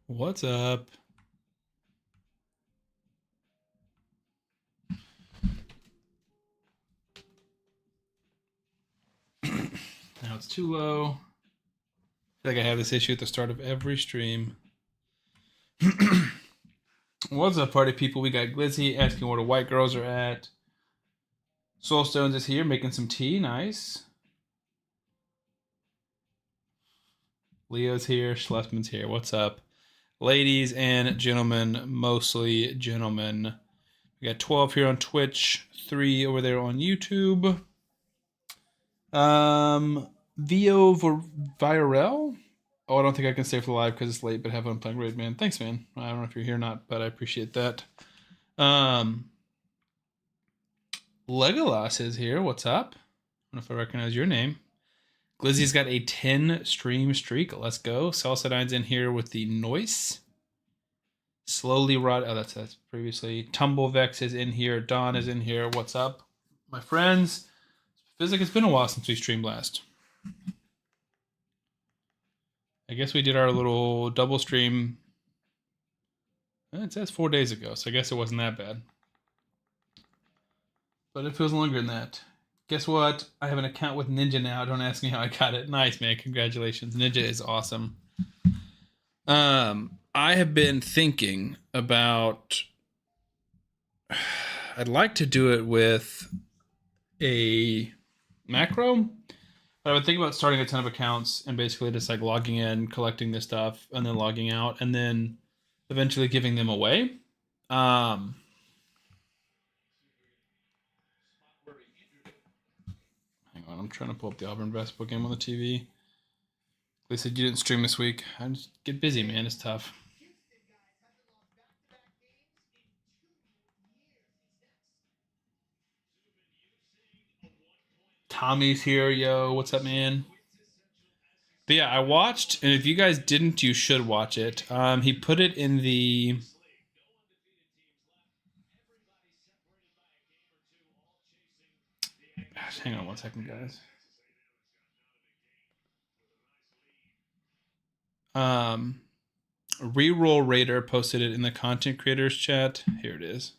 What's up? Now it's too low. I feel like I have this issue at the start of every stream. What's up, party people? We got Glizzy asking where the white girls are at. Soulstones is here making some tea. Nice. Leo's here. Schlesman's here. What's up? Ladies and gentlemen, mostly gentlemen. We got 12 here on Twitch, 3 over there on YouTube. Vio Virel? Oh, I don't think I can stay for the live because it's late, but have fun playing Raid, man. Thanks, man. I don't know if you're here or not, but I appreciate that. Legolas is here. What's up? I don't know if I recognize your name. Glizzy's got a 10 stream streak. Let's go. Salsadine's in here with the noise. Slowly rot. Oh, that's previously. Tumblevex is in here. Don is in here. What's up, my friends? Feels like it's been a while since we streamed last. I guess we did our little double stream. It says 4 days ago, so I guess it wasn't that bad. But it feels longer than that. Guess what? I have an account with Ninja now. Don't ask me how I got it. Nice, man. Congratulations. Ninja is awesome. I have been thinking about... I'd like to do it with a macro. But I would think about starting a ton of accounts and basically just like logging in, collecting this stuff, and then logging out, and then eventually giving them away. Hang on, I'm trying to pull up the Auburn basketball game on the TV. They said you didn't stream this week. I just get busy, man. It's tough. Tommy's here, yo. What's up, man? But yeah, I watched, and if you guys didn't, you should watch it. He put it in the... Gosh, hang on one second, guys. Reroll Raider posted it in the content creators chat. Here it is.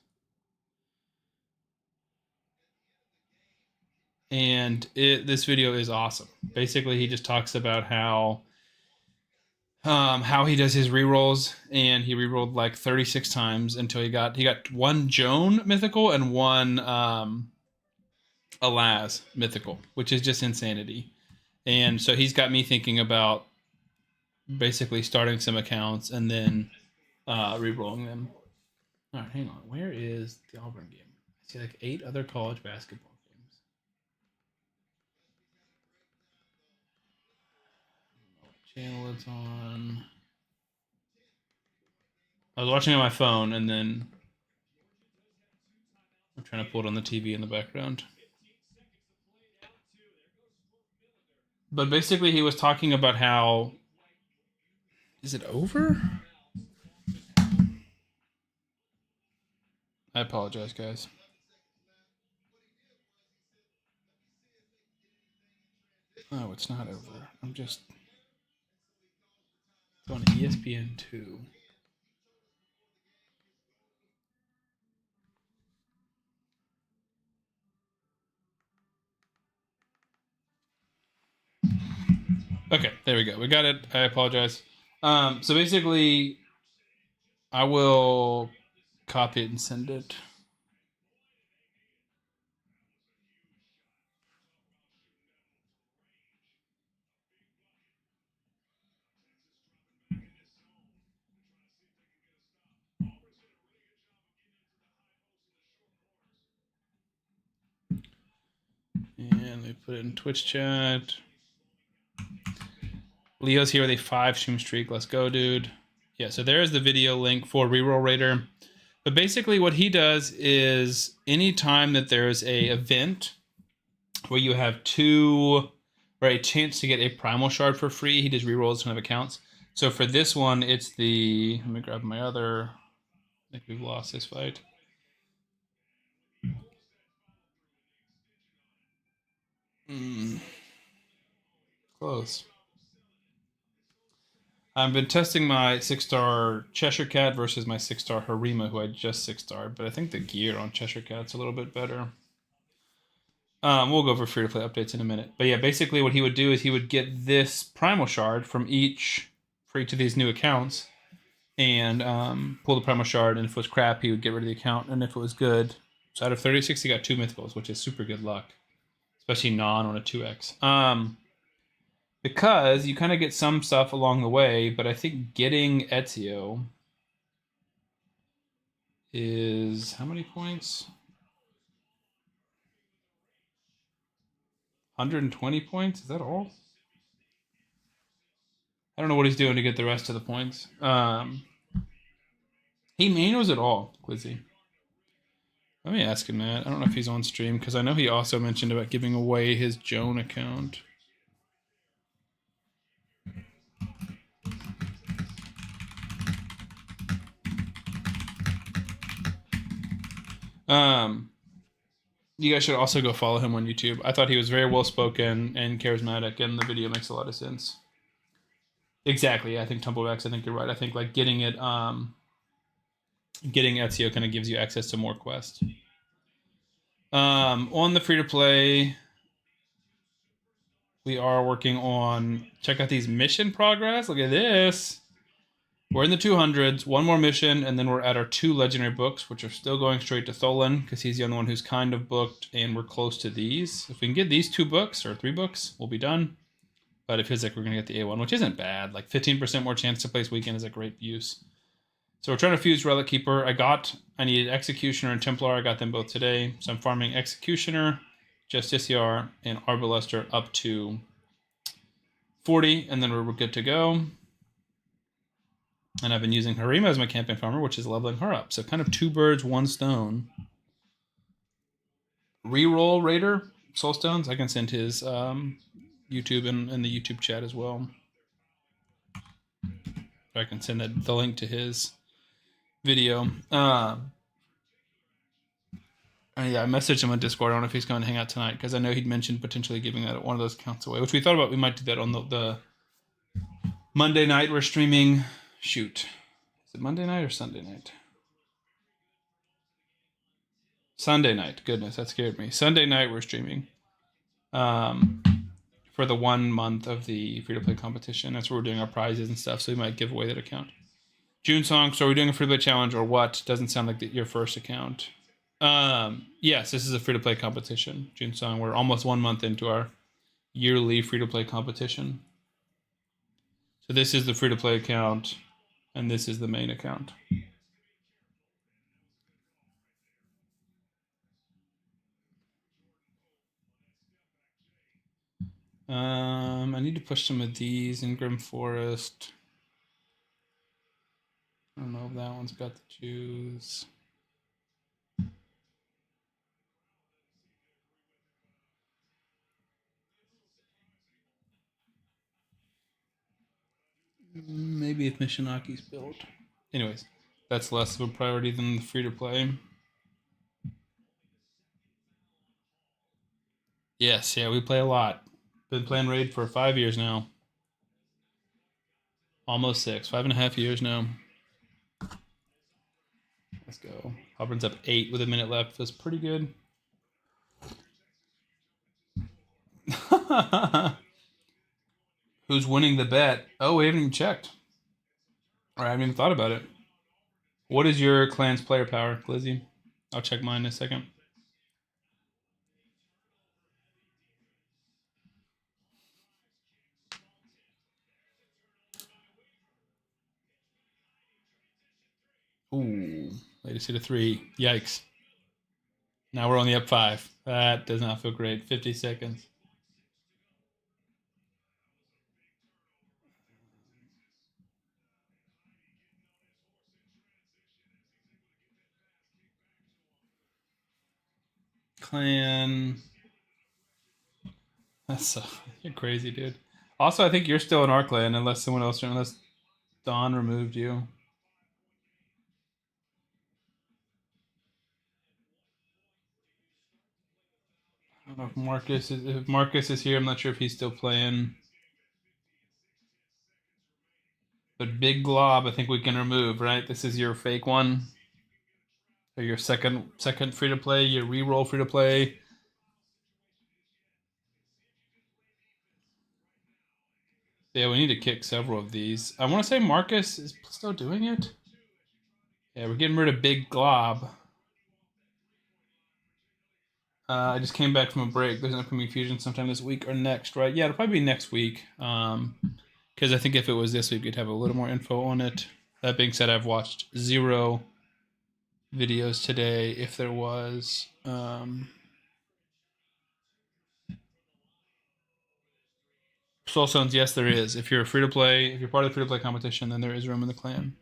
And this video is awesome. Basically, he just talks about how he does his rerolls, and he rerolled like 36 times until he got one Joan mythical and one Alaz mythical, which is just insanity. And so he's got me thinking about basically starting some accounts and then rerolling them. All right, hang on. Where is the Auburn game? I see like 8 other college basketball games. I don't know what channel it's on. I was watching on my phone, and then I'm trying to pull it on the TV in the background. But basically, he was talking about how... Is it over? I apologize, guys. Oh, it's not over. I'm just... It's on ESPN2. Okay, there we go. We got it. I apologize. So basically, I will copy it and send it. And they put it in Twitch chat. Leo's here with a 5 stream streak. Let's go, dude. Yeah, so there's the video link for Reroll Raider. But basically what he does is anytime that there's a event where you have 2 or a chance to get a primal shard for free, he just rerolls a ton of accounts. So for this one, it's the... Let me grab my other... I think we've lost this fight. Close. I've been testing my 6-star Cheshire Cat versus my 6-star Harima, who I just 6-starred, but I think the gear on Cheshire Cat's a little bit better. We'll go over free-to-play updates in a minute. But yeah, basically what he would do is he would get this Primal Shard for each of these new accounts and pull the Primal Shard, and if it was crap, he would get rid of the account, and if it was good... So out of 36, he got 2 mythicals, which is super good luck. Especially non on a 2x. Because you kind of get some stuff along the way, but I think getting Ezio is... How many points? 120 points? Is that all? I don't know what he's doing to get the rest of the points. He manuals it all, Quizzy. Let me ask him that. I don't know if he's on stream, because I know he also mentioned about giving away his Joan account. You guys should also go follow him on YouTube. I thought he was very well spoken and charismatic, and the video makes a lot of sense. Exactly. I think Tumblebacks. I think you're right. I think like getting Ezio kind of gives you access to more quests. On the free to play, we are working on... Check out these mission progress. Look at this. We're in the 200s. One more mission, and then we're at our 2 legendary books, which are still going straight to Tholin, because he's the only one who's kind of booked, and we're close to these. If we can get these 2 books, or 3 books, we'll be done. But it feels like we're going to get the A1, which isn't bad. Like 15% more chance to place weekend is a great use. So we're trying to fuse Relic Keeper. I needed Executioner and Templar. I got them both today. So I'm farming Executioner, Justiciar, and Arbalester up to 40, and then we're good to go. And I've been using Harima as my campaign farmer, which is leveling her up. So kind of 2 birds, 1 stone. Reroll Raider, Soulstones. I can send his YouTube in the YouTube chat as well. I can send the link to his video. Yeah, I messaged him on Discord. I don't know if he's going to hang out tonight, because I know he'd mentioned potentially giving that one of those accounts away, which we thought about. We might do that on the Monday night. We're streaming. Shoot. Is it Monday night or Sunday night? Sunday night. Goodness, that scared me. Sunday night we're streaming. For the 1 month of the free-to-play competition. That's where we're doing our prizes and stuff, so we might give away that account. June Song, so are we doing a free-to-play challenge or what? Doesn't sound like your first account. Yes, this is a free-to-play competition. June Song, we're almost 1 month into our yearly free-to-play competition. So this is the free-to-play account, and this is the main account. I need to push some of these in Grim Forest. I don't know if that one's got the juice. Maybe if Mishinaki's built. Anyways, that's less of a priority than the free-to-play. Yes, yeah, we play a lot. Been playing Raid for 5 years now. Almost 6. 5.5 years now. Let's go. Auburn's up 8 with a minute left. Feels pretty good. Who's winning the bet? Oh, we haven't even checked. Or I haven't even thought about it. What is your clan's player power, Glizzy? I'll check mine in a second. Ooh, latest hit of 3. Yikes. Now we're only up 5. That does not feel great. 50 seconds. Clan. That's so... You're crazy, dude. Also, I think you're still in our clan, unless Dawn removed you. I don't know if Marcus is here. I'm not sure if he's still playing. But Big Glob, I think we can remove, right? This is your fake one. Or your second free to play, your reroll free to play. Yeah, we need to kick several of these. I want to say Marcus is still doing it. Yeah, we're getting rid of Big Glob. I just came back from a break. There's an upcoming fusion sometime this week or next, right? Yeah, it'll probably be next week. Because I think if it was this week, we'd have a little more info on it. That being said, I've watched 0 videos today. If there was, Soul Stones, yes, there is. If you're free to play, if you're part of the free to play competition, then there is room in the clan.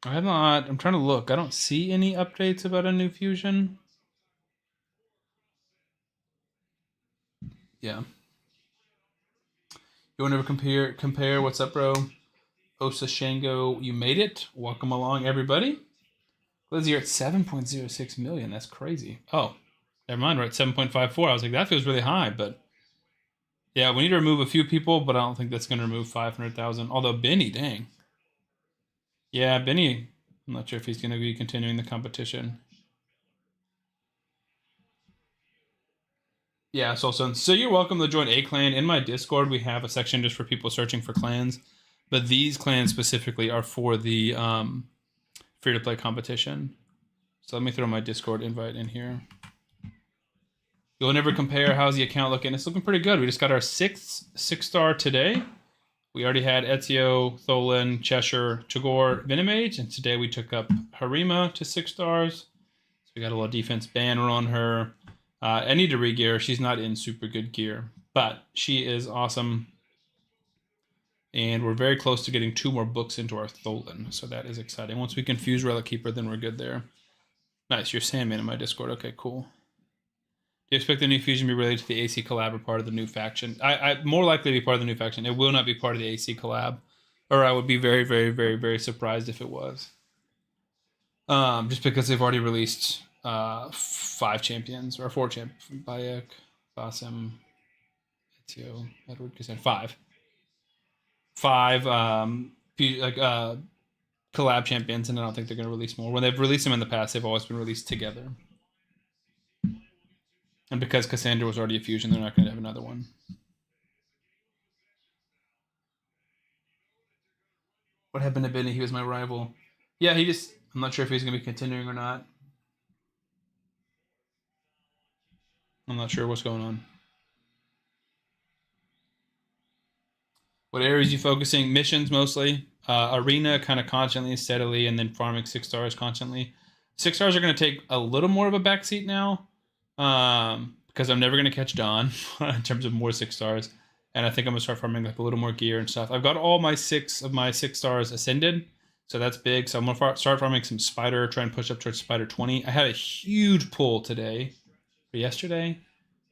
I have not. I'm trying to look. I don't see any updates about a new fusion. Yeah. You want to compare? What's up, bro? Osa Shango, you made it. Welcome along, everybody. Glizzy, you're at 7.06 million. That's crazy. Oh, never mind. We're at 7.54. I was like, that feels really high, but yeah, we need to remove a few people, but I don't think that's going to remove 500,000. Although Benny, dang. Yeah, Benny, I'm not sure if he's going to be continuing the competition. Yeah, so you're welcome to join a clan. In my Discord, we have a section just for people searching for clans, but these clans specifically are for the free-to-play competition. So let me throw my Discord invite in here. You'll never compare. How's the account looking? It's looking pretty good. We just got our 6th 6-star today. We already had Ezio, Tholin, Cheshire, Tagoar, Venomage, and today we took up Harima to 6 stars. So we got a little defense banner on her. I need to re-gear. She's not in super good gear, but she is awesome. And we're very close to getting 2 more books into our Tholin, so that is exciting. Once we can fuse Relic Keeper, then we're good there. Nice, you're Sandman in my Discord. Okay, cool. Do you expect the new fusion to be related to the AC collab or part of the new faction? I more likely to be part of the new faction. It will not be part of the AC collab, or I would be very, very, very, very surprised if it was. Just because they've already released 5 champions or 4 champions: Bayek, Basim, Ezio, Edward, Cassandra. 5 collab champions, and I don't think they're going to release more. When they've released them in the past, they've always been released together. And because Cassandra was already a fusion, they're not going to have another one. What happened to Benny? He was my rival. Yeah, I'm not sure if he's going to be continuing or not. I'm not sure what's going on. What areas you focusing? Missions mostly. Arena kind of constantly and steadily, and then farming 6 stars constantly. 6 stars are going to take a little more of a backseat now. Because I'm never going to catch Dawn in terms of more 6 stars. And I think I'm going to start farming like a little more gear and stuff. I've got all my 6 stars ascended. So that's big. So I'm going to start farming some Spider, try and push up towards Spider 20. I had a huge pull today, or yesterday.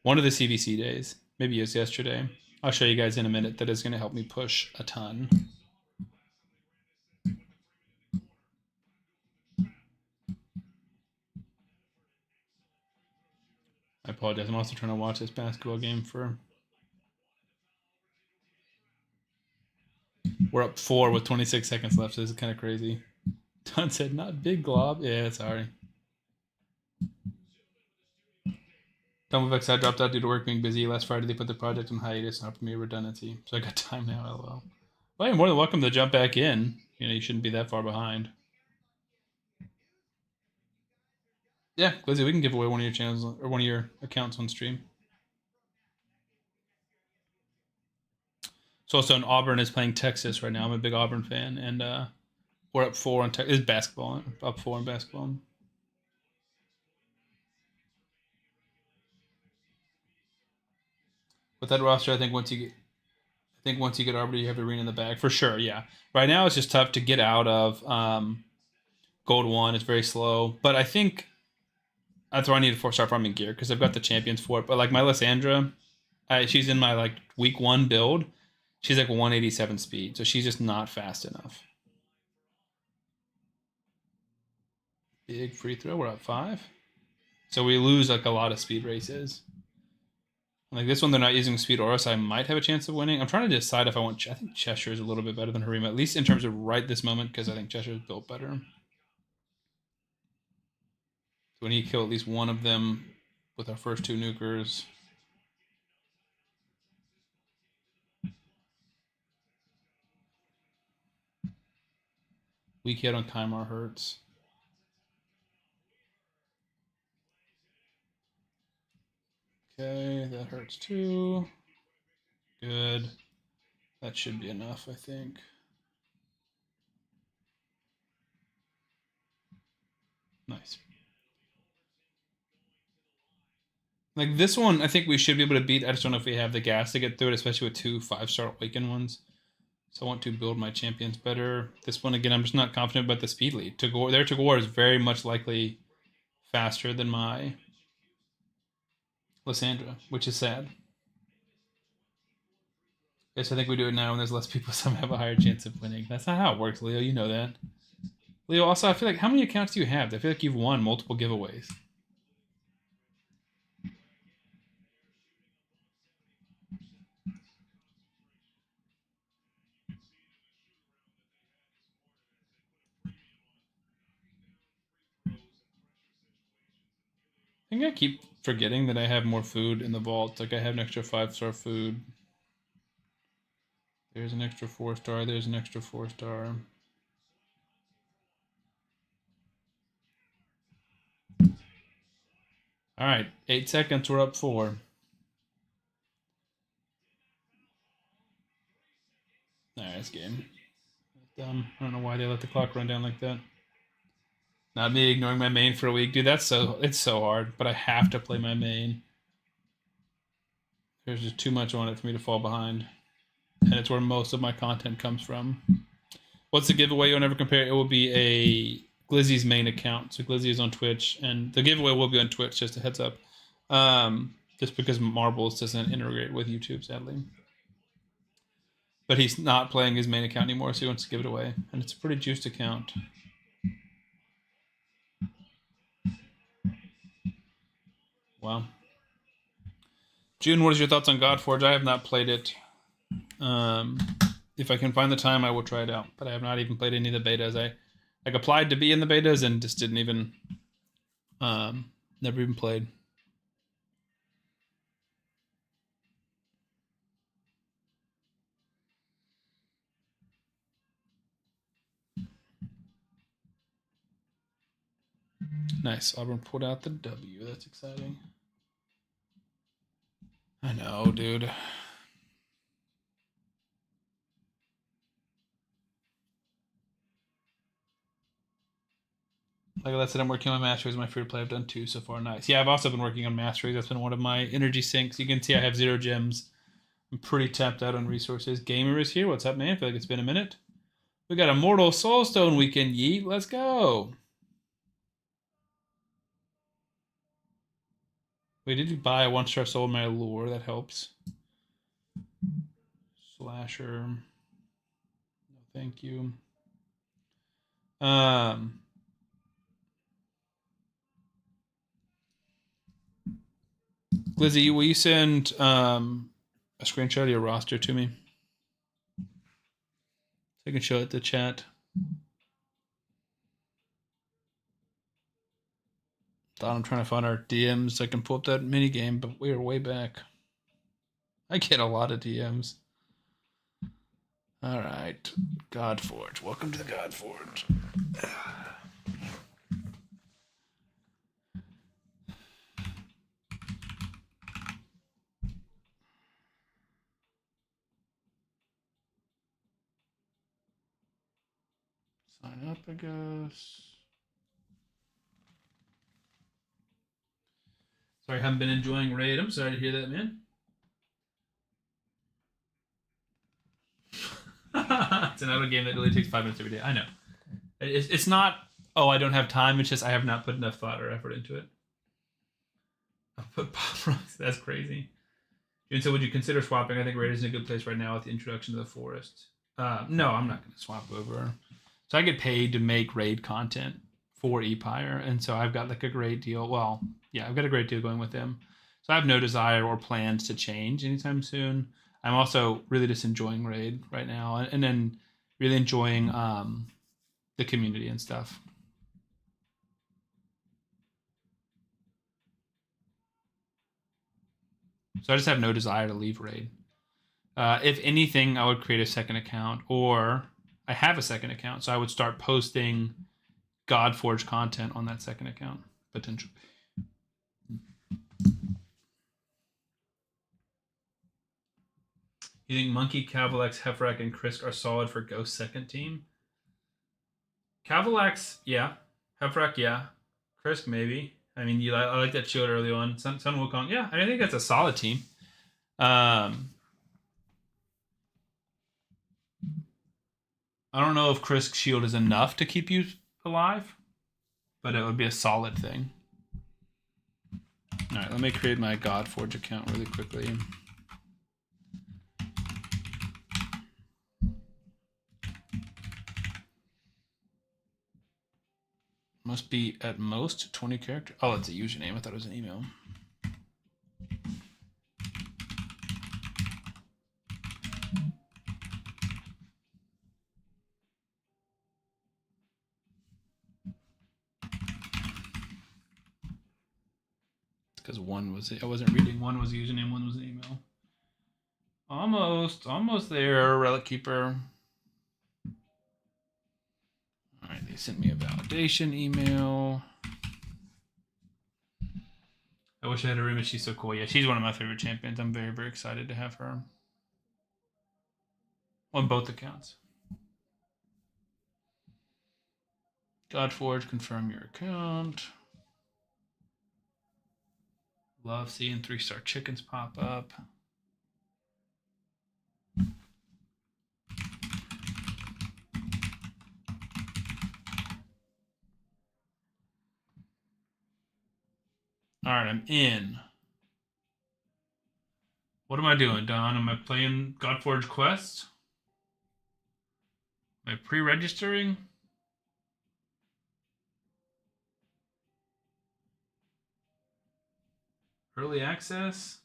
One of the CVC days. Maybe it was yesterday. I'll show you guys in a minute. That is going to help me push a ton. I apologize. I'm also trying to watch this basketball game for... We're up 4 with 26 seconds left, so this is kind of crazy. Don said, not Big Glob. Yeah, sorry. Done with X, I dropped out due to work being busy. Last Friday, they put the project on hiatus and offered me redundancy. So I got time now, lol. Well, you're more than welcome to jump back in. You know, you shouldn't be that far behind. Yeah, Glizzy, we can give away one of your channels or one of your accounts on stream. So also in Auburn is playing Texas right now. I'm a big Auburn fan, and we're up 4 on Texas. It's basketball. Up 4 in basketball. With that roster, I think once you get Arbiter, you have Arena in the bag for sure. Yeah, right now it's just tough to get out of Gold 1. It's very slow, but I think that's where I need to start farming gear because I've got the champions for it. But like my Lysandra, she's in my like week 1 build, She's like 187 speed, so she's just not fast enough. Big free throw. We're up 5. So we lose like a lot of speed races. Like this one, they're not using speed aura, so I might have a chance of winning. I'm trying to decide if I want. I think Cheshire is a little bit better than Harima, at least in terms of right this moment, because I think Cheshire is built better. So we need to kill at least one of them with our first 2 nukers. Weak hit on Kymar hurts. Okay, that hurts too. Good. That should be enough, I think. Nice. Like this one, I think we should be able to beat. I just don't know if we have the gas to get through it, especially with 2 5-star Awaken ones. So I want to build my champions better. This one, again, I'm just not confident about the speed lead. Their Tagoar is very much likely faster than my Lysandra, which is sad. Yes, I think we do it now when there's less people, so I have a higher chance of winning. That's not how it works, Leo. You know that. Leo, also, I feel like, how many accounts do you have? I feel like you've won multiple giveaways. I think I keep forgetting that I have more food in the vault. Like I have an extra 5-star food. There's an extra 4-star. There's an extra 4-star. All right, 8 seconds. We're up 4. All right, this game. Dumb. I don't know why they let the clock run down like that. Not me ignoring my main for a week, dude. It's so hard, but I have to play my main. There's just too much on it for me to fall behind, and it's where most of my content comes from. What's the giveaway? You'll never compare. It will be a Glizzy's main account. So Glizzy is on Twitch, and the giveaway will be on Twitch. Just a heads up. Just because Marbles doesn't integrate with YouTube, sadly. But he's not playing his main account anymore, so he wants to give it away, and it's a pretty juiced account. Wow. June, what is your thoughts on Godforge? I have not played it. If I can find the time, I will try it out. But I have not even played any of the betas. I like applied to be in the betas and just didn't even, never even played. Nice. Auburn pulled out the W. That's exciting. I know, dude. Like I said, I'm working on Masteries. My free to play. I've done 2 so far. Nice. Yeah, I've also been working on Masteries. That's been one of my energy sinks. You can see I have 0 gems. I'm pretty tapped out on resources. Gamer is here. What's up, man? I feel like it's been a minute. We got Immortal Soulstone weekend, yeet. Let's go. Wait, did you buy a 1-star soul in my lure? That helps. Slasher. No, thank you. Glizzy, will you send a screenshot of your roster to me? So I can show it to chat. Thought I'm trying to find our DMs so I can pull up that mini game, but we are way back. I get a lot of DMs. All right, Godforge. Welcome to the Godforge. Sign up, I guess. Sorry, I haven't been enjoying Raid. I'm sorry to hear that, man. It's another game that really takes 5 minutes every day. I know. It's not, oh, I don't have time. It's just I have not put enough thought or effort into it. I'll put pop rocks. That's crazy. June said, would you consider swapping? I think Raid is in a good place right now with the introduction to the forest. No, I'm not going to swap over. So I get paid to make Raid content for Empire, and so I've got like a great deal. Well, yeah, I've got a great deal going with them. So I have no desire or plans to change anytime soon. I'm also really just enjoying Raid right now, and then really enjoying the community and stuff. So I just have no desire to leave Raid. If anything, I would create a second account, or I have a second account, so I would start posting Godforge content on that second account, potentially. You think Monkey, Cavalax, Hefrak, and Krisk are solid for Ghost second team? Cavalax, yeah. Hefrak, yeah. Krisk, maybe. I mean, I like that shield early on. Sun Wukong, yeah. I think that's a solid team. I don't know if Krisk's shield is enough to keep you alive, but it would be a solid thing. All right, let me create my Godforge account really quickly. Must be at most 20 characters. Oh, it's a username. I thought it was an email. Because one was, I wasn't reading. One was a username, one was an email. Almost there, Relic Keeper. All right, they sent me a validation email. I wish I had a room, she's so cool. Yeah, she's one of my favorite champions. I'm very, very excited to have her on both accounts. Godforge, confirm your account. Love seeing 3-star chickens pop up. All right, I'm in. What am I doing, Don? Am I playing Godforge Quest? Am I pre-registering? Early access?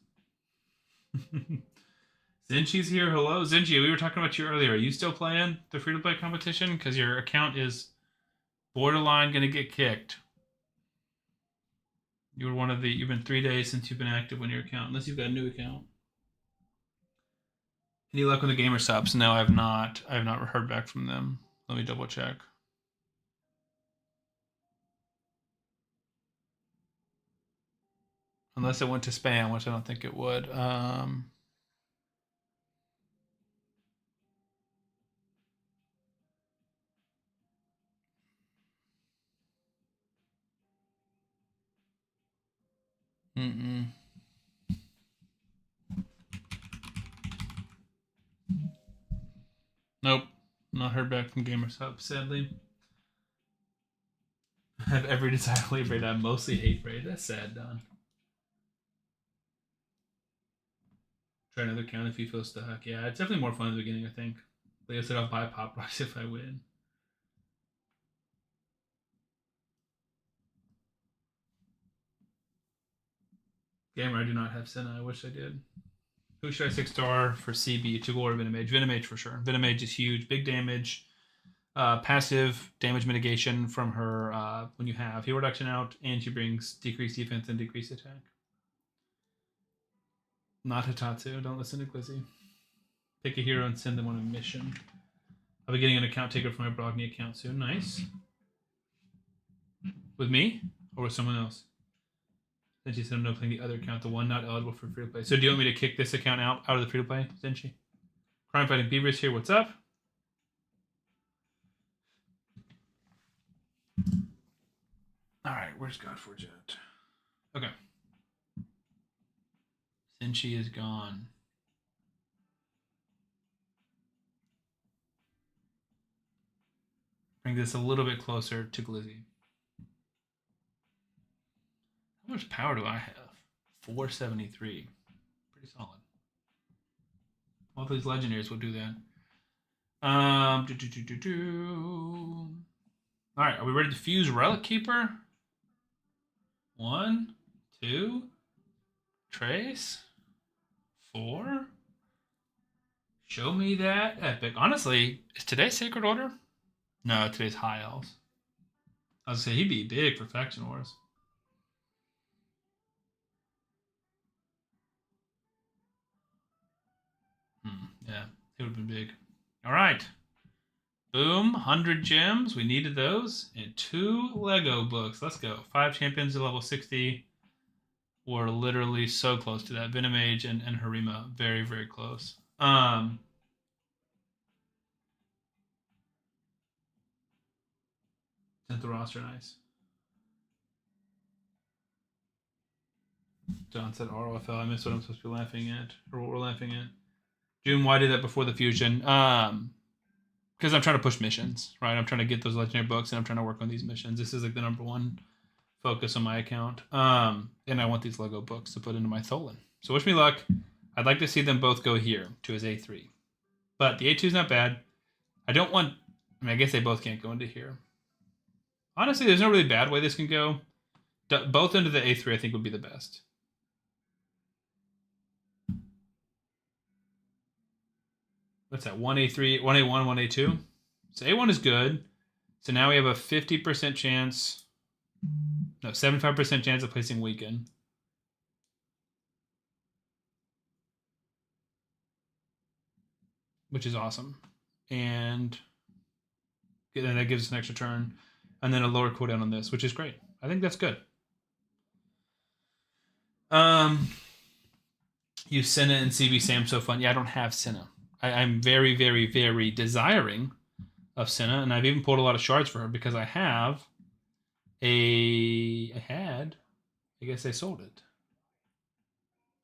Zinchi's here. Hello, Zinchi. We were talking about you earlier. Are you still playing the free-to-play competition? Because your account is borderline going to get kicked. You were one of the. You've been 3 days since you've been active on your account, unless you've got a new account. Any luck with the gamer subs? No, I have not. I have not heard back from them. Let me double check. Unless it went to spam, which I don't think it would. Nope. Not heard back from gamer subs, sadly. I have every desire to leave Raid. I mostly hate Raid. That's sad, Don. Try another count if you feel stuck. Yeah, it's definitely more fun at the beginning, I think. Like I said, I'll buy Pop Rocks if I win. Gamer, I do not have Senna. I wish I did. Who should I 6-star for CB? Tagoar or Venomage? Venomage for sure. Venomage is huge. Big damage. Passive damage mitigation from her when you have heal reduction out, and she brings decreased defense and decreased attack. Not Hitatsu. Don't listen to Glizzy. Pick a hero and send them on a mission. I'll be getting an account taker from my Brogni account soon. Nice. With me? Or with someone else? Then she said I'm not playing the other account, the one not eligible for free to play. So do you want me to kick this account out of the free to play, Zenchi? Crime Fighting Beavers here. What's up? Alright, where's Godforge at? Okay. Zenchi is gone. Bring this a little bit closer to Glizzy. How much power do I have? 473. Pretty solid. All these legendaries will do that. All right, are we ready to fuse Relic Keeper? 1, 2, Trace, 4. Show me that epic. Honestly, is today Sacred Order? No, today's High Elves. I was gonna say he'd be big for Faction Wars. Yeah, it would have been big. All right. Boom, 100 gems. We needed those. And 2 Lego books. Let's go. 5 champions to level 60. We're literally so close to that. Venomage and Harima. Very, very close. Sent the roster nice. John said ROFL. I missed what I'm supposed to be laughing at. Or what we're laughing at. June, why did that before the fusion? Because I'm trying to push missions, right? I'm trying to get those legendary books, and I'm trying to work on these missions. This is like the #1 focus on my account. And I want these Lego books to put into my Tholin. So wish me luck. I'd like to see them both go here to his A3. But the A2 is not bad. I don't want... I mean, I guess they both can't go into here. Honestly, there's no really bad way this can go. Both into the A3, I think, would be the best. What's that? 1A3, 1A1, 1A2? So A1 is good. So now we have a 50% chance... No, 75% chance of placing Weaken. Which is awesome. And then that gives us an extra turn. And then a lower cooldown on this, which is great. I think that's good. Use Senna and CV Sam so fun. Yeah, I don't have Senna. I'm very, very, very desiring of Senna, and I've even pulled a lot of shards for her because I have I guess I sold it.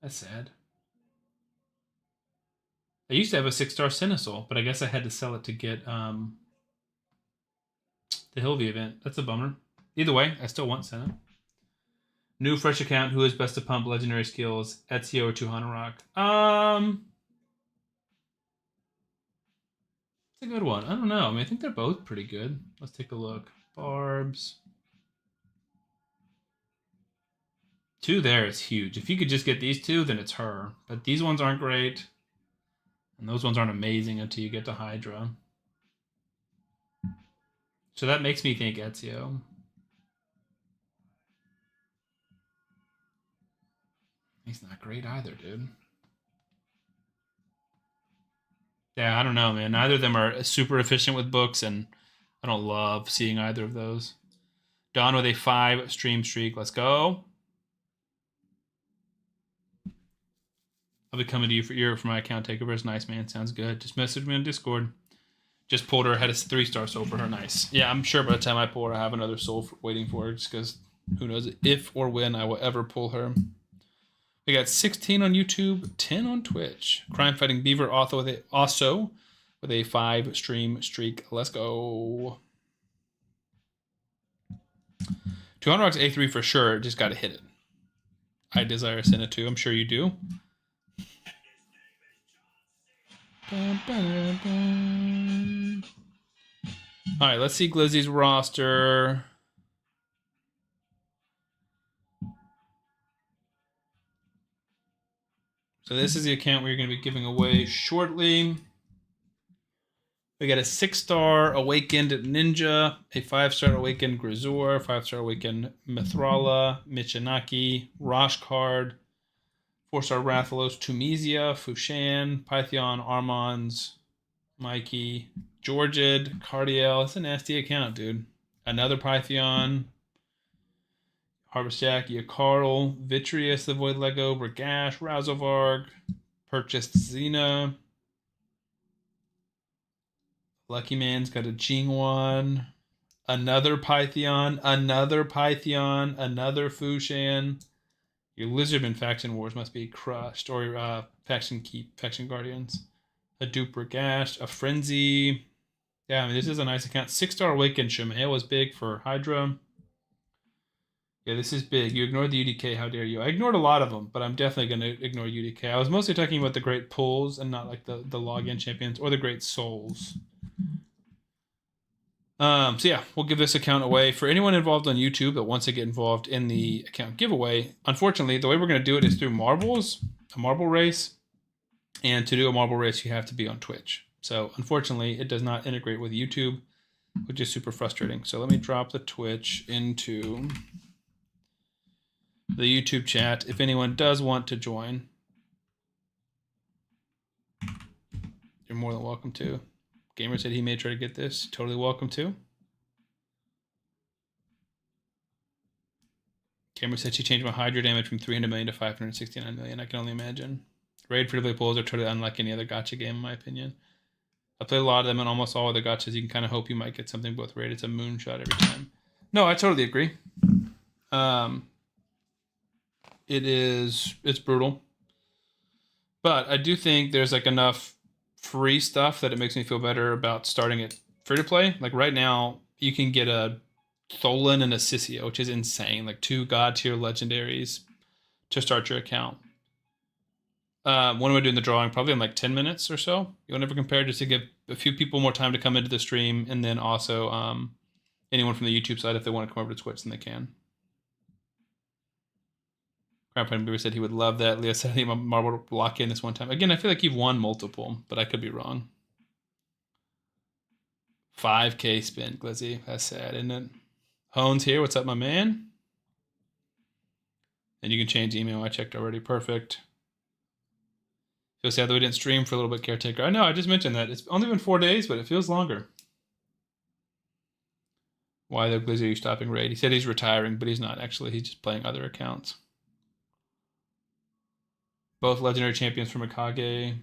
That's sad. I used to have a 6-star Senna soul, but I guess I had to sell it to get the Hilvy event. That's a bummer. Either way, I still want Senna. New fresh account. Who is best to pump legendary skills? Ezio or Tuhanarok? It's a good one. I don't know. I mean, I think they're both pretty good. Let's take a look. Barbs. 2 there is huge. If you could just get these 2, then it's her. But these ones aren't great. And those ones aren't amazing until you get to Hydra. So that makes me think Ezio. He's not great either, dude. Yeah, I don't know, man. Neither of them are super efficient with books, and I don't love seeing either of those. Dawn with a 5 stream streak. Let's go. I'll be coming to you for my account takeovers. Nice, man. Sounds good. Just message me on Discord. Just pulled her. Had a 3-star soul for her. Nice. Yeah, I'm sure by the time I pull her, I have another soul waiting for her. Just because who knows if or when I will ever pull her. We got 16 on YouTube, 10 on Twitch. Crime Fighting Beaver also with a 5 stream streak. Let's go. 200 rocks A3 for sure. Just got to hit it. I desire Senna too. I'm sure you do. All right, let's see Glizzy's roster. So this is the account we're going to be giving away shortly. We got a 6-star Awakened Ninja, a 5-star Awakened Grisor, 5-star Awakened Mithrala, Michinaki, Rosh card, 4-star Rathalos, Tumizia, Fushan, Python, Armons, Mikey, Georgid, Cardiel. It's a nasty account, dude. Another Python, Harvest Jack, Yakarl, Vitreous, the Void Lego, Bragash, Razovarg, purchased Xena. Lucky Man's got a Jingwan, another Python, another Fushan. Your Lizardman Faction Wars must be crushed, or Faction Guardians. A Dupe Bragash, a Frenzy. Yeah, I mean, this is a nice account. 6-star Awakened Shemhail was big for Hydra. 5-star Awakened Grisor, 5-star Awakened Fushan, 4-star Rathalos, Tumizia, Fushan, Python, Armons, Mikey, Georgid, Cardiel. It's a nasty account, dude. Another Python, another Fushan. Yeah, this is big. You ignored the UDK. How dare you? I ignored a lot of them, but I'm definitely going to ignore UDK. I was mostly talking about the great pulls and not like the login champions or the great souls. So yeah, we'll give this account away for anyone involved on YouTube that wants to get involved in the account giveaway. Unfortunately, the way we're going to do it is through marbles, a marble race. And to do a marble race, you have to be on Twitch. So unfortunately, it does not integrate with YouTube, which is super frustrating. So let me drop the Twitch into the YouTube chat. If anyone does want to join, you're more than welcome to. Gamer said he may try to get this. Totally welcome to. Gamer said she changed my Hydra damage from 300 million to 569 million. I can only imagine. Raid free-to-play pulls are totally unlike any other gacha game, in my opinion. I played a lot of them, and almost all of the gachas, you can kind of hope you might get something both raid. It's a moonshot every time. No, I totally agree. It's brutal. But I do think there's like enough free stuff that it makes me feel better about starting it free-to-play. Like right now, you can get a Tholin and a Sissio, which is insane. Like 2 god tier legendaries to start your account. When am I doing the drawing? Probably in like 10 minutes or so. You want to compare just to give a few people more time to come into the stream, and then also anyone from the YouTube side, if they want to come over to Twitch, then they can. Grandpa Beaver said he would love that. Leo said he marble lock in this one time. Again, I feel like you've won multiple, but I could be wrong. 5K spin, Glizzy. That's sad, isn't it? Hone's here. What's up, my man? And you can change email. I checked already. Perfect. Feels sad that we didn't stream for a little bit, Caretaker. I know, I just mentioned that. It's only been 4 days, but it feels longer. Why the Glizzy are you stopping raid? He said he's retiring, but he's not actually. He's just playing other accounts. Both legendary champions from Mikage.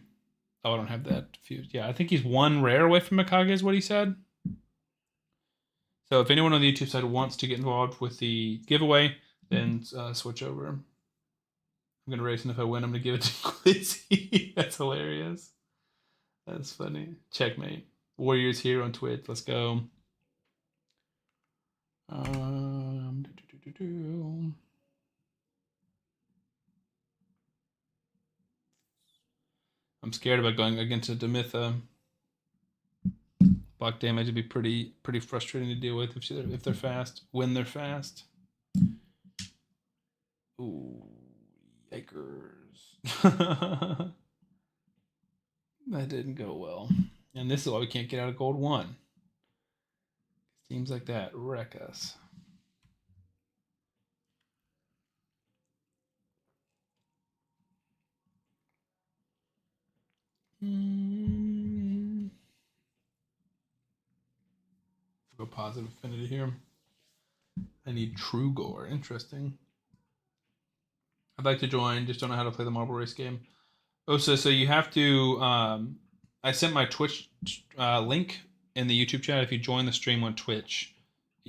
Oh, I don't have that fused. Yeah, I think he's 1 rare away from Mikage is what he said. So if anyone on the YouTube side wants to get involved with the giveaway, then switch over. I'm going to race, and if I win, I'm going to give it to Glizzy. That's hilarious. That's funny. Checkmate. Warriors here on Twitch. Let's go. I'm scared about going against a Demitha. Block damage would be pretty frustrating to deal with if they're fast. When they're fast. Ooh, yikers. That didn't go well. And this is why we can't get out of gold 1. Teams like that wreck us. Go positive affinity here. I need True Gore. Interesting. I'd like to join. Just don't know how to play the marble race game. Oh, so you have to. I sent my Twitch link in the YouTube chat. If you join the stream on Twitch,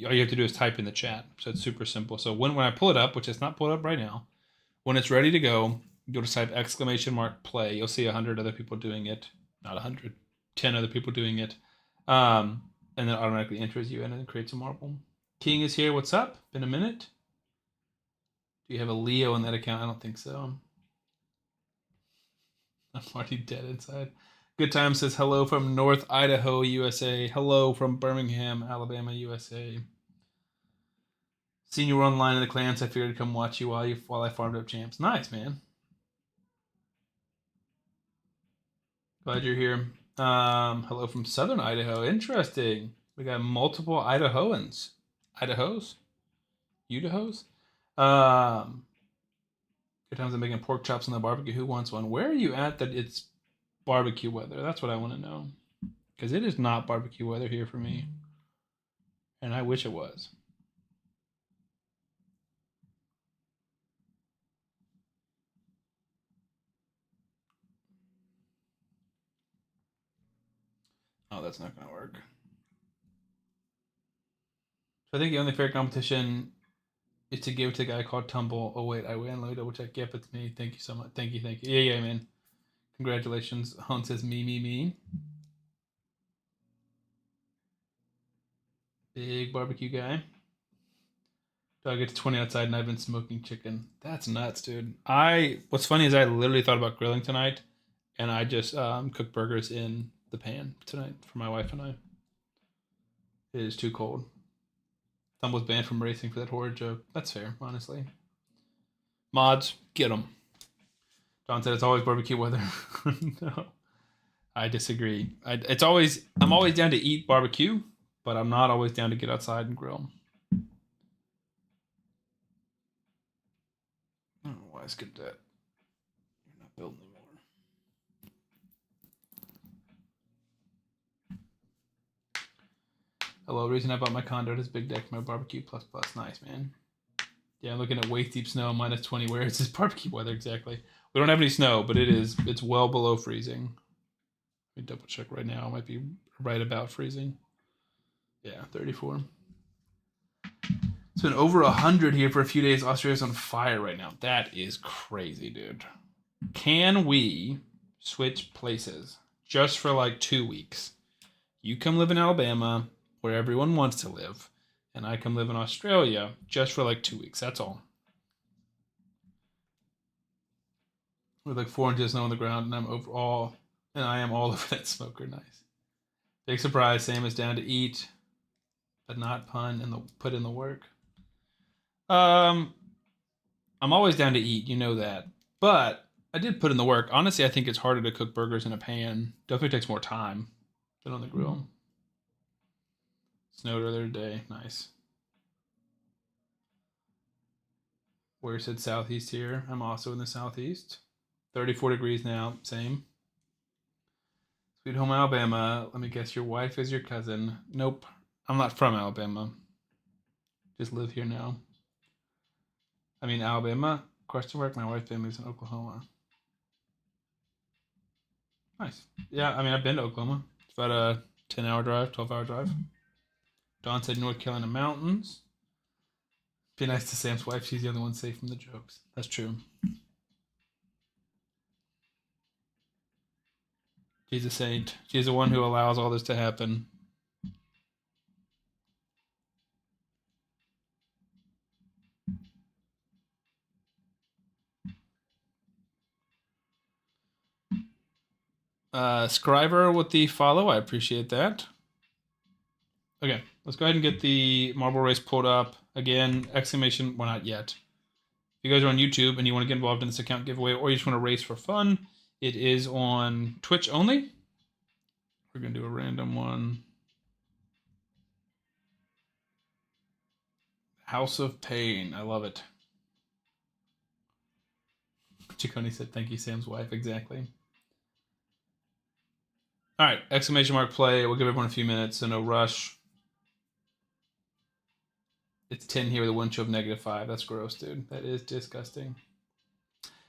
all you have to do is type in the chat. So it's super simple. So when I pull it up, which it's not pulled up right now, when it's ready to go, you just type !play. You'll see 100 other people doing it. Not 100, 10 other people doing it. And then it automatically enters you in and creates a marble. King is here. What's up? Been a minute. Do you have a Leo in that account? I don't think so. I'm already dead inside. Good Time says hello from North Idaho, USA. Hello from Birmingham, Alabama, USA. Seen you were online in the clans. I figured I'd come watch you while I farmed up champs. Nice, man. Glad you're here. Hello from Southern Idaho. Interesting. We got multiple Idahoans. Idahos? Udahos? Good times I'm making pork chops on the barbecue. Who wants one? Where are you at that it's barbecue weather? That's what I want to know. Because it is not barbecue weather here for me. And I wish it was. Oh, that's not going to work. So I think the only fair competition is to give it to a guy called Tumble. Oh, wait, I win. Let me double check. Yep, it's me. Thank you so much. Thank you. Yeah, man. Congratulations. Hunt says me. Big barbecue guy. Do I get to 20 outside and I've been smoking chicken? That's nuts, dude. What's funny is I literally thought about grilling tonight, and I just cooked burgers in the pan tonight for my wife and I. It is too cold. Thumb was banned from racing for that horrid joke. That's fair, honestly. Mods, get them. Don said it's always barbecue weather. No, I disagree. I'm always down to eat barbecue, but I'm not always down to get outside and grill. I don't know why I skipped that. You're not building anymore. Hello, reason I bought my condo is big deck, my barbecue plus. Nice, man. Yeah, I'm looking at waist deep snow, minus 20. Where is this barbecue weather exactly? We don't have any snow, but it's well below freezing. Let me double check right now. It might be right about freezing. Yeah, 34. It's been over 100 here for a few days. Australia's on fire right now. That is crazy, dude. Can we switch places just for like 2 weeks? You come live in Alabama, where everyone wants to live, and I come live in Australia just for like 2 weeks. That's all. With like 4 inches of snow on the ground, and I am all over that smoker. Nice. Big surprise. Sam is down to eat, but not put in the work. I'm always down to eat. You know that. But I did put in the work. Honestly, I think it's harder to cook burgers in a pan. Definitely takes more time than on the grill. Snowed earlier today. Nice. Where said southeast here. I'm also in the southeast. 34 degrees now. Same. Sweet home Alabama. Let me guess, your wife is your cousin. Nope. I'm not from Alabama. Just live here now. I mean, Alabama? Question mark. My wife's family's in Oklahoma. Nice. Yeah, I mean, I've been to Oklahoma. It's about a 10-hour drive, 12-hour drive. Don said North Carolina mountains. Be nice to Sam's wife. She's the only one safe from the jokes. That's true. She's a saint. She's the one who allows all this to happen. Scriber with the follow. I appreciate that. Okay, let's go ahead and get the marble race pulled up. Again, exclamation, well, not yet. If you guys are on YouTube and you want to get involved in this account giveaway, or you just want to race for fun, it is on Twitch only. We're going to do a random one. House of Pain. I love it. Ciccone said, thank you, Sam's wife. Exactly. All right, exclamation mark play. We'll give everyone a few minutes, so no rush. It's 10 here with a wind chill of -5. That's gross, dude. That is disgusting.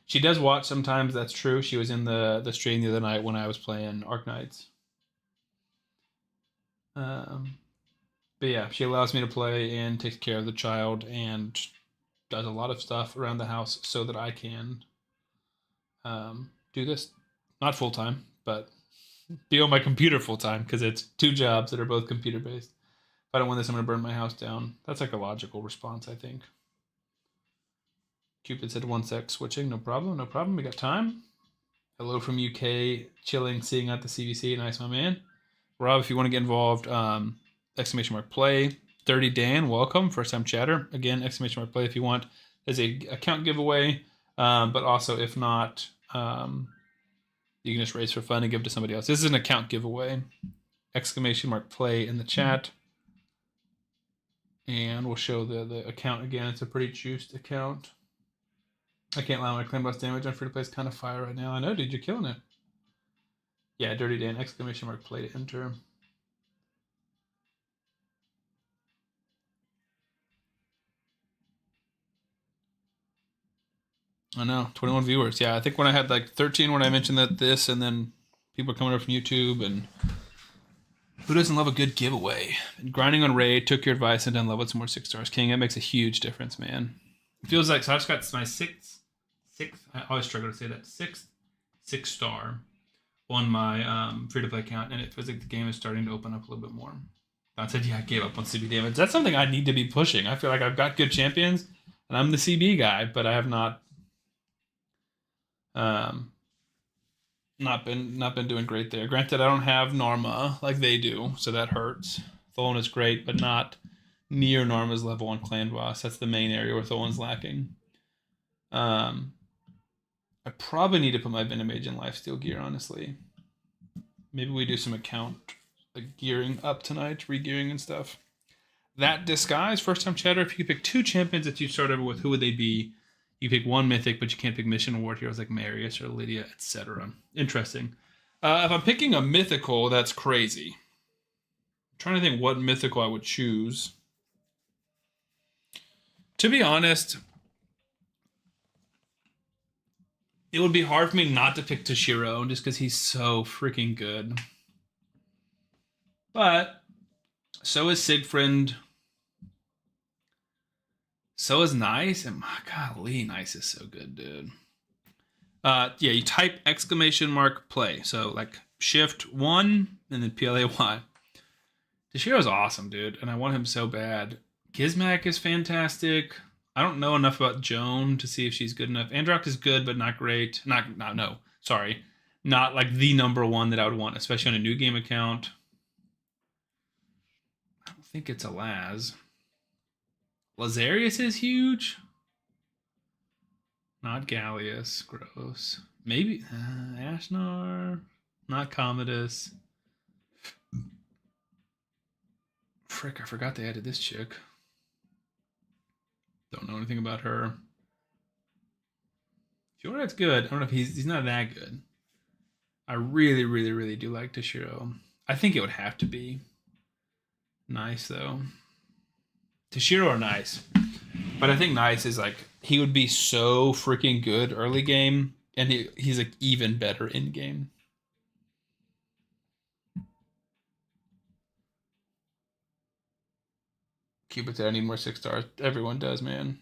She does watch sometimes. That's true. She was in the stream the other night when I was playing Arknights. But yeah, she allows me to play and takes care of the child and does a lot of stuff around the house so that I can do this. Not full time, but be on my computer full time because it's 2 jobs that are both computer based. If I don't want this, I'm going to burn my house down. That's like a logical response, I think. Cupid said 1 sec switching. No problem. No problem. We got time. Hello from UK. Chilling, seeing at the CVC. Nice, my man. Rob, if you want to get involved, exclamation mark play. Dirty Dan, welcome. First time chatter. Again, exclamation mark play if you want. There's a account giveaway. But also, if not, you can just race for fun and give it to somebody else. This is an account giveaway. Exclamation mark play in the chat. And we'll show the account again. It's a pretty juiced account. I can't lie, my claim boss damage on free to play is kind of fire right now. I know, dude, you're killing it. Yeah, Dirty Dan, exclamation mark play to enter. I know, 21 viewers. Yeah, I think when I had like 13 when I mentioned this, and then people are coming over from YouTube, and who doesn't love a good giveaway? And grinding on raid, took your advice, and done leveled some more 6 stars. King, that makes a huge difference, man. It feels like, so I just got my sixth, I always struggle to say that, sixth 6-star on my free-to-play account, and it feels like the game is starting to open up a little bit more. I said, yeah, I gave up on CB damage. That's something I need to be pushing. I feel like I've got good champions, and I'm the CB guy, but I have not not been doing great there. Granted, I don't have Norma like they do, so that hurts. Tholin is great, but not near Norma's level on Clan Boss. That's the main area where Tholin's lacking. I probably need to put my Venomage in lifesteal gear, honestly. Maybe we do some account like gearing up tonight, re-gearing and stuff. That disguise, first time chatter, if you could pick 2 champions that you start over with, who would they be? You pick 1 mythic, but you can't pick mission award heroes like Marius or Lydia, etc. Interesting. If I'm picking a mythical, that's crazy. I'm trying to think what mythical I would choose. To be honest, it would be hard for me not to pick Toshiro just because he's so freaking good. But so is Siegfried. So is Nice. And my golly, Nice is so good, dude. Yeah, you type !play. So like shift 1 and then PLAY. Toshiro's awesome, dude. And I want him so bad. Gizmak is fantastic. I don't know enough about Joan to see if she's good enough. Androx is good, but not great. Not like the number 1 that I would want, especially on a new game account. I don't think it's a Laz. Lazarius is huge. Not Gallius. Gross. Maybe Ashnar. Not Commodus. Frick, I forgot they added this chick. Don't know anything about her. Fioret's good. I don't know if he's not that good. I really, really, really do like Toshiro. I think it would have to be Nice, though. Toshiro or Nice. But I think Nice is like, he would be so freaking good early game, and he's like even better in game. Cupid's I need more 6 stars. Everyone does, man.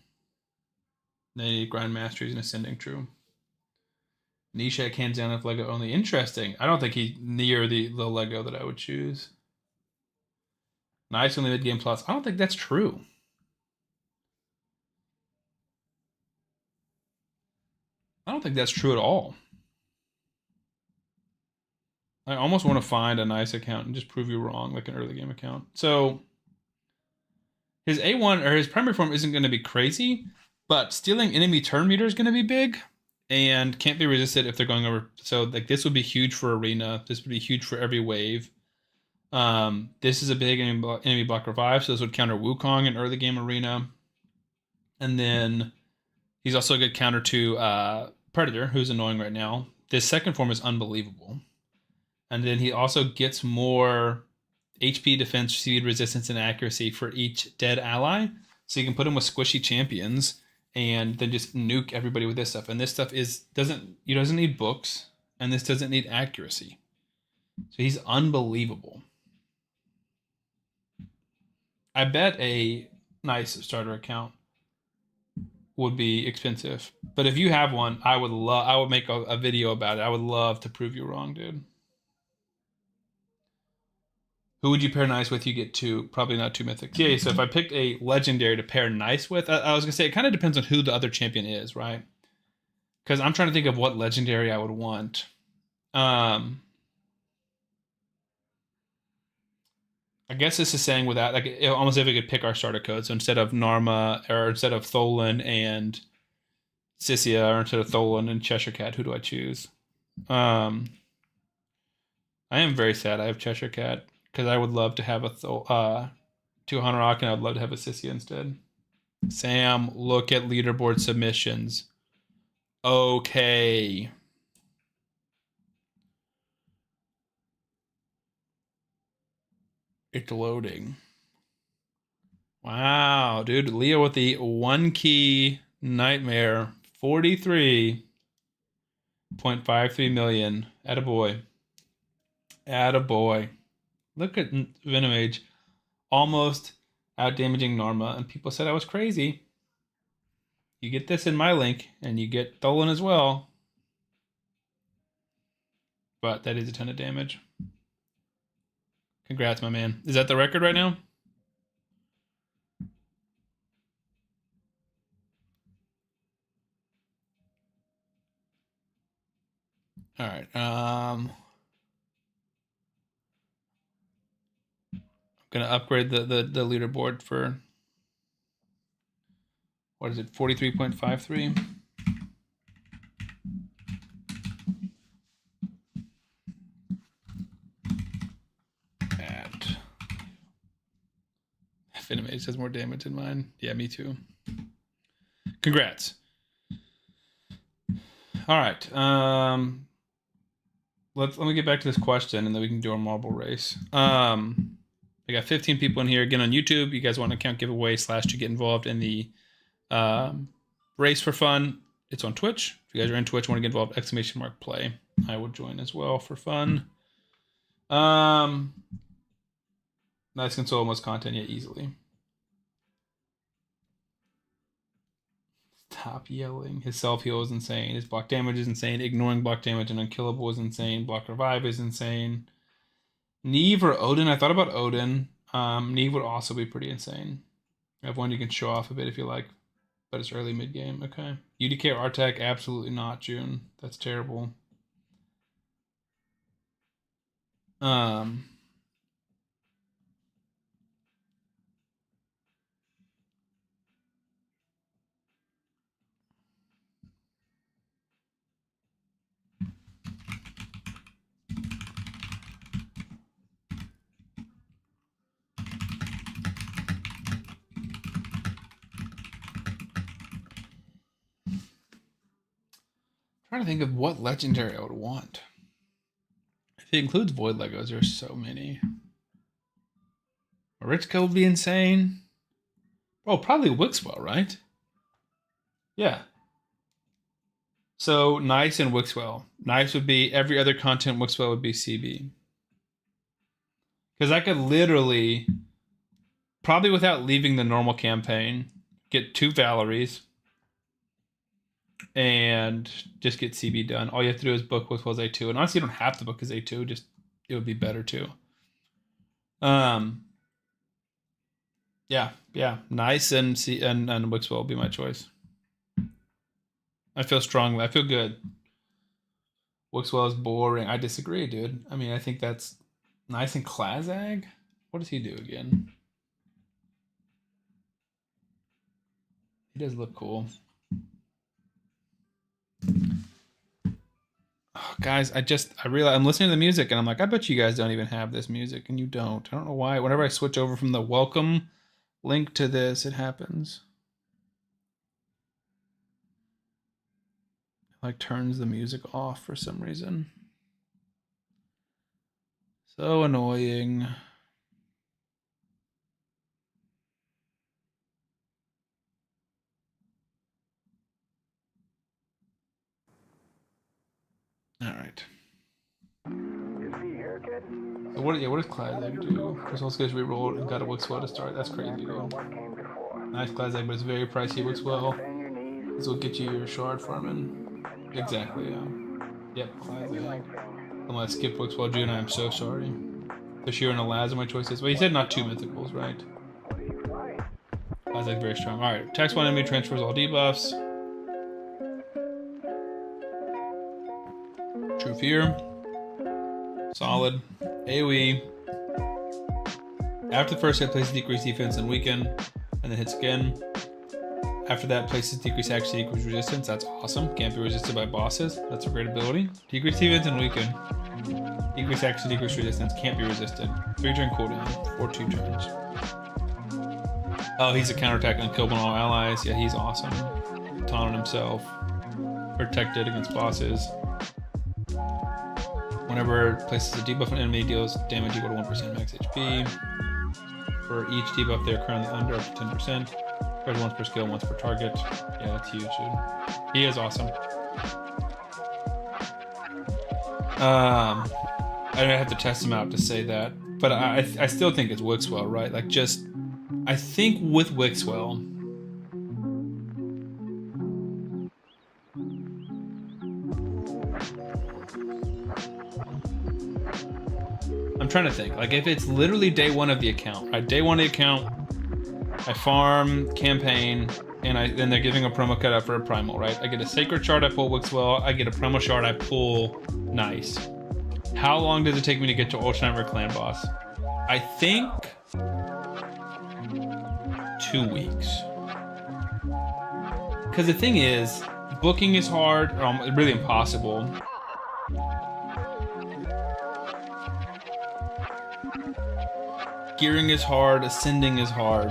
They need grind masteries and ascending, true. Nishak hands down if Lego only. Interesting. I don't think he's near the Lego that I would choose. Nice only mid game plus. I don't think that's true. I don't think that's true at all. I almost want to find a Nice account and just prove you wrong, like an early game account. So his A1 or his primary form isn't going to be crazy, but stealing enemy turn meter is going to be big and can't be resisted if they're going over. So like this would be huge for arena. This would be huge for every wave. This is a big enemy block revive, so this would counter Wukong in early game arena. And then he's also a good counter to Predator, who's annoying right now. This second form is unbelievable. And then he also gets more HP, defense, speed, resistance, and accuracy for each dead ally. So you can put him with squishy champions and then just nuke everybody with this stuff. And this stuff doesn't need books, and this doesn't need accuracy. So he's unbelievable. I bet a Nice starter account would be expensive. But if you have one, I would make a video about it. I would love to prove you wrong, dude. Who would you pair Nice with? You get 2. Probably not 2 mythics. Yeah, so if I picked a legendary to pair Nice with, I was going to say it kind of depends on who the other champion is, right? Because I'm trying to think of what legendary I would want. I guess this is saying without, like, almost if we could pick our starter code. So instead of Narma, or instead of Tholin and Sissia, or instead of Tholin and Cheshire Cat, who do I choose? I am very sad I have Cheshire Cat, because I would love to have a Hanorok, and I'd love to have a Sissia instead. Sam, look at leaderboard submissions. Okay. It's loading. Wow, dude. Leo with the 1 key nightmare. 43.53 million. Attaboy. Attaboy. Look at Venomage. Almost out damaging Norma. And people said I was crazy. You get this in my link, and you get Tholin as well. But that is a ton of damage. Congrats, my man. Is that the record right now? All right. I'm gonna upgrade the leaderboard for, what is it, 43.53. At Venomage has more damage than mine. Yeah, me too. Congrats. All right. Let me get back to this question, and then we can do our marble race. We got 15 people in here again on YouTube. You guys want an account giveaway / to get involved in the race for fun? It's on Twitch. If you guys are in Twitch and want to get involved, !play. I will join as well for fun. Nice console, most content, yeah, easily. Stop yelling. His self-heal is insane. His block damage is insane. Ignoring block damage and unkillable is insane. Block revive is insane. Neve or Odin? I thought about Odin. Neve would also be pretty insane. I have one you can show off a bit if you like, but it's early mid-game. Okay. UDK or Artec? Absolutely not, June. That's terrible. Trying to think of what legendary I would want. If it includes Void Legos, there's so many. Marichka would be insane. Oh, probably Wixwell, right? Yeah. So Nice and Wixwell. Nice would be every other content. Wixwell would be CB. Because I could literally, probably without leaving the normal campaign, get 2 Valeries and just get CB done. All you have to do is book Wixwell's A2. And honestly, you don't have to book his A2. Just, it would be better too. Yeah. Nice and Wixwell will be my choice. I feel strongly. I feel good. Wixwell is boring. I disagree, dude. I mean, I think that's Nice and Klazag. What does he do again? He does look cool. Oh, guys, I realize I'm listening to the music and I'm like, I bet you guys don't even have this music, and you don't. I don't know why. Whenever I switch over from the welcome link to this, it happens. It like turns the music off for some reason. So annoying. All right. So what does Klazag do? First of all, skills rerolled and got a Wixwell to start. That's crazy, dude. Nice Klazag, but it's very pricey Wixwell. This will get you your shard farming. Exactly, yeah. Yep, Klazag. Unless skip Wixwell June, I am so sorry. Bashir and Alaz are my choices. Well, he said not 2 mythicals, right? Klazag very strong. Alright, tax 1 enemy transfers all debuffs. True Fear. Solid. AoE. After the first hit, places decrease defense and weaken, and then hits again. After that, places decrease actually equals resistance. That's awesome. Can't be resisted by bosses. That's a great ability. Decrease defense and weaken. Decrease actually decrease resistance. Can't be resisted. 3-turn cooldown. Or 2 turns. Oh, he's a counterattack unkillable on all allies. Yeah, he's awesome. Taunt himself. Protected against bosses. Whenever it places a debuff on an enemy, deals damage equal to 1% max HP. For each debuff, they're currently under up to 10%. Once per skill, once per target. Yeah, that's huge, dude. He is awesome. I don't have to test him out to say that, but I still think it's Wixwell, right? Like, just, I think with Wixwell, I'm I'm trying to think. Like if it's literally day one of the account, right? Day one of the account, I farm, campaign, and then they're giving a promo cut out for a primal, right? I get a sacred shard, I pull Wixwell. I get a promo shard, I pull Nice. How long does it take me to get to Ultra Nightmare Clan Boss? I think 2 weeks. Because the thing is, booking is hard, or really impossible. Gearing is hard, ascending is hard.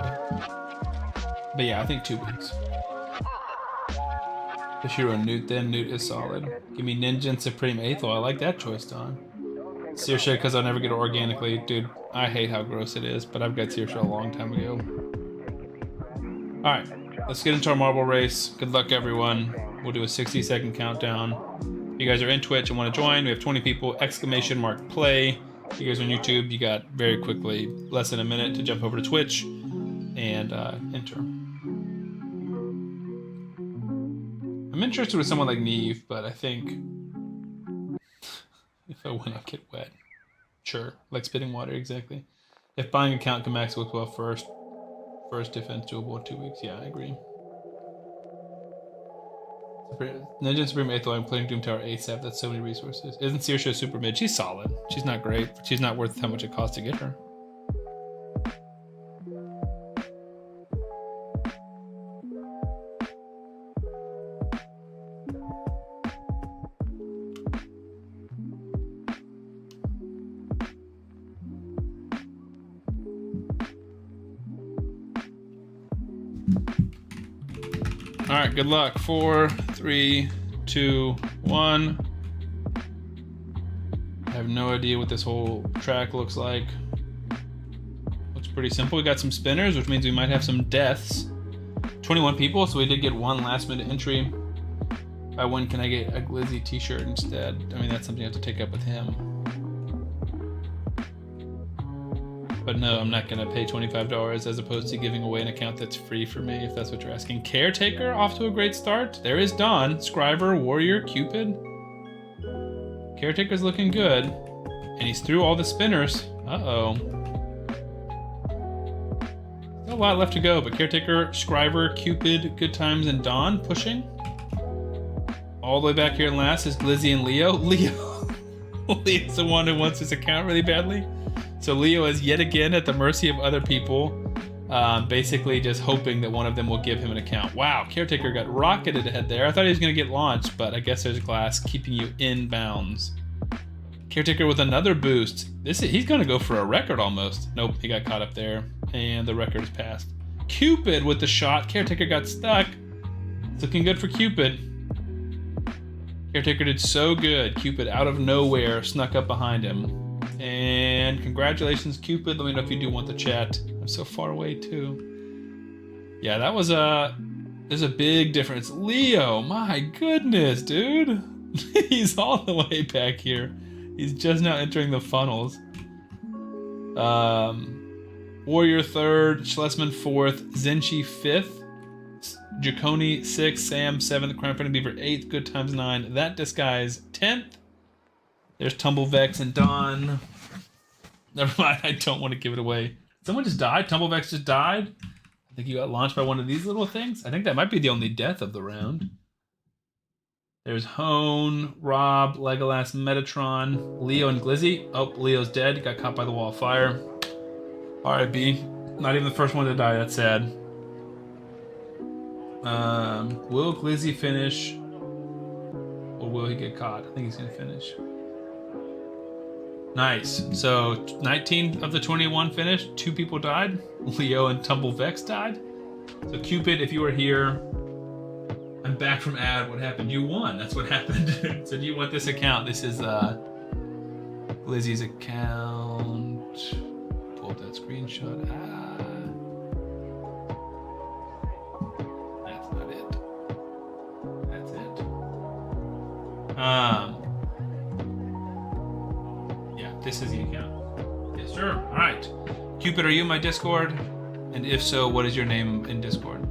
But yeah, I think 2 weeks. Hero Newt then. Newt is solid. Give me Ninja and Supreme Aethel. I like that choice, Don. Searsha, because I'll never get it organically. Dude, I hate how gross it is, but I've got Searsha a long time ago. Alright, let's get into our marble race. Good luck, everyone. We'll do a 60-second countdown. If you guys are in Twitch and want to join, we have 20 people. ! Play. If you guys are on YouTube, you got very quickly less than a minute to jump over to Twitch and enter. I'm interested with someone like Neve, but I think if I win, I'll get wet. Sure, like spitting water, exactly. If buying account can max with well first defense doable in 2 weeks. Yeah, I agree. Ninja Supreme Aethel, I'm playing Doom Tower ASAP. That's so many resources. Isn't Searsha super mid? She's solid. She's not great, but she's not worth how much it costs to get her. All right, good luck. 4, 3, 2, 1. I have no idea what this whole track looks like. Looks pretty simple. We got some spinners, which means we might have some deaths. 21 people, so we did get one last minute entry. If I win, can I get a Glizzy t-shirt instead? I mean, that's something I have to take up with him. But no, I'm not going to pay $25 as opposed to giving away an account that's free for me, if that's what you're asking. Caretaker off to a great start. There is Dawn, Scriver, Warrior, Cupid. Caretaker's looking good. And he's through all the spinners. Uh-oh. Still a lot left to go, but Caretaker, Scriver, Cupid, Good Times, and Dawn pushing. All the way back here in last is Glizzy and Leo. Leo's the one who wants his account really badly. So Leo is yet again at the mercy of other people, basically just hoping that one of them will give him an account. Wow, Caretaker got rocketed ahead there. I thought he was going to get launched, but I guess there's glass keeping you in bounds. Caretaker with another boost. He's going to go for a record almost. Nope, he got caught up there, and the record is passed. Cupid with the shot. Caretaker got stuck. It's looking good for Cupid. Caretaker did so good. Cupid out of nowhere snuck up behind him. And congratulations, Cupid. Let me know if you do want the chat. I'm so far away too. Yeah, that was there's a big difference. Leo, my goodness, dude. He's all the way back here. He's just now entering the funnels. Warrior 3rd, Schlesman 4th, Zenchi 5th, Jaconi 6th, Sam 7th, Crown Printing Beaver 8th, Good Times 9, That Disguise 10th. There's Tumblevex and Dawn. Never mind, I don't want to give it away. Someone just died? Tumblevex just died? I think you got launched by one of these little things. I think that might be the only death of the round. There's Hone, Rob, Legolas, Metatron, Leo, and Glizzy. Oh, Leo's dead. Got caught by the wall of fire. R.I.B. Not even the first one to die. That's sad. Will Glizzy finish? Or will he get caught? I think he's going to finish. Nice. So 19 of the 21 finished. 2 people died. Leo and Tumblevex died. So Cupid, if you were here, I'm back from ad. What happened? You won. That's what happened. So do you want this account? This is Lizzie's account. Pull up that screenshot. That's not it. That's it. Yeah, this is the account. Yes, sir. All right. Cupid, are you in my Discord? And if so, what is your name in Discord?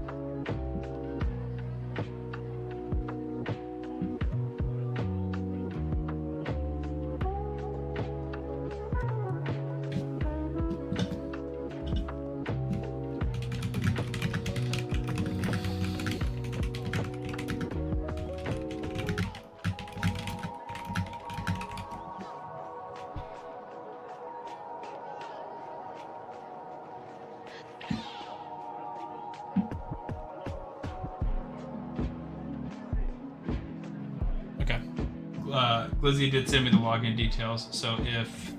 Glizzy did send me the login details, so if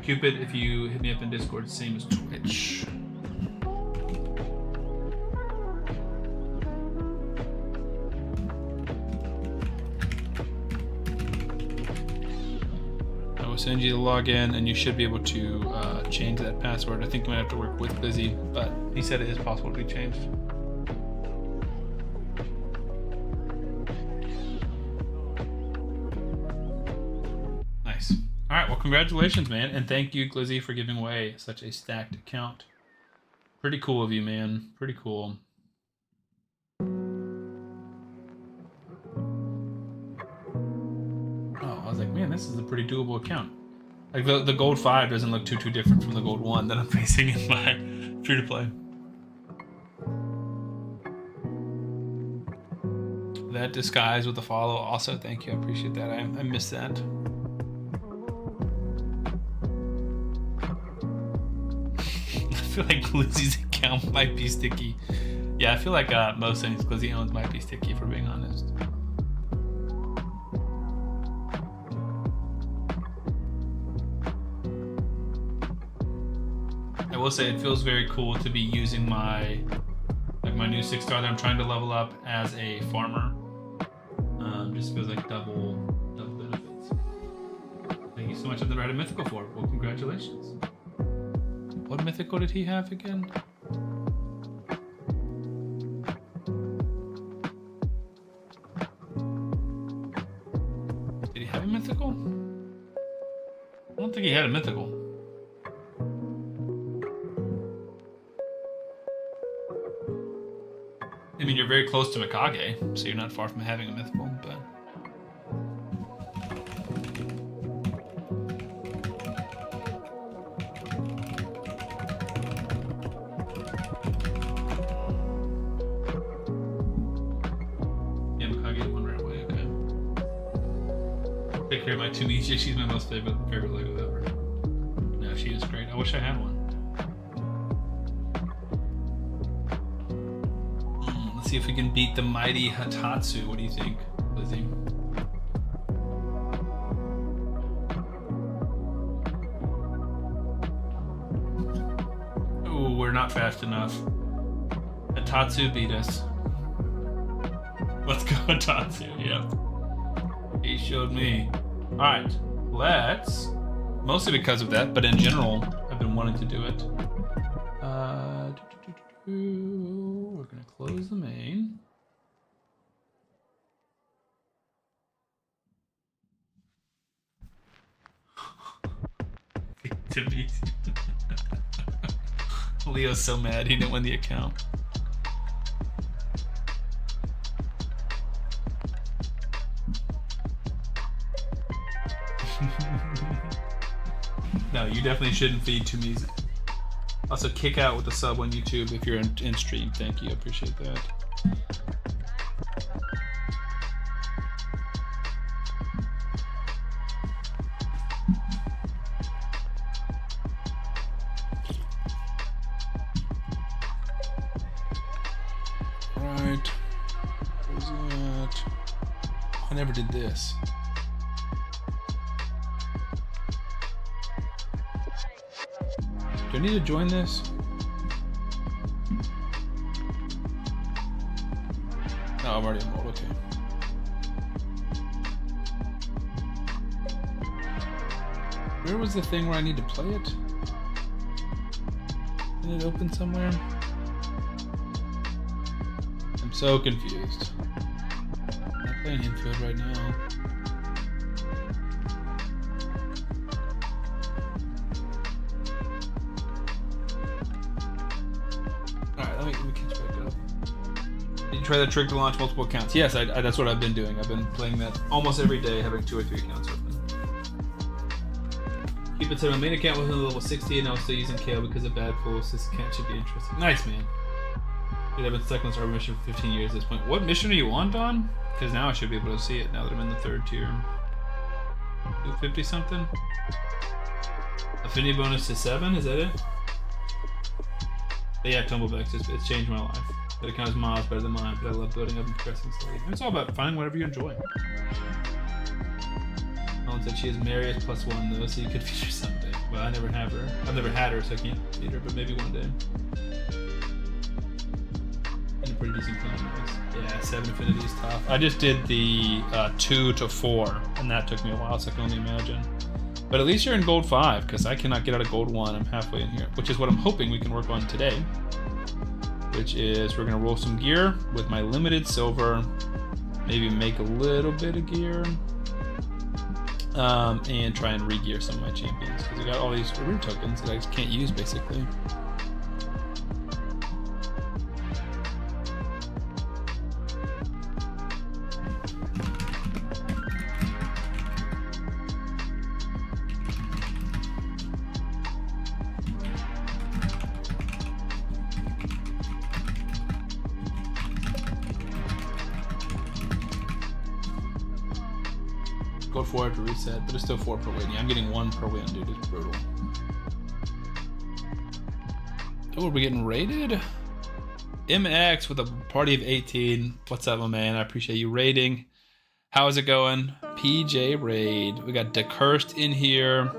Cupid, if you hit me up in Discord, it's the same as Twitch. I will send you the login, and you should be able to change that password. I think you might have to work with Glizzy, but he said it is possible to be changed. Nice. All right, well, congratulations, man, and thank you, Glizzy, for giving away such a stacked account. Pretty cool of you, man. Pretty cool. Oh, I was like, man, this is a pretty doable account. Like the gold 5 doesn't look too different from the gold 1 that I'm facing in my free-to-play. That disguise with the follow, also, thank you, I appreciate that. I missed that. I feel like Glizzy's account might be sticky. Yeah, I feel like most things Glizzy owns might be sticky, if we're being honest. I will say it feels very cool to be using my new 6-star that I'm trying to level up as a farmer. Just feels like double benefits. Thank you so much. I've never had a mythical for. Well, congratulations. What mythical did he have again? Did he have a mythical? I don't think he had a mythical. I mean, you're very close to Mikage, so you're not far from having a mythical, but... Yeah, Mikage had one right away, okay. Take care of my Tunisia, she's my most favorite Lego ever. No, she is great. I wish I had one. See if we can beat the mighty Hatatsu. What do you think, Lizzie? Oh, we're not fast enough. Hatatsu beat us. Let's go, Hatatsu. Yep. He showed me. All right, let's. Mostly because of that, but in general, I've been wanting to do it. We're gonna close the main. Leo's so mad he didn't win the account. No, you definitely shouldn't feed to music. Also, kick out with a sub on YouTube if you're in stream. Thank you, I appreciate that. Right, where's that? I never did this. Do I need to join this? No, I'm already enrolled, okay. Where was the thing where I need to play it? Did it open somewhere? I'm so confused. I'm not playing infield right now. Try that trick to launch multiple accounts. Yes, that's what I've been doing. I've been playing that almost every day, having 2 or 3 accounts open. Keep it to my main account was on level 60 and I was still using KO because of bad pulls. This account should be interesting. Nice, man. Dude, I've been stuck on this hard mission for 15 years at this point. What mission are you on, Don? Because now I should be able to see it now that I'm in the 3rd tier. 250 something? Affinity bonus to 7, is that it? But yeah, Tumbleback, it's changed my life. That account is miles better than mine, but I love building up and progressing slowly. It's all about finding whatever you enjoy. Tholin said she has Marius +1 though, so you could feature someday. Well, I never have her. I've never had her, so I can't feed her, but maybe one day. And a pretty decent clan, nice. Yeah, 7 affinity is tough. I just did the 2 to 4, and that took me a while, so I can only imagine. But at least you're in gold 5, because I cannot get out of gold 1. I'm halfway in here, which is what I'm hoping we can work on today. Which is we're gonna roll some gear with my limited silver, maybe make a little bit of gear, and try and re-gear some of my champions, because I got all these root tokens that I just can't use basically. Gold 4 to reset, but it's still 4 per win. Yeah, I'm getting 1 per win, dude. It's brutal. Oh, are we getting raided? MX with a party of 18. What's up, my man? I appreciate you raiding. How is it going? PJ raid. We got Decursed in here.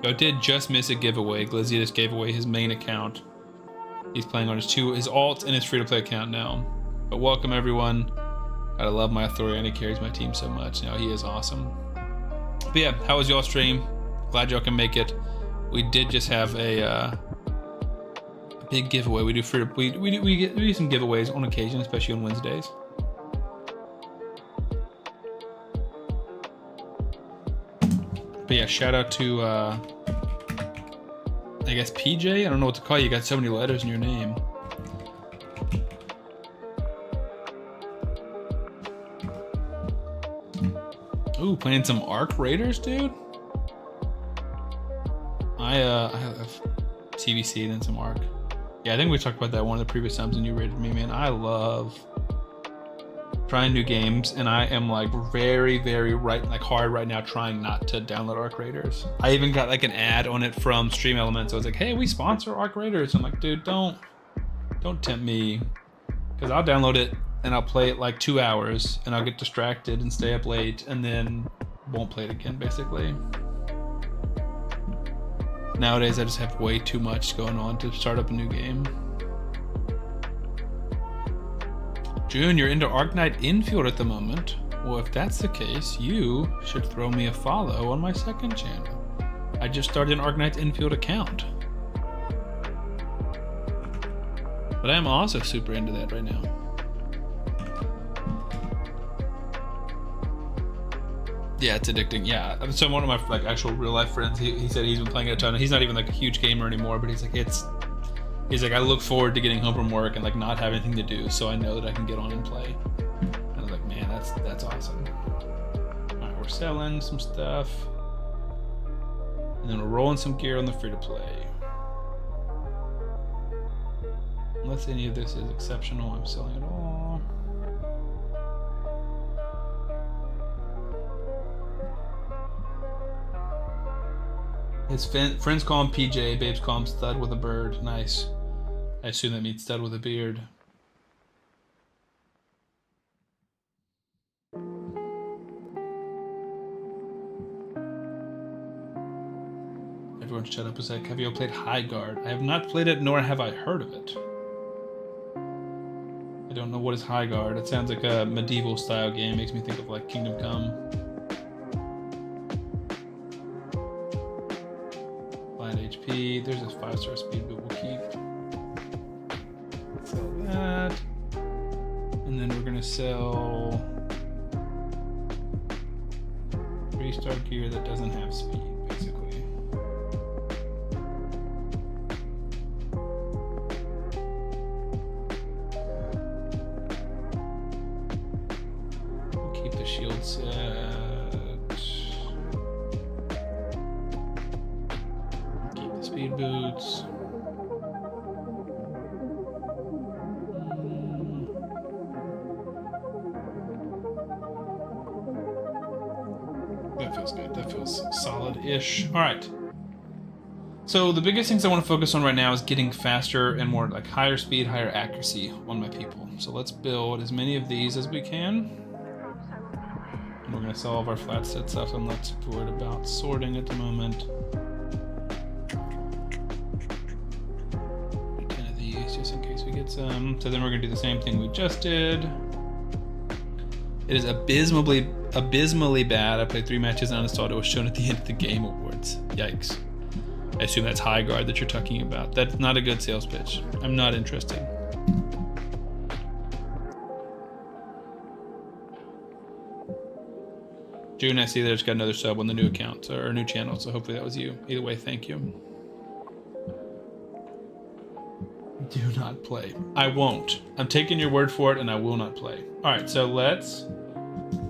I did just miss a giveaway. Glizzy just gave away his main account. He's playing on his alt and his free-to-play account now. But welcome, everyone. I love my authority, and he carries my team so much. You know, he is awesome. But yeah, how was y'all stream? Glad y'all can make it. We did just have a big giveaway. We do we do some giveaways on occasion, especially on Wednesdays. But yeah, shout out to I guess PJ. I don't know what to call you. You got so many letters in your name. Ooh, playing some Arc Raiders, dude. I have TVC and then some Arc. Yeah, I think we talked about that one of the previous times when you rated me, man. I love trying new games, and I am like very hard right now trying not to download Arc Raiders. I even got like an ad on it from Stream Elements. I was like, hey, we sponsor Arc Raiders. I'm like, dude, don't tempt me, because I'll download it and I'll play it like 2 hours and I'll get distracted and stay up late and then won't play it again, basically. Nowadays I just have way too much going on to start up a new game. June, you're into Arknight Infield at the moment. Well, if that's the case, you should throw me a follow on my second channel. I just started an Arknight Infield account. But I'm also super into that right now. Yeah, it's addicting. Yeah, so one of my like actual real life friends, he said he's been playing it a ton. He's not even like a huge gamer anymore, but he's like I look forward to getting home from work and like not having anything to do, so I know that I can get on and play. And I was like, man, that's awesome. All right, we're selling some stuff, and then we're rolling some gear on the free to play. Unless any of this is exceptional, I'm selling it all. His friends call him PJ, babes call him Stud with a Bird. Nice. I assume that means Stud with a Beard. Everyone shut up a sec. Have you all played High Guard? I have not played it, nor have I heard of it. I don't know what is High Guard. It sounds like a medieval style game. Makes me think of like Kingdom Come. HP. There's a 5-star speed, but we'll keep. Sell that. And then we're gonna sell 3-star gear that doesn't have speed, basically. We'll keep the shield set. Speed boots. That feels good. That feels solid-ish. All right. So the biggest things I want to focus on right now is getting faster and more like higher speed, higher accuracy on my people. So let's build as many of these as we can. We're gonna sell all of our flat set stuff, so I'm not super worried about sorting at the moment. 10 of these just in case we get some. So then we're gonna do the same thing we just did. It is abysmally bad. I played 3 matches and uninstalled. It was shown at the end of the Game Awards. Yikes. I assume that's High Guard that you're talking about. That's not a good sales pitch. I'm not interested. June, I see there's got another sub on the new account or new channel, so hopefully that was you. Either way, thank you. Do not play. I won't. I'm taking your word for it, and I will not play. All right, so let's.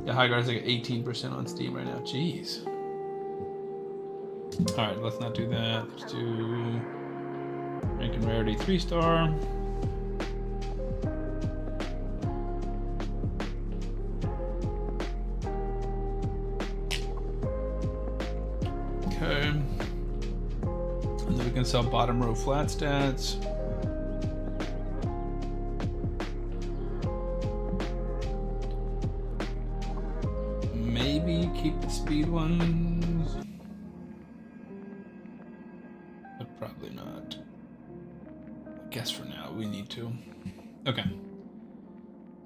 The High Guard is like 18% on Steam right now. Jeez. All right, let's not do that. Let's do rank and rarity 3-star. Okay. And then we can sell bottom row flat stats. Maybe keep the speed ones, but probably not. I guess for now we need to. Okay.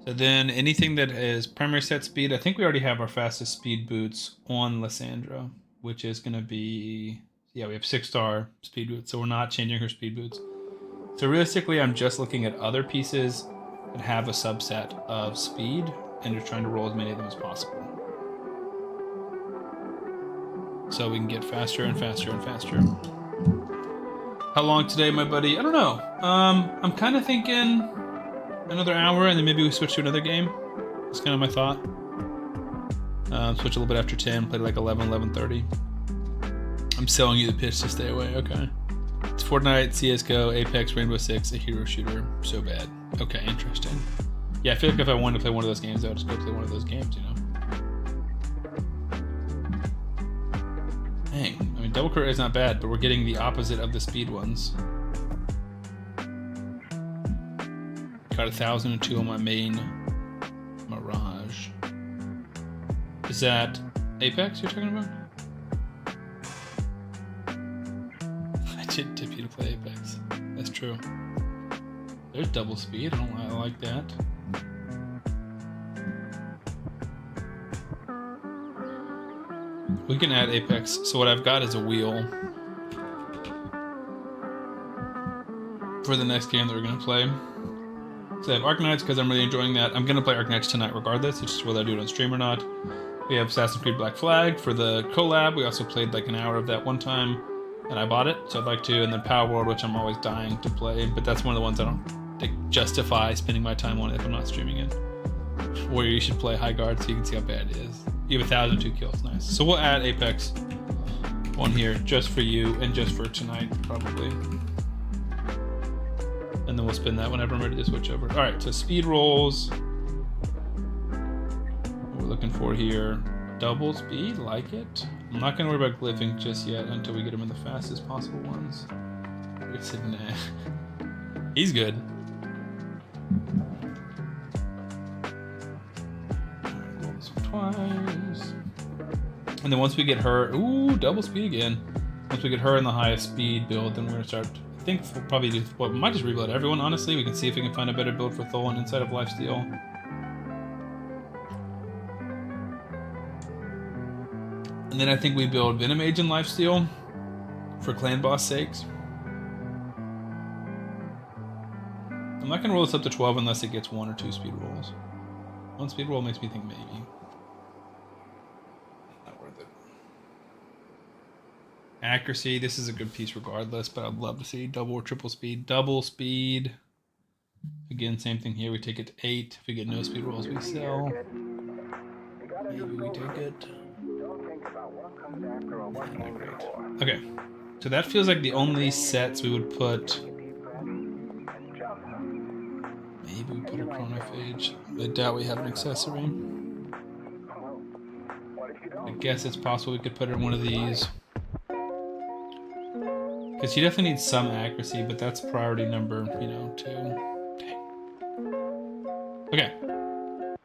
So then anything that is primary set speed, I think we already have our fastest speed boots on Lysandra, which is going to be, yeah, we have 6-star speed boots, so we're not changing her speed boots. So realistically, I'm just looking at other pieces that have a subset of speed and just trying to roll as many of them as possible. So we can get faster and faster and faster. How long today, my buddy? I don't know. I'm kind of thinking another hour, and then maybe we switch to another game. That's kind of my thought. Switch a little bit after 10, play like 11, 11:30. I'm selling you the pitch to stay away. Okay. It's Fortnite, CSGO, Apex, Rainbow Six, a hero shooter. So bad. Okay, interesting. Yeah, I feel like if I wanted to play one of those games, I would just go play one of those games, you know? Dang, I mean, double crit is not bad, but we're getting the opposite of the speed ones. Got 1,002 on my main Mirage. Is that Apex you're talking about? I did tip you to play Apex. That's true. There's double speed. I like that. We can add Apex. So what I've got is a wheel for the next game that we're gonna play. So I have Arknights because I'm really enjoying that. I'm gonna play Arknights tonight regardless. It's just whether I do it on stream or not. We have Assassin's Creed Black Flag for the collab. We also played like an hour of that one time, and I bought it, so I'd like to. And then Power World, which I'm always dying to play, but that's one of the ones I don't think justify spending my time on if I'm not streaming it. Or you should play High Guard so you can see how bad it is. You have 1,002 kills, nice. So we'll add Apex on here just for you and just for tonight, probably. And then we'll spin that whenever I'm ready to switch over. All right, so speed rolls. What we're looking for here, double speed, like it. I'm not gonna worry about glyphing just yet until we get them in the fastest possible ones. We said nah. He's good. Roll this one twice. And then once we get her, ooh, double speed again. Once we get her in the highest speed build, then we're gonna start. I think we'll probably do, well, we might just rebuild everyone, honestly. We can see if we can find a better build for Tholin inside of Lifesteal. And then I think we build Venomage and Lifesteal for clan boss sakes. I'm not gonna roll this up to 12 unless it gets 1 or 2 speed rolls. 1 speed roll makes me think maybe. Not worth it. Accuracy, this is a good piece regardless, but I'd love to see double or triple speed. Double speed. Again, same thing here. We take it to 8. If we get no speed rolls, we sell. Maybe we take it. Okay, so that feels like the only sets we would put. Maybe we put a chronophage. I doubt we have an accessory. I guess it's possible we could put her in one of these. Because she definitely needs some accuracy, but that's priority number, 2. Dang. Okay.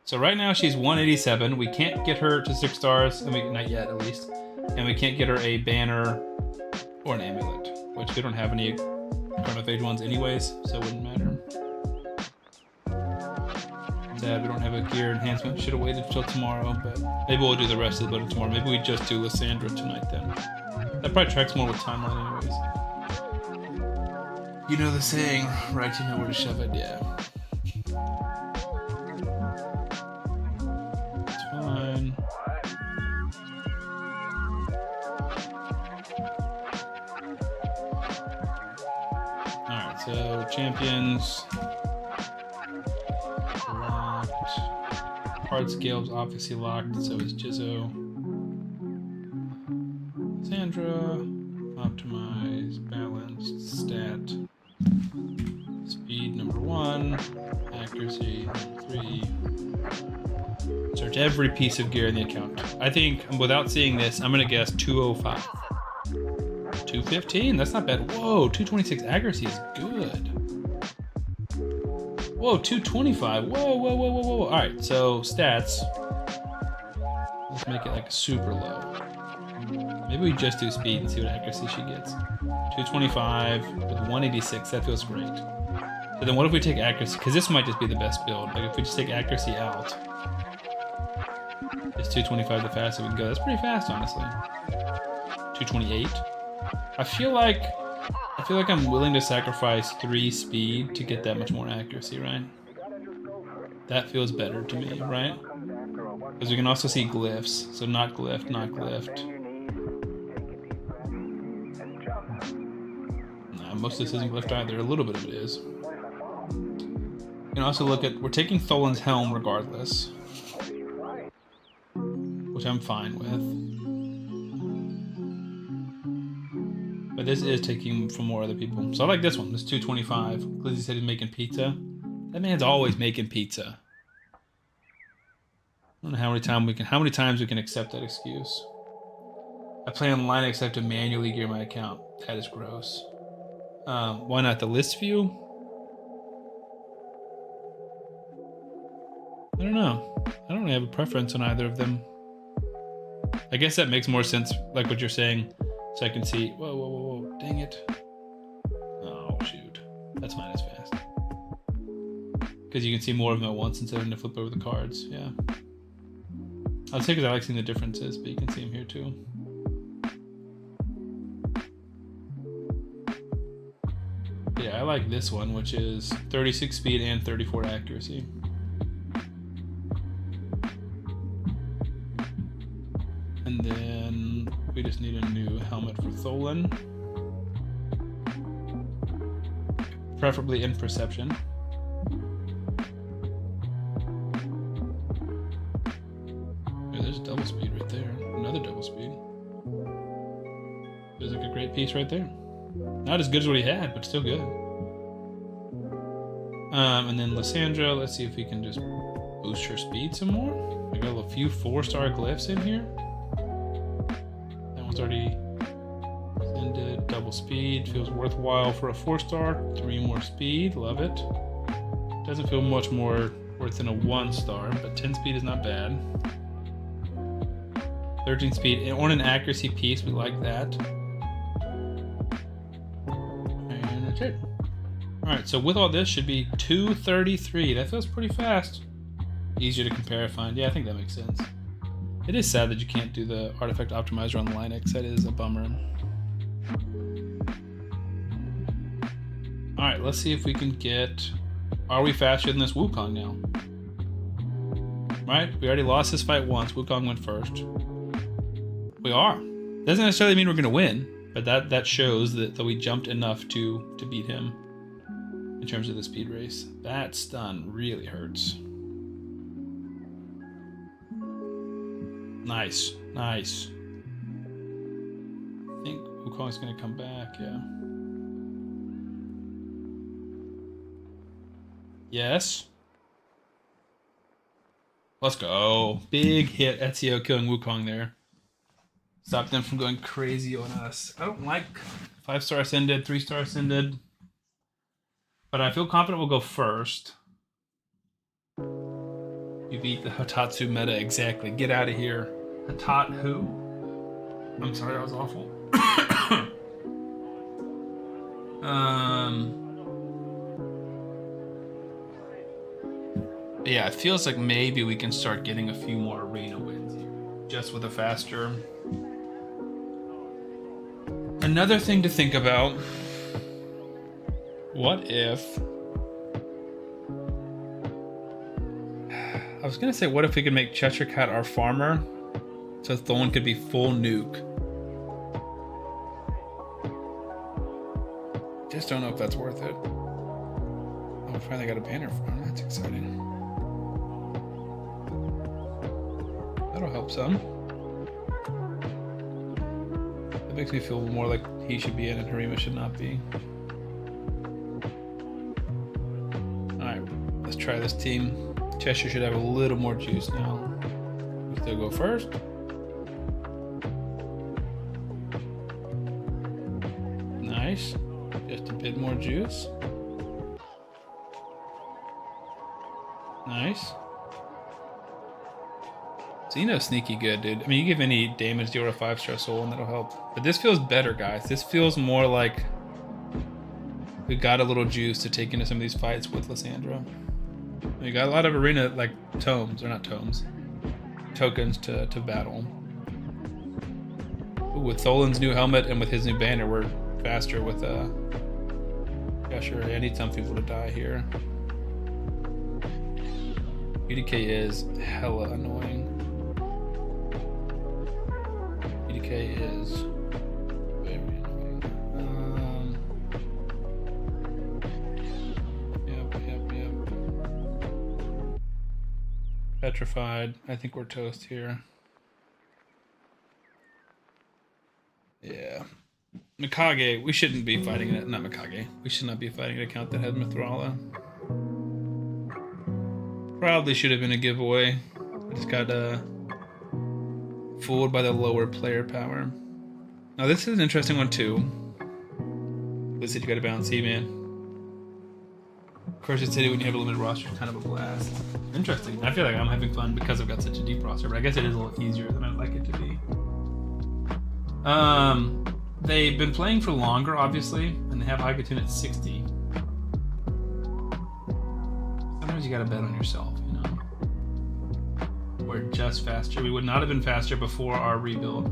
So right now she's 187. We can't get her to 6 stars. I mean, not yet, at least. And we can't get her a banner or an amulet, which we don't have any Chronophage ones anyways, so it wouldn't matter. Sad we don't have a gear enhancement. Should have waited till tomorrow, but maybe we'll do the rest of the build tomorrow. Maybe we just do Lysandra tonight then. That probably tracks more with timeline anyways. You know the saying, right, you know where to shove it, yeah. It's fine. Alright, so champions. Locked. Hard scales obviously locked, so is Jizzo. Sandra. Optimize, balanced, stat. Speed number 1. Accuracy number 3. Search every piece of gear in the account. I think, without seeing this, I'm gonna guess 205. 215, that's not bad. Whoa, 226 accuracy is good. Whoa, 225. Whoa, whoa, whoa, whoa, whoa. All right, so stats. Let's make it like super low. Maybe we just do speed and see what accuracy she gets. 225 with 186, that feels great. But then what if we take accuracy? Because this might just be the best build. Like if we just take accuracy out, it's 225 the fastest we can go. That's pretty fast, honestly. 228. I feel like I'm willing to sacrifice 3 speed to get that much more accuracy, right? That feels better to me, right? Because we can also see glyphs, so not glyphed, not glyphed. Nah, most of this isn't glyphed either. A little bit of it is. You can also look at, we're taking Tholin's helm regardless, which I'm fine with. But this is taking from more other people. So I like this one, this 225. Glizzy said he's making pizza. That man's always making pizza. I don't know how many times we can accept that excuse. I play online except to manually gear my account. That is gross. Why not the list view? I don't know. I don't really have a preference on either of them. I guess that makes more sense, like what you're saying. So I can see, whoa, whoa, whoa, whoa, dang it. Oh, shoot. That's fine, it's fast. Because you can see more of them at once instead of having to flip over the cards, yeah. I'll say because I like seeing the differences, but you can see them here too. Yeah, I like this one, which is 36 speed and 34 accuracy. And then we just need a new helmet for Tholin. Preferably in perception. Yeah, there's double speed right there. Another double speed. Feels like a great piece right there. Not as good as what he had, but still good. And then Lysandra, let's see if we can just boost her speed some more. I got a few 4-star glyphs in here. Already ended. Double speed feels worthwhile for a 4-star. 3 more speed, love it. Doesn't feel much more worth than a 1-star, but 10 speed is not bad. 13 speed on an accuracy piece, we like that. And that's it. Alright, so with all this should be 233. That feels pretty fast. Easier to compare and find. Yeah, I think that makes sense. It is sad that you can't do the artifact optimizer on Linux. That is a bummer. Alright, let's see if we can get... Are we faster than this Wukong now? Right? We already lost this fight once. Wukong went first. We are. Doesn't necessarily mean we're going to win, but that shows that we jumped enough to beat him in terms of the speed race. That stun really hurts. Nice, nice. I think Wukong's gonna come back, yeah. Yes. Let's go. Big hit, Ezio killing Wukong there. Stop them from going crazy on us. I don't like 5-star ascended, 3-star ascended. But I feel confident we'll go first. You beat the Hatatsu meta exactly. Get out of here. Hatat who? I'm sorry, that was awful. Yeah, it feels like maybe we can start getting a few more arena wins here, just with a faster. Another thing to think about. What if... I was gonna say, what if we could make Cheshire Cat our farmer, so Tholin could be full nuke. Just don't know if that's worth it. Oh, we finally got a banner farm. That's exciting. That'll help some. That makes me feel more like he should be in and Harima should not be. Alright, let's try this team. Cheshire should have a little more juice now. We still go first. Nice. Just a bit more juice. Nice. Xeno's sneaky good, dude. I mean, you give any damage dealer a 5-star soul and that'll help. But this feels better, guys. This feels more like we got a little juice to take into some of these fights with Lysandra. We got a lot of arena, like, tomes, or not tomes, tokens to battle. Ooh, with Tholin's new helmet and with his new banner, we're faster with, yeah, sure, I need some people to die here. UDK is hella annoying. UDK is very annoying. Yep. Petrified. I think we're toast here. Yeah. Mikage, we shouldn't be fighting it. Not Mikage. We should not be fighting an account that has Mithrala. Probably should have been a giveaway. I just got fooled by the lower player power. Now this is an interesting one too. Blizzard, you gotta balance man. Of course, it's City when you have a limited roster, it's kind of a blast. Interesting. I feel like I'm having fun because I've got such a deep roster, but I guess it is a little easier than I'd like it to be. They've been playing for longer, obviously, and they have Haigatune at 60. Sometimes you gotta bet on yourself, you know? We're just faster. We would not have been faster before our rebuild.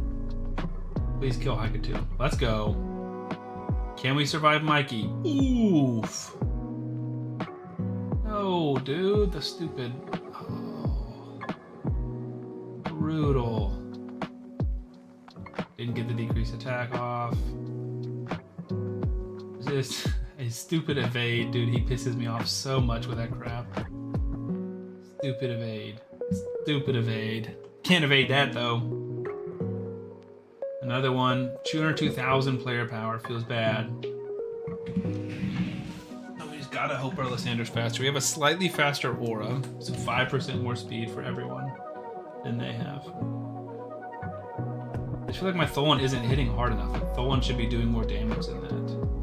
Please kill Haigatune. Let's go. Can we survive Mikey? Oof. No, dude, the stupid... Oh. Brutal. Didn't get the decreased attack off. Just a stupid evade, dude. He pisses me off so much with that crap. Stupid evade. Stupid evade. Can't evade that though. Another one. 202,000 player power. Feels bad. Oh, we just gotta hope our Lysander's faster. We have a slightly faster aura, so 5% more speed for everyone than they have. I feel like my Tholin isn't hitting hard enough. Like, Tholin should be doing more damage than that,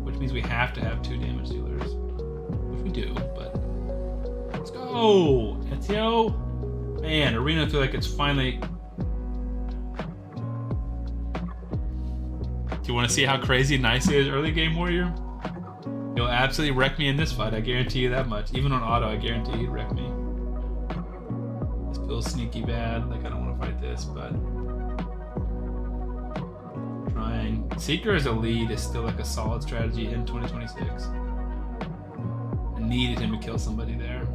which means we have to have 2 damage dealers, which we do, but let's go! Ezio! Man, Arena, I feel like it's finally... Do you want to see how crazy nice he is early game warrior? He'll absolutely wreck me in this fight, I guarantee you that much. Even on auto, I guarantee he'd wreck me. This feels sneaky bad, like I don't want to fight this, but... Seeker as a lead is still like a solid strategy in 2026. I needed him to kill somebody there.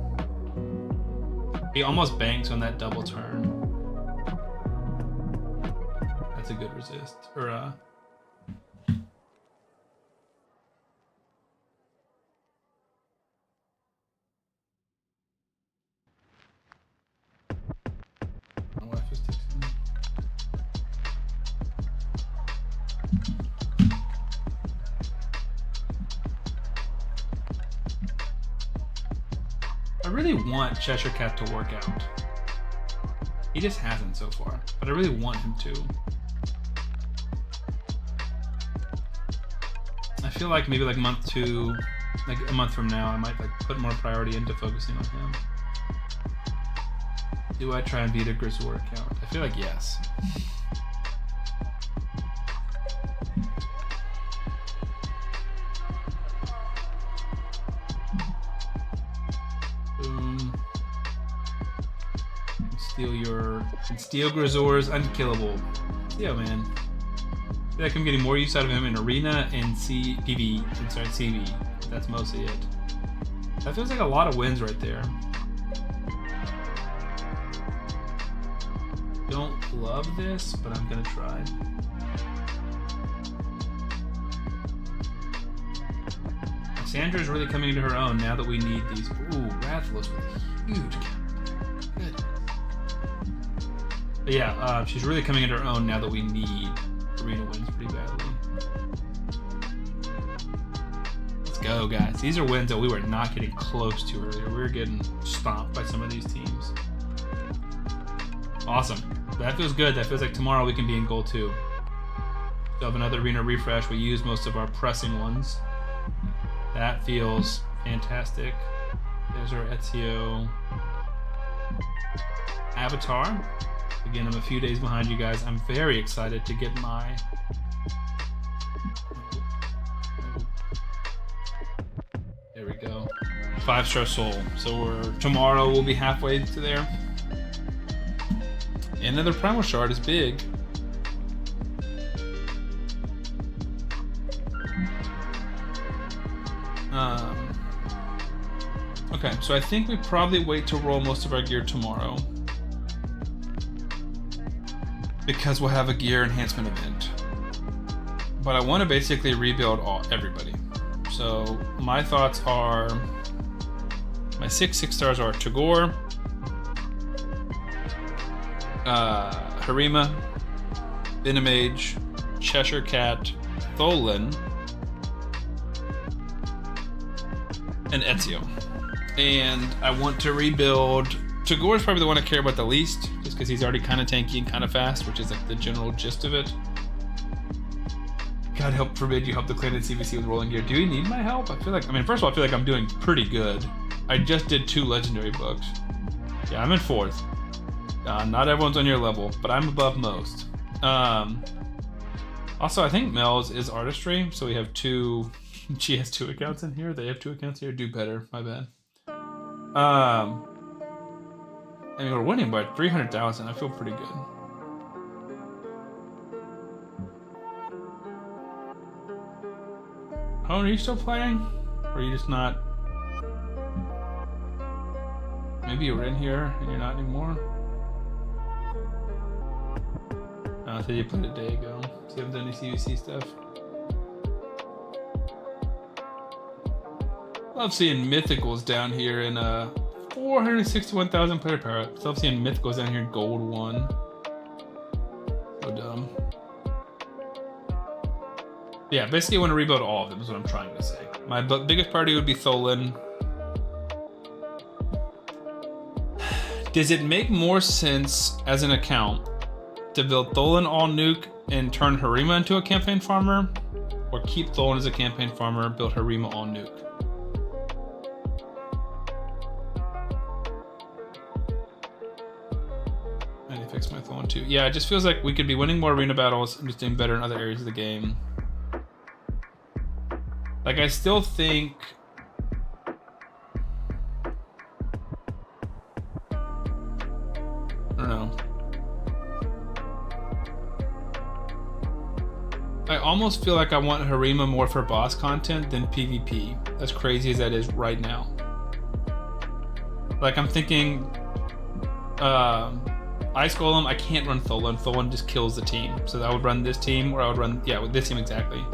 He almost banks on that double turn. That's a good resist. Or my wife is texting me. I really want Cheshire Cat to work out. He just hasn't so far, but I really want him to. I feel like maybe like month 2, like a month from now, I might like put more priority into focusing on him. Do I try and beat a Grisor account? I feel like yes. Boom. Steal Grisor's unkillable. Yeah, man. I feel like I'm getting more use out of him in Arena and CV. That's mostly it. That feels like a lot of wins right there. Don't love this, but I'm gonna try. Sandra's really coming into her own now that we need these. Ooh, Rathalos with a huge count. Good. But yeah, she's really coming into her own now that we need Arena wins pretty badly. Let's go, guys. These are wins that we were not getting close to earlier. We were getting stomped by some of these teams. Awesome. That feels good. That feels like tomorrow we can be in goal 2. Still have another arena refresh. We use most of our pressing ones. That feels fantastic. There's our Ezio avatar. Again, I'm a few days behind you guys. I'm very excited to get my... There we go. 5-star soul. So tomorrow we'll be halfway to there. Another primal shard is big. Okay, so I think we probably wait to roll most of our gear tomorrow because we'll have a gear enhancement event. But I want to basically rebuild everybody. So my thoughts are, my 6 stars are Tagoar, Harima, Venomage, Cheshire Cat, Tholin, and Ezio. And I want to rebuild. Tagoar is probably the one I care about the least, just because he's already kind of tanky and kind of fast, which is like the general gist of it. God help forbid you help the clan at CVC with rolling gear. Do you need my help? I feel like, first of all, I feel like I'm doing pretty good. I just did 2 legendary books. Yeah, I'm in 4th. Not everyone's on your level, but I'm above most. Also, I think Mel's is artistry, so we have 2. She has 2 accounts in here. They have 2 accounts here. Do better. My bad. We're winning by 300,000. I feel pretty good. Oh, are you still playing? Or are you just not? Maybe you were in here and you're not anymore. I thought you played a day ago. So you haven't done any CVC stuff. Love seeing mythicals down here in 461,000 player power. Love seeing mythicals down here in gold 1. So dumb. Yeah, basically I want to rebuild all of them is what I'm trying to say. My biggest priority would be Tholin. Does it make more sense as an account to build Tholin all nuke and turn Harima into a campaign farmer? Or keep Tholin as a campaign farmer, build Harima all nuke? I need to fix my Tholin too. Yeah, it just feels like we could be winning more arena battles and just doing better in other areas of the game. Like, I still think... I don't know. I almost feel like I want Harima more for boss content than PvP, as crazy as that is right now. Like, I'm thinking... Ice Golem, I can't run Tholin. Tholin just kills the team. So I would run this team, or I would run... Yeah, with this team exactly.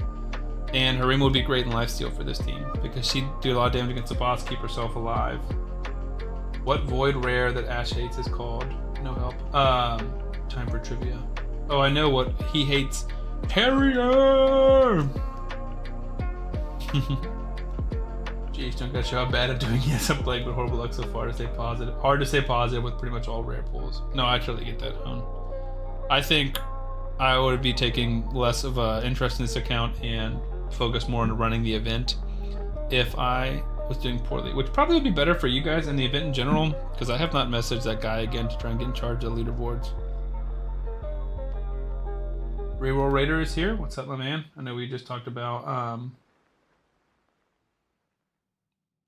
And Harima would be great in lifesteal for this team because she'd do a lot of damage against the boss, keep herself alive. What void rare that Ash hates is called? No help. Time for trivia. Oh, I know what he hates. Harrier! Jeez, don't gotta show how bad I'm doing. Yes, I'm playing, but horrible luck so far to stay positive. Hard to stay positive with pretty much all rare pulls. No, I actually get that. I think I would be taking less of an interest in this account and focus more on running the event if I was doing poorly, which probably would be better for you guys and the event in general, because I have not messaged that guy again to try and get in charge of the leaderboards. Reroll Raider is here. What's up, my man? I know we just talked about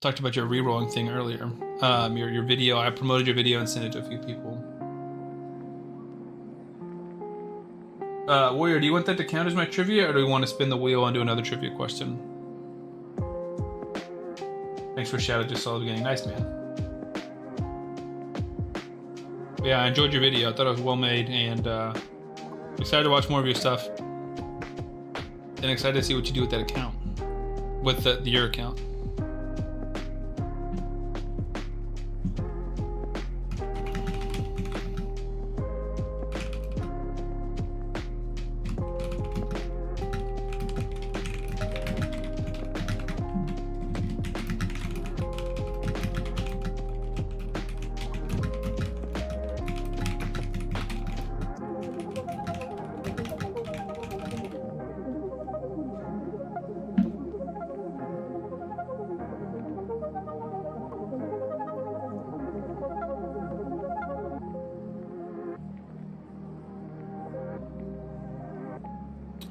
your rerolling thing earlier. Your video. I promoted your video and sent it to a few people. Warrior, do you want that to count as my trivia, or do we want to spin the wheel and do another trivia question? Thanks for shout out, just saw the beginning. Nice, man. Yeah, I enjoyed your video. I thought it was well made, and excited to watch more of your stuff. And excited to see what you do with that account, with your account.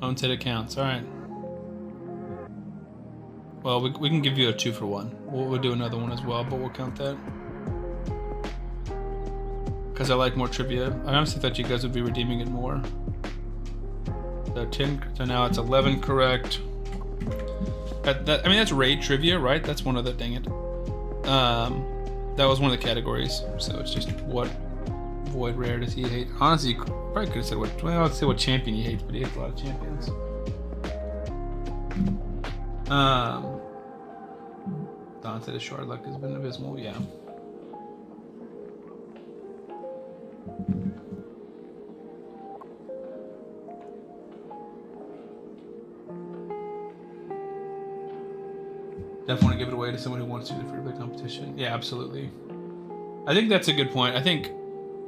Unsaid accounts. All right. Well, we can give you a 2 for 1. We'll do another one as well, but we'll count that because I like more trivia. I honestly thought you guys would be redeeming it more. So 10. So now it's 11 correct. I mean, that's raid trivia, right? That's one of the, dang it. That was one of the categories. So it's just what void rare does he hate? Honestly, you probably could have said what. Well, let's say what champion he hates, but he hates a lot of champions. Don said his shard luck has been abysmal. Yeah. Definitely want to give it away to someone who wants to do the free-to-play competition. Yeah, absolutely. I think that's a good point. I think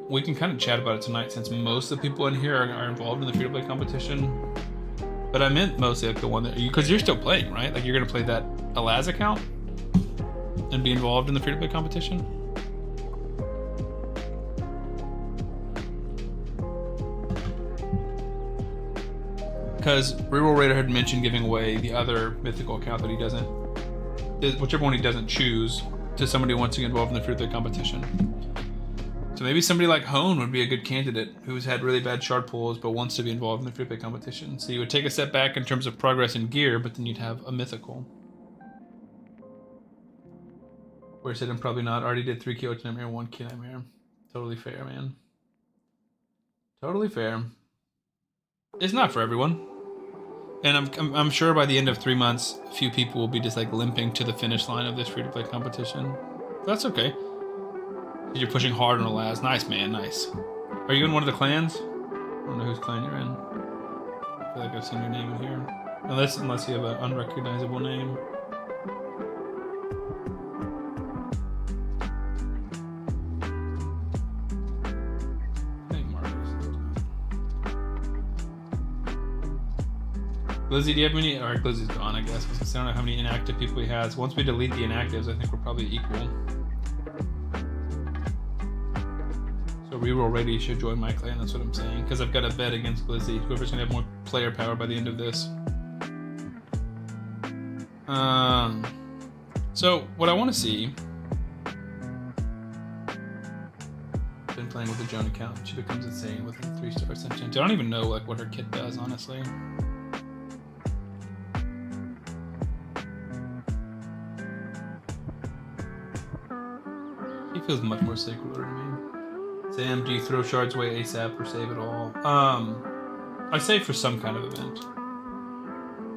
we can kind of chat about it tonight, since most of the people in here are involved in the free-to-play competition. But I meant mostly like the one that because you're still playing, right? Like you're gonna play that Alaz account and be involved in the free-to-play competition. Because Reroll Raider had mentioned giving away the other mythical account that he doesn't, whichever one he doesn't choose, to somebody who wants to get involved in the free-to-play competition. So maybe somebody like Hone would be a good candidate who's had really bad shard pulls but wants to be involved in the free-to-play competition. So you would take a step back in terms of progress and gear, but then you'd have a mythical. Where said I'm probably not. Already did 3 Key Nightmare, 1 Key Nightmare. Totally fair, man. Totally fair. It's not for everyone. And I'm sure by the end of 3 months, a few people will be just like limping to the finish line of this free-to-play competition. That's okay. You're pushing hard on Alaz. Nice, man. Nice. Are you in one of the clans? I don't know whose clan you're in. I feel like I've seen your name in here. Unless you have an unrecognizable name. Glizzy, do you have many? Alright, Glizzy's gone, I guess. I don't know how many inactive people he has. Once we delete the inactives, I think we're probably equal. So Reroll Ready should join my clan, that's what I'm saying. Because I've got a bet against Glizzy. Whoever's going to have more player power by the end of this. So, what I want to see... Been playing with the Joan account. She becomes insane with a 3-star ascension. I don't even know like what her kit does, honestly. He feels much more sacred to me. Sam, do you throw shards away ASAP or save it all? I save for some kind of event.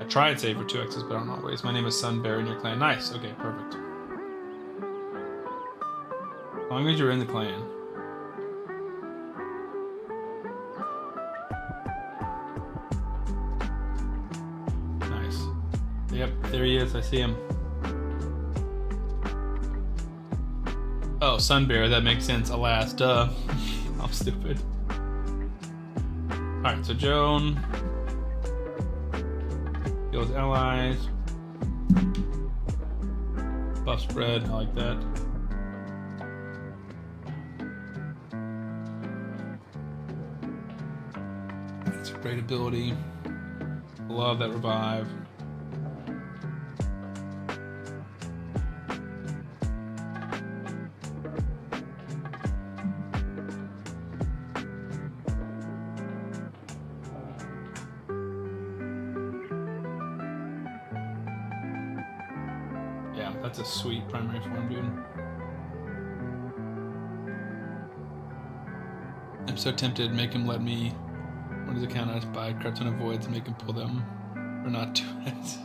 I try and save for 2X's, but I don't always. My name is Sunbear in your clan. Nice. Okay, perfect. As long as you're in the clan. Nice. Yep, there he is. I see him. Oh, Sunbear, that makes sense. Alas, duh. I'm stupid. Alright, so Joan. Heals allies. Buff buff spread. I like that. That's a great ability. Love that revive. Yeah, that's a sweet primary form, dude. I'm so tempted to make him let me, what does it count as, buy a crap ton of voids and make him pull them, or not do it.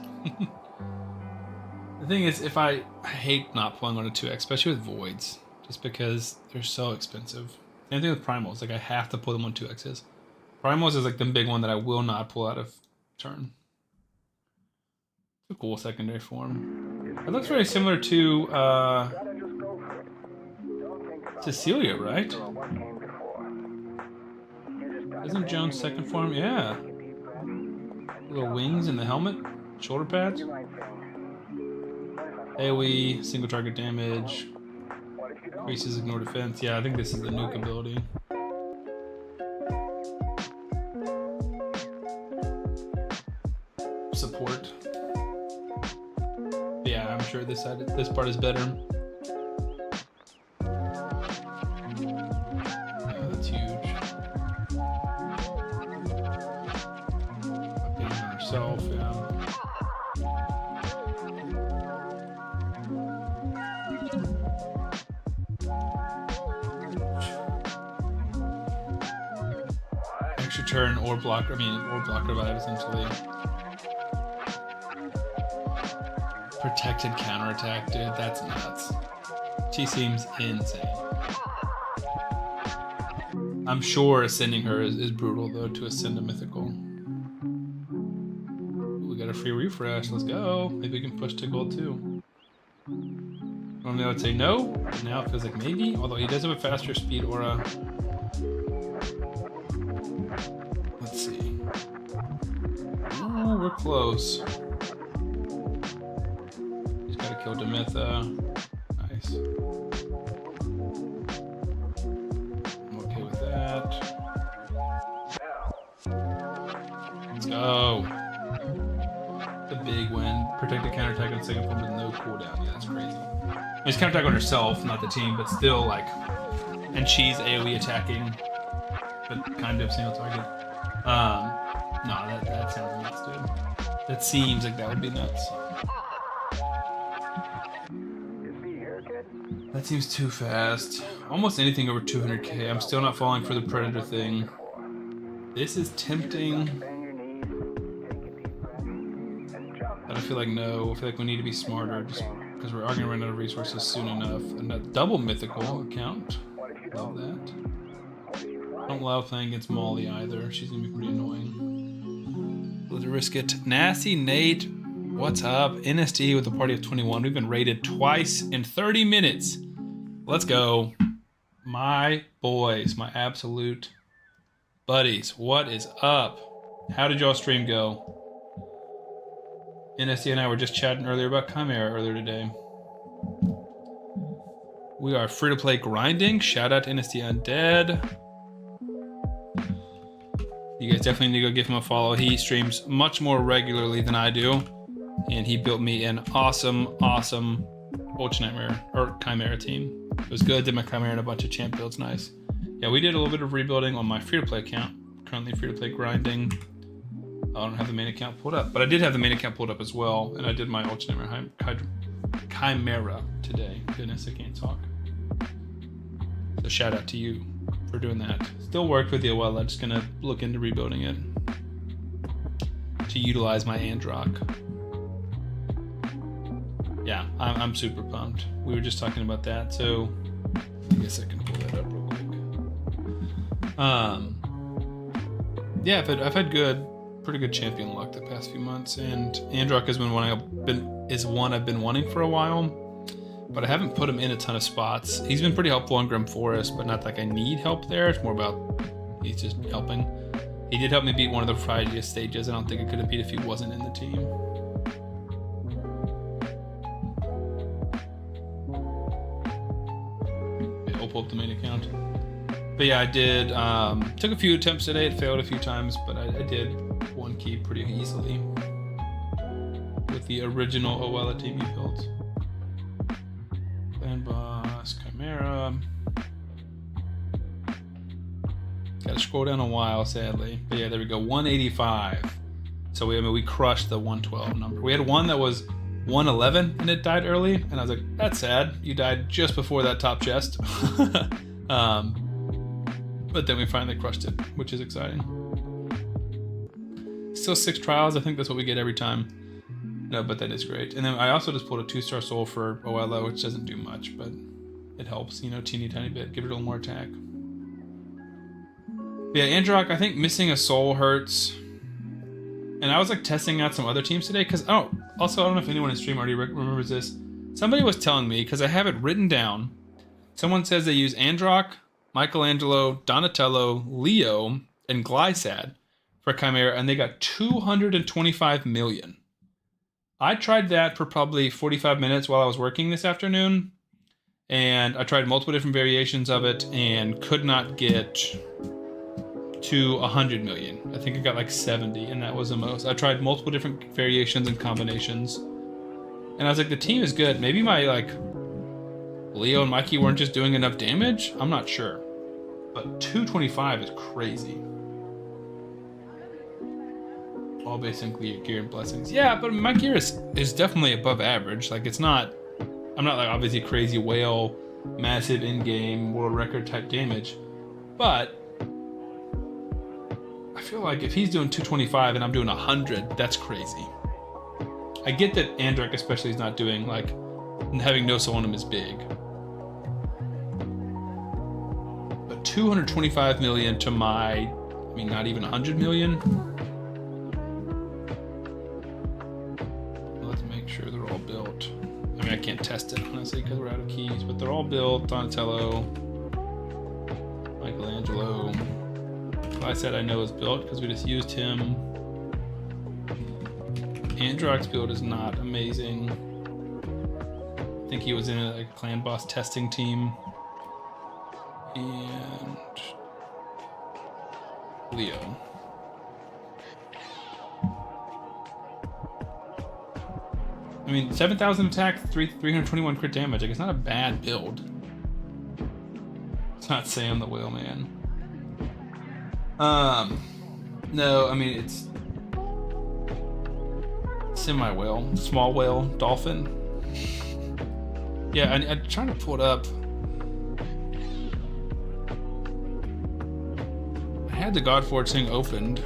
The thing is, if I hate not pulling on a 2x, especially with voids, just because they're so expensive. Same thing with primals, like I have to pull them on 2x's. Primals is like the big one that I will not pull out of turn. It's a cool secondary form. It looks very similar to Cecilia, right? Isn't Jones' second form? Yeah. Little wings in the helmet, shoulder pads. AoE, single target damage, increases ignore defense. Yeah, I think this is the nuke ability. Support. Yeah, I'm sure this part is better. Yeah, that's huge. Updating on herself, yeah. Extra turn or block revive essentially. Protected counterattack, dude, that's nuts. She seems insane. I'm sure ascending her is brutal though, to ascend a mythical. Ooh, we got a free refresh, let's go. Maybe we can push to gold too. Normally I would say no, but now it feels like maybe, although he does have a faster speed aura. Let's see. Oh, we're close. Kill Demetha. Nice. I'm okay with that. Let's go. The big win. Protected counterattack on second form with no cooldown. Yeah, that's crazy. It's counterattack on herself, not the team, but still like. And she's AoE attacking, but kind of single target. No, that sounds nuts, dude. That seems like that would be nuts. That seems too fast. Almost anything over 200k. I'm still not falling for the Predator thing. This is tempting. But I feel like no. I feel like we need to be smarter just because we are going to run out of resources soon enough. And a double mythical account. Love that. I don't love playing against Molly either. She's going to be pretty annoying. Let's risk it. Nasty Nate. What's up? NSD with a party of 21. We've been raided twice in 30 minutes. Let's go. My boys, my absolute buddies. What is up? How did y'all stream go? NSD and I were just chatting earlier about Chimera earlier today. We are free to play grinding. Shout out to NSD Undead. You guys definitely need to go give him a follow. He streams much more regularly than I do. And he built me an awesome Ultra Nightmare or Chimera team. It was good. Did my Chimera and a bunch of champ builds. Nice. Yeah, we did a little bit of rebuilding on my free-to-play account. Currently free-to-play grinding. I don't have the main account pulled up, but I did have the main account pulled up as well. And I did my Ultra Nightmare Chimera today. Goodness, I can't talk. So shout out to you for doing that. Still worked with you well. I'm just gonna look into rebuilding it to utilize my Androck. Yeah, I'm super pumped. We were just talking about that, so I guess I can pull that up real quick. Yeah, I've had pretty good champion luck the past few months, and Androck has been one I've been wanting for a while, but I haven't put him in a ton of spots. He's been pretty helpful on Grim Forest, but not like I need help there. It's more about he's just helping. He did help me beat one of the Frigiest stages. I don't think I could have beat if he wasn't in the team. pull up the main account. But yeah, I did, took a few attempts today, it failed a few times, but I did one key pretty easily with the original Oella TV builds. Clan Boss, Chimera. Gotta scroll down a while, sadly. But yeah, there we go, 185. So we crushed the 112 number. We had one that was 111 and it died early, and I was like, that's sad. You died just before that top chest. But then we finally crushed it, which is exciting. Still 6 trials. I think that's what we get every time. No, but that is great. And then I also just pulled a 2-star soul for Oella, which doesn't do much, but it helps, you know, teeny tiny bit. Give it a little more attack. Yeah, Androck, I think missing a soul hurts. And I was like testing out some other teams today, because also I don't know if anyone in stream already remembers this. Somebody was telling me, because I have it written down. Someone says they use Androck, Michelangelo, Donatello, Leo, and Glysad for Chimera, and they got 225 million. I tried that for probably 45 minutes while I was working this afternoon, and I tried multiple different variations of it and could not get to 100 million. I think I got like 70, and that was the most. I tried multiple different variations and combinations, and I was like, the team is good. Maybe my like Leo and Mikey weren't just doing enough damage? I'm not sure. But 225 is crazy. All basically gear and blessings. Yeah, but my gear is definitely above average. Like, it's not, I'm not like obviously crazy whale, massive in-game world record type damage. But I feel like if he's doing 225 and I'm doing 100, that's crazy. I get that Androck especially is not doing like, having no soul on him is big. 225 million to my, I mean, not even 100 million. Let's make sure they're all built. I mean, I can't test it, honestly, because we're out of keys, but they're all built. Donatello, Michelangelo. I said I know is built because we just used him. Androck's build is not amazing. I think he was in a clan boss testing team. And Leo. I mean, 7,000 attack, 321 crit damage. Like, it's not a bad build. It's not Sam the Whale Man. No, I mean, it's semi-whale, small whale, dolphin. Yeah, I'm trying to pull it up. I had the Godforge thing opened.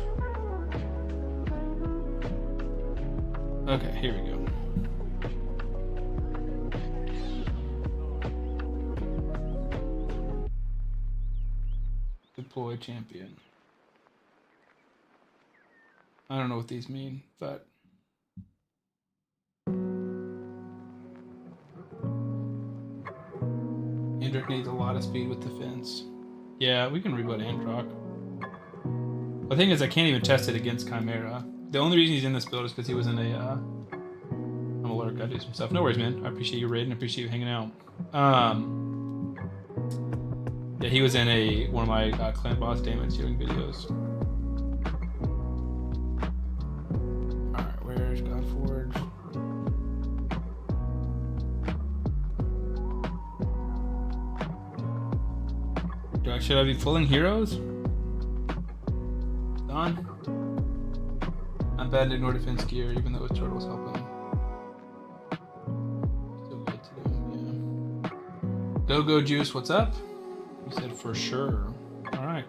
Okay, here we go. Deploy champion. I don't know what these mean, but Androck needs a lot of speed with defense. Yeah, we can reboot Androck. The thing is, I can't even test it against Chimera. The only reason he's in this build is because he was in a, I'm a lurk, gotta do some stuff. No worries, man. I appreciate you raiding, I appreciate you hanging out. Yeah, he was in one of my clan boss damage dealing videos. Alright, where's Godforge? Should I be pulling heroes? Done. I'm bad at ignore defense gear, even though his turtle's helping. Still good to do, yeah. Go Juice, what's up? You said for sure. Alright.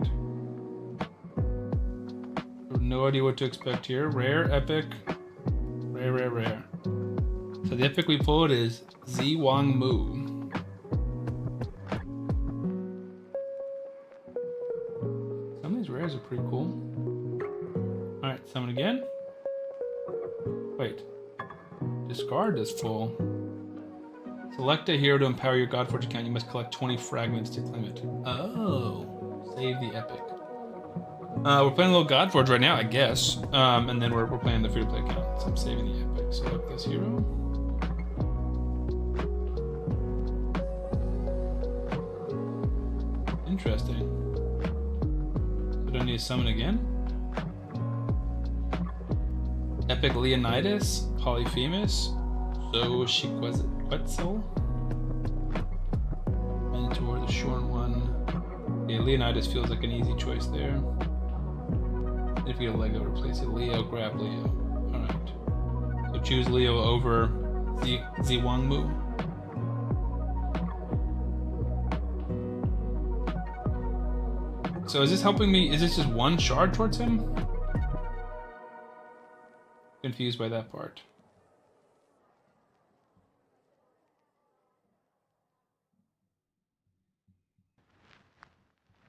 No idea what to expect here. Rare, epic. Rare. So the epic we pulled is Ziwang Mu. Some of these rares are pretty cool. Alright, summon again. Wait. Discard is full. Select a hero to empower your Godforge account. You must collect 20 fragments to claim it. Oh. Save the epic. We're playing a little Godforge right now, I guess. And then we're playing the free-to-play account. So I'm saving the epic. Select this hero. Interesting. So do I need to summon again? Epic Leonidas, Polyphemus, so Quetzal, Minotaur, the Shorn one. Yeah, Leonidas feels like an easy choice there. If you get a Lego, replace it. Leo, grab Leo. Alright. So choose Leo over Ziwangmu. So is this helping me? Is this just one shard towards him? Confused by that part.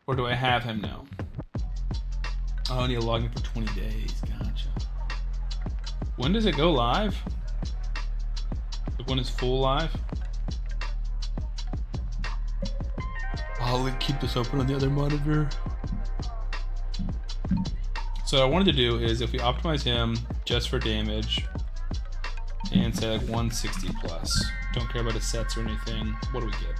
Or do I have him now? Oh, I need to log in for 20 days. Gotcha. When does it go live? Like when it's full live? I'll keep this open on the other monitor. So what I wanted to do is if we optimize him just for damage and say like 160 plus, don't care about his sets or anything, what do we get?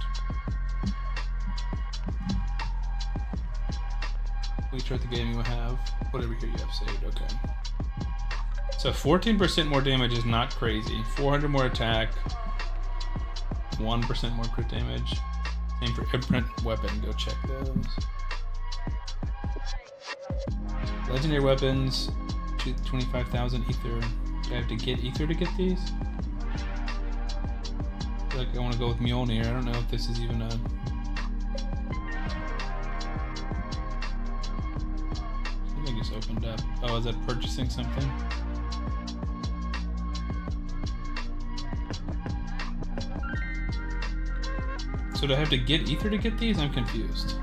We start the game you have, whatever here you have saved, okay. So 14% more damage is not crazy. 400 more attack, 1% more crit damage. Same for imprint weapon, go check those. Legendary weapons, 25,000 ether. Do I have to get ether to get these? I feel like I want to go with Mjolnir. I don't know if this is even a... Something just opened up. Oh, is that purchasing something? So do I have to get ether to get these? I'm confused.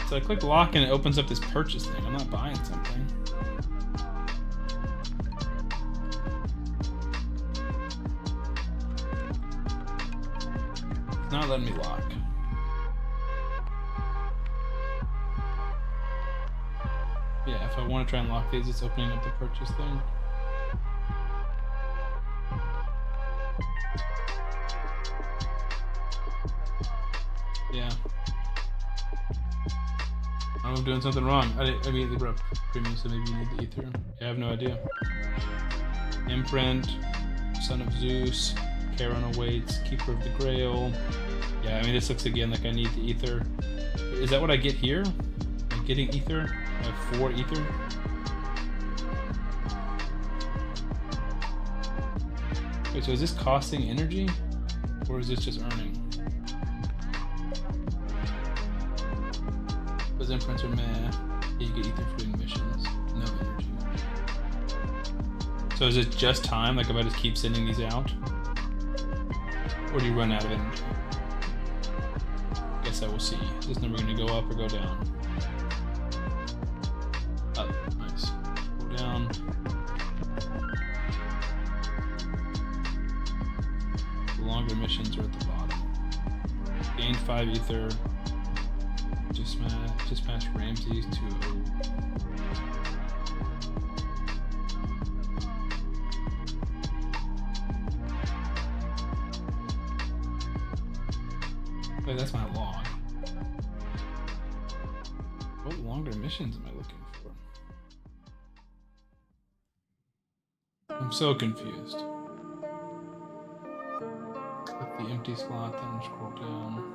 So I click lock and it opens up this purchase thing. I'm not buying something. It's not letting me lock. Yeah, if I want to try and lock these, it's opening up the purchase thing. Yeah. I'm doing something wrong. I immediately brought up premium, so maybe you need the ether. Yeah, I have no idea. Imprint, Son of Zeus, Charon awaits, Keeper of the Grail. Yeah, I mean, this looks again like I need the ether. Is that what I get here? I'm getting ether? I have 4 ether? Wait, so is this costing energy? Or is this just earning? Those imprints are meh. Yeah, you get ether for doing missions. No energy. So is it just time? Like if I just keep sending these out? Or do you run out of energy? Guess I will see. Is this number going to go up or go down? Up. Nice. Go down. The longer missions are at the bottom. Gain 5 ether. Just smash Ramses to wait, that's my log. What longer missions am I looking for? I'm so confused. Click the empty slot, then scroll down.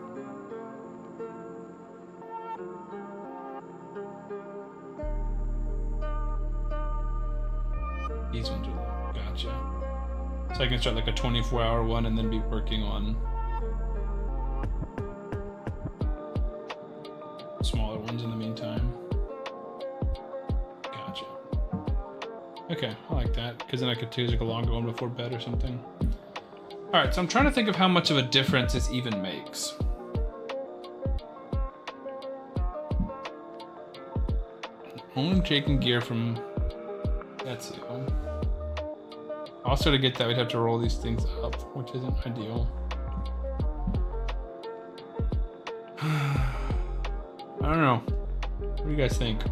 These ones are low. Gotcha. So I can start like a 24-hour one and then be working on smaller ones in the meantime. Gotcha. Okay, I like that, because then I could choose like a longer one before bed or something. Alright, so I'm trying to think of how much of a difference this even makes. Only taking gear from Ezio. Also to get that, we'd have to roll these things up, which isn't ideal. I don't know. What do you guys think?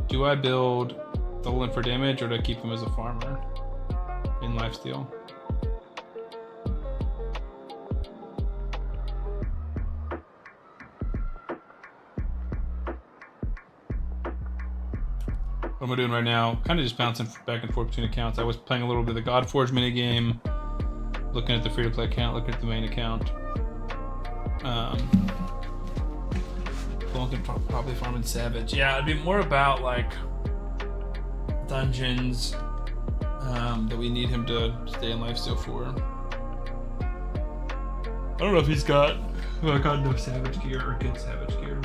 Do I build Tholin for damage, or do I keep him as a farmer in lifesteal? am I doing right now? Kind of just bouncing back and forth between accounts. I was playing a little bit of the Godforge minigame, looking at the free-to-play account, looking at the main account. Probably farming Savage. Yeah, it'd be more about like dungeons that we need him to stay in lifesteal for. I don't know if he's got no Savage gear or good Savage gear.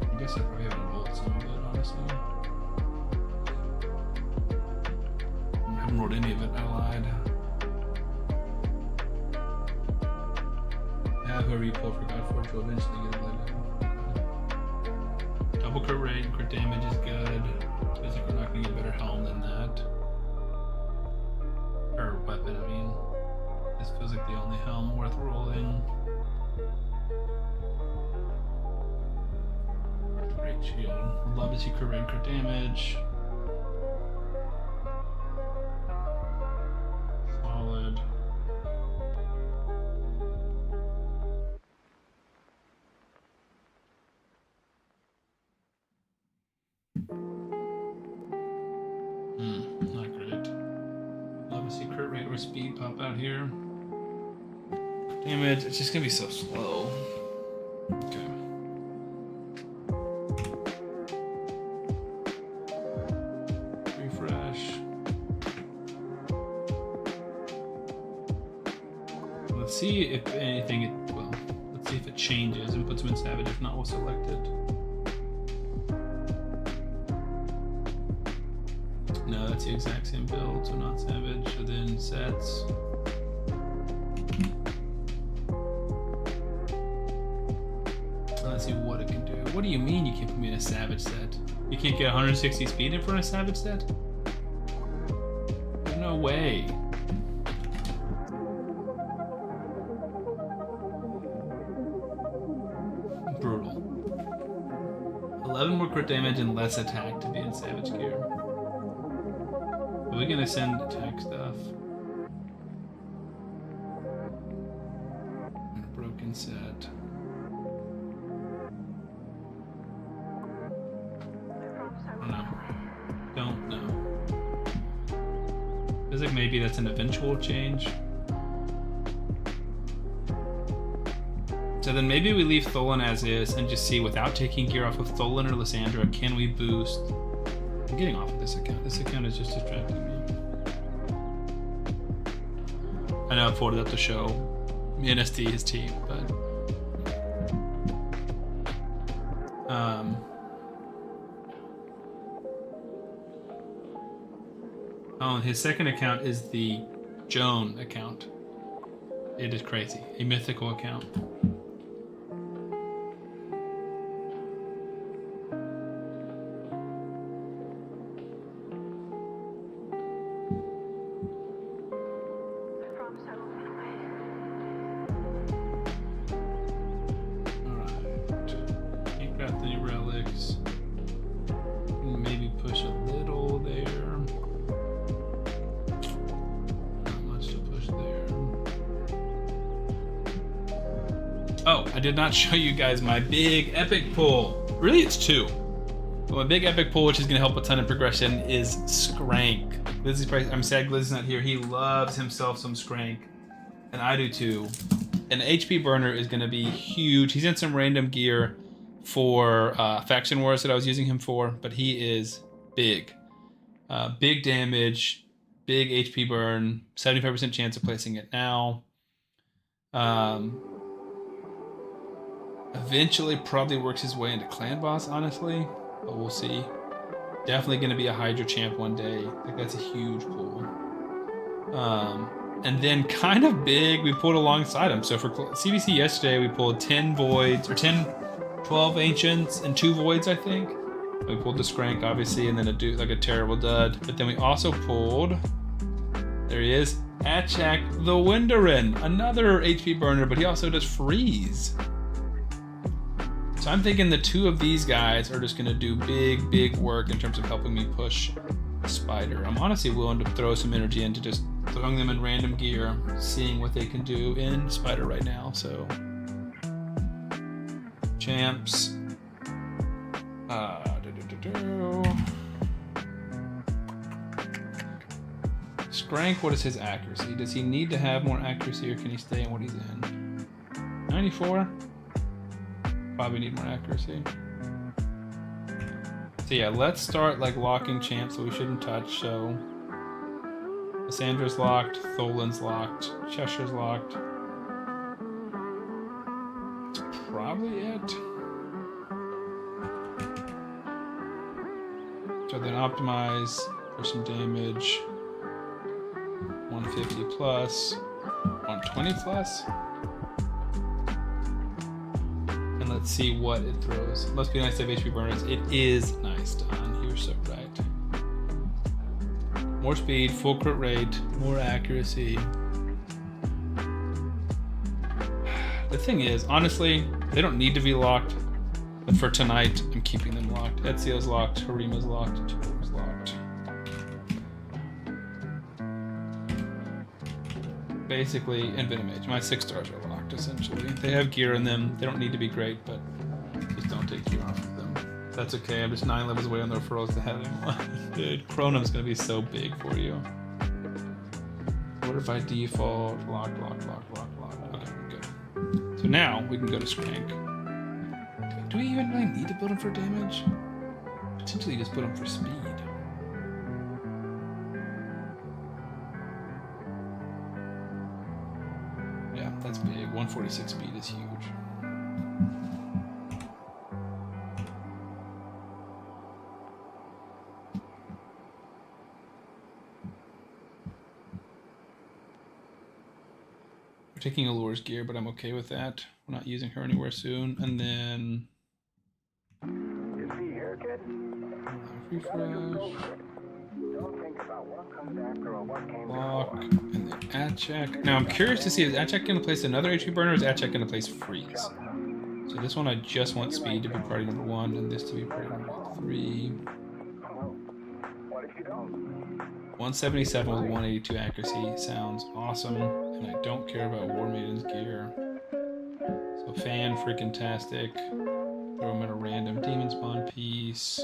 I guess I probably haven't rolled some of it, honestly. I haven't rolled any of it, I lied. Yeah, whoever you pull for Godforge will eventually get a blade down. Double crit rate, crit damage is good. Feels like we're not gonna get a better helm than that. Or weapon, I mean. This feels like the only helm worth rolling. Great shield. Love to see crit rate and crit damage. Solid. Not great. Love to see crit rate or speed pop out here. Damage, it's just gonna be so slow. Okay. Refresh. Let's see if anything, well, let's see if it changes and puts him in Savage. If not, we'll select it. No, that's the exact same build, so not Savage. So then sets. Let's see what it can do. What do you mean you can't put me in a Savage set? You can't get 160 speed in front of a Savage set? There's no way. Brutal. 11 more crit damage and less attack to be in Savage gear. Are we gonna send attack stuff? And a broken set. Don't know. Feels like maybe that's an eventual change. So then maybe we leave Tholin as is and just see, without taking gear off of Tholin or Lysandra, can we boost? I'm getting off of this account. This account is just distracting me. I know I've folded up to show NSD his team, but oh, his second account is the Joan account. It is crazy. A mythical account. Oh, I did not show you guys my big epic pull. Really, it's two. But my big epic pull, which is going to help a ton of progression, is Skrank. I'm sad Gliz's not here. He loves himself some Skrank. And I do too. An HP burner is going to be huge. He's in some random gear for Faction Wars that I was using him for, but he is big. Big damage, big HP burn, 75% chance of placing it now. Eventually probably works his way into Clan Boss, honestly, but we'll see. Definitely going to be a Hydra champ one day. I think that's a huge pull. And then kind of big, we pulled alongside him. So for CBC yesterday, we pulled 10 Voids, or 12 Ancients and 2 Voids, I think. We pulled the Skrank, obviously, and then a terrible dud. But then we also pulled, there he is, Achak the Windarin, another HP burner, but he also does freeze. So I'm thinking the two of these guys are just going to do big work in terms of helping me push Spider. I'm honestly willing to throw some energy into just throwing them in random gear, seeing what they can do in Spider right now. So champs, Skrank, what is his accuracy? Does he need to have more accuracy or can he stay in what he's in? 94? Probably need more accuracy. So yeah, let's start like locking champs that we shouldn't touch. So Cassandra's locked, Tholin's locked, Cheshire's locked. That's probably it. So then optimize for some damage. 150 plus, 120 plus. And let's see what it throws. It must be nice to have HP burners. It is nice, Don. You're so right. More speed, full crit rate, more accuracy. The thing is, honestly, they don't need to be locked. But for tonight, I'm keeping them locked. Ezio's locked, Harima's locked, Tagoar's locked. Basically, and Venomage. My 6 stars are locked, essentially. They have gear in them. They don't need to be great, but just don't take gear off of them. That's okay. I'm just 9 levels away on the referrals to having one. Dude, Chronum's gonna be so big for you. Order by default. Lock. Okay, good. So now we can go to Skrank. Do we even really need to build him for damage? Potentially just put him for speed. Yeah, that's big. 146 speed is huge. We're taking Allure's gear, but I'm okay with that. We're not using her anywhere soon. And then... refresh. Block, and then ad check. Now I'm curious to see, is ad check going to place another HP burner or is ad check going to place freeze? So this one I just want speed to be priority number 1 and this to be priority number 3. 177 with 182 accuracy sounds awesome, and I don't care about War Maiden's gear. So fan freaking tastic. Throw him in a random demon spawn piece.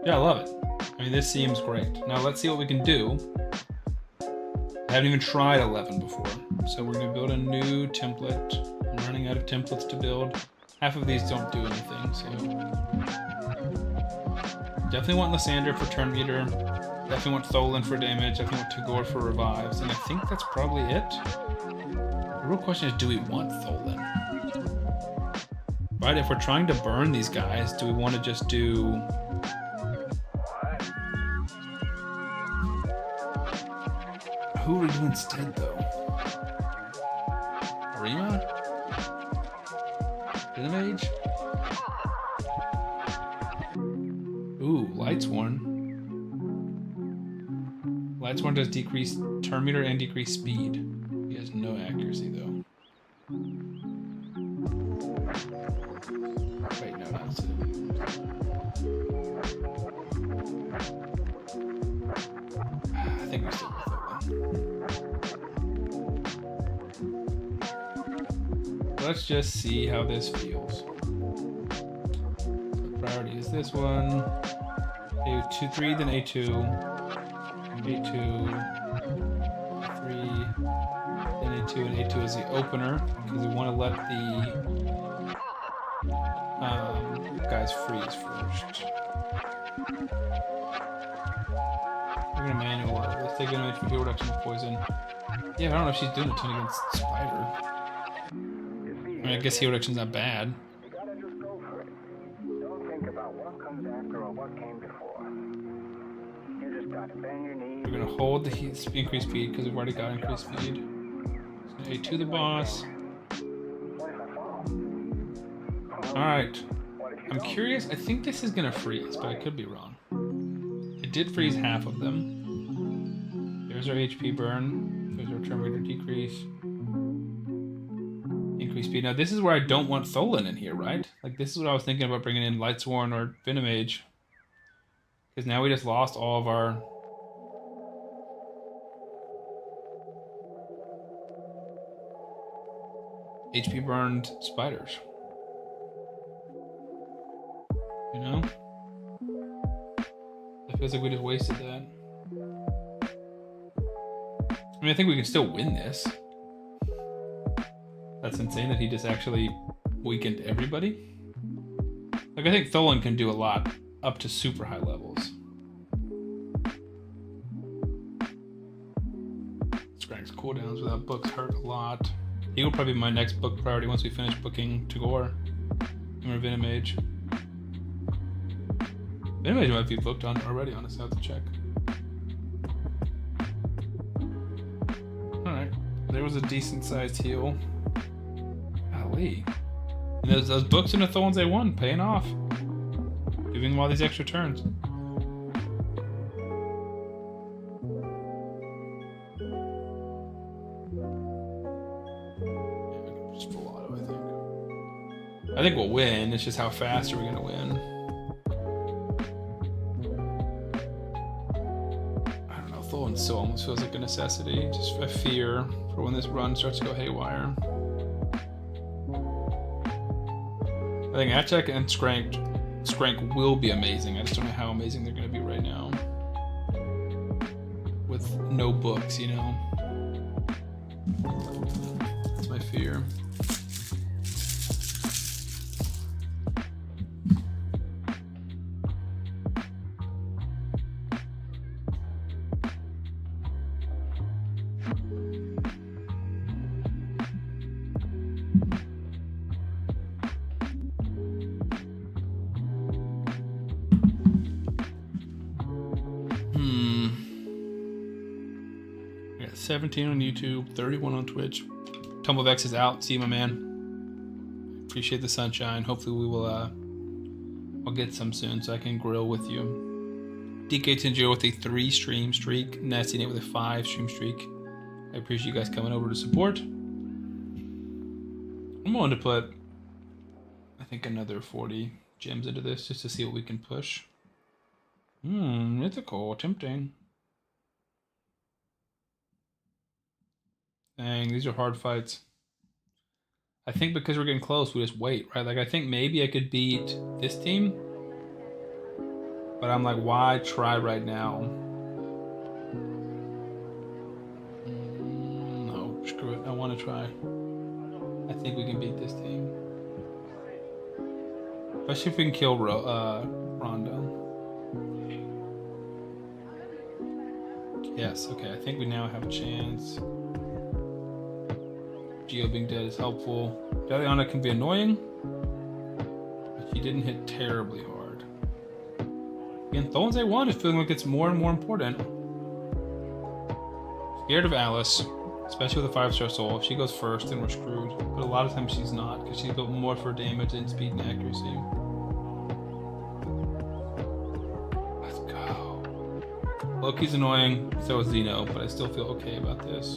Yeah, I love it. I mean, this seems great. Now let's see what we can do. I haven't even tried 11 before. So we're gonna build a new template. I'm running out of templates to build. Half of these don't do anything, so. Definitely want Lysandra for turn meter. Definitely want Tholin for damage. Definitely want Tagoar for revives. And I think that's probably it. The real question is, do we want Tholin? Right, if we're trying to burn these guys, do we want to just do... Who are we doing instead, though? Harima? Venomage? Ooh, Lightsworn. Lightsworn does decrease turn meter and decrease speed. He has no accuracy, though. Wait, no, that's it. I think we still with that one. Let's just see how this feels. So priority is this one. A2, 3, then A2. A2, 3, then A2, and A2 is the opener, because we want to let the guys freeze first. We're gonna manual it. Let's take an HP reduction of poison. Yeah, I don't know if she's doing a ton against Spider. I mean, I guess heal reduction's not bad. You gotta just go for it. Don't think about what comes after or what came before. You just gotta bend your knees. We're gonna hold the increased speed because we've already got increased speed. So A2 the boss. Alright. I'm curious, I think this is gonna freeze, but I could be wrong. It did freeze half of them. There's our HP burn. There's our turn meter decrease. Increase speed. Now this is where I don't want Tholin in here, right? Like this is what I was thinking about bringing in Lightsworn or Venomage. Because now we just lost all of our... HP burned spiders. You know? It feels like we just wasted that. I mean, I think we can still win this. That's insane that he just actually weakened everybody. Like, I think Tholin can do a lot up to super high levels. Scrank's cooldowns without books hurt a lot. He will probably be my next book priority once we finish booking Tagoar. Or Venomage. Venomage might be booked on already, honestly. I'll have to check. Alright. There was a decent sized heal. Golly. And those books in the Tholins they won, paying off. Giving them all these extra turns. Just full auto, I think. I think we'll win. It's just how fast are we gonna win? I don't know. Tholin still almost feels like a necessity. Just a fear for when this run starts to go haywire. I think Atchek and Skrank will be amazing. I just don't know how amazing they're going to be right now. With no books, you know? That's my fear. I got 17 on YouTube, 31 on Twitch. Tumblevex is out. See you, my man. Appreciate the sunshine. Hopefully we will I'll get some soon so I can grill with you. DK Tenjo with a 3 stream streak. Nasty Nate with a 5 stream streak. I appreciate you guys coming over to support. I'm willing to put, I think, another 40 gems into this just to see what we can push. Mythical, tempting. Dang, these are hard fights. I think because we're getting close, we just wait, right? Like, I think maybe I could beat this team. But I'm like, why try right now? No, screw it. I want to try. I think we can beat this team. Especially if we can kill Rondo. Yes, okay. I think we now have a chance. Geo being dead is helpful. Deliana can be annoying, but she didn't hit terribly hard. Again, Tholins A1 is feeling like it's more and more important. Scared of Alice, especially with a 5-star soul. If she goes first, then we're screwed. But a lot of times she's not, because she's built more for damage than speed and accuracy. Let's go. Loki's annoying, so is Xeno, but I still feel okay about this.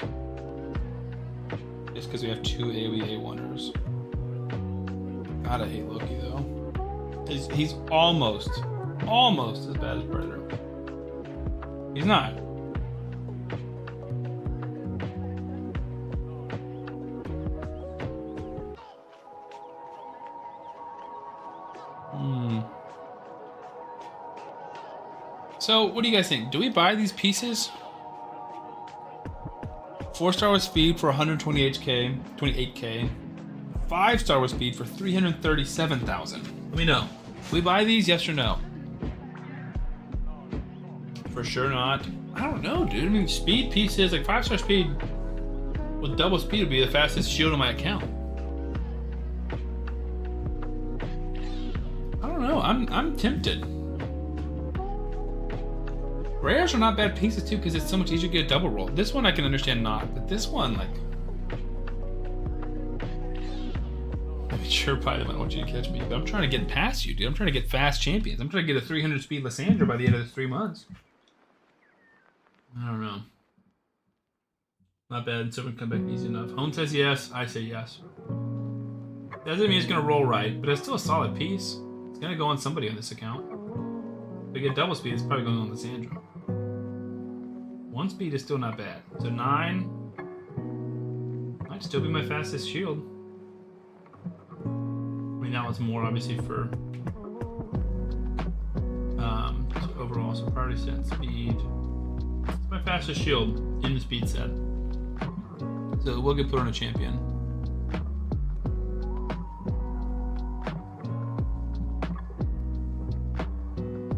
Just because we have 2 AoE A1ers. God, I hate Loki though. He's almost as bad as Predator. He's not. So, what do you guys think? Do we buy these pieces? 4-star with speed for 128k. 5-star with speed for 337,000. Let me know. Do we buy these? Yes or no? For sure not. I don't know, dude. I mean, speed pieces, like 5-star speed with double speed would be the fastest shield on my account. I don't know. I'm tempted. Rares are not bad pieces too, because it's so much easier to get a double roll. This one I can understand not, but this one, like, I'm sure probably don't want you to catch me, but I'm trying to get past you, dude. I'm trying to get fast champions. I'm trying to get a 300 speed Lysandra by the end of the 3 months. I don't know. Not bad. Someone come back easy enough. Hone says yes. I say yes. Doesn't mean it's gonna roll right, but it's still a solid piece. It's gonna go on somebody on this account. If we get double speed, it's probably going on Lysandra. 1 speed is still not bad. So 9 might still be my fastest shield. I mean, that was more obviously for overall, so priority set, speed. It's my fastest shield in the speed set. So it will get put on a champion.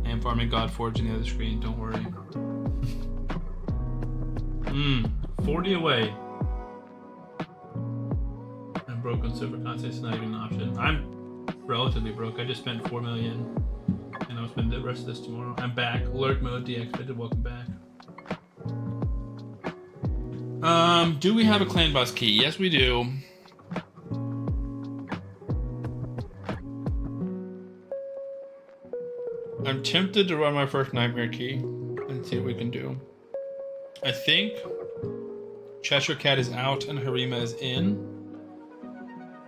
I am farming Godforge in the other screen, don't worry. 40 away. I'm broke on silver contests, not even an option. I'm relatively broke. I just spent 4 million and I'll spend the rest of this tomorrow. I'm back. Lurk mode deactivated. Welcome back. Do we have a clan boss key? Yes, we do. I'm tempted to run my first nightmare key and see what we can do. I think Cheshire Cat is out and Harima is in,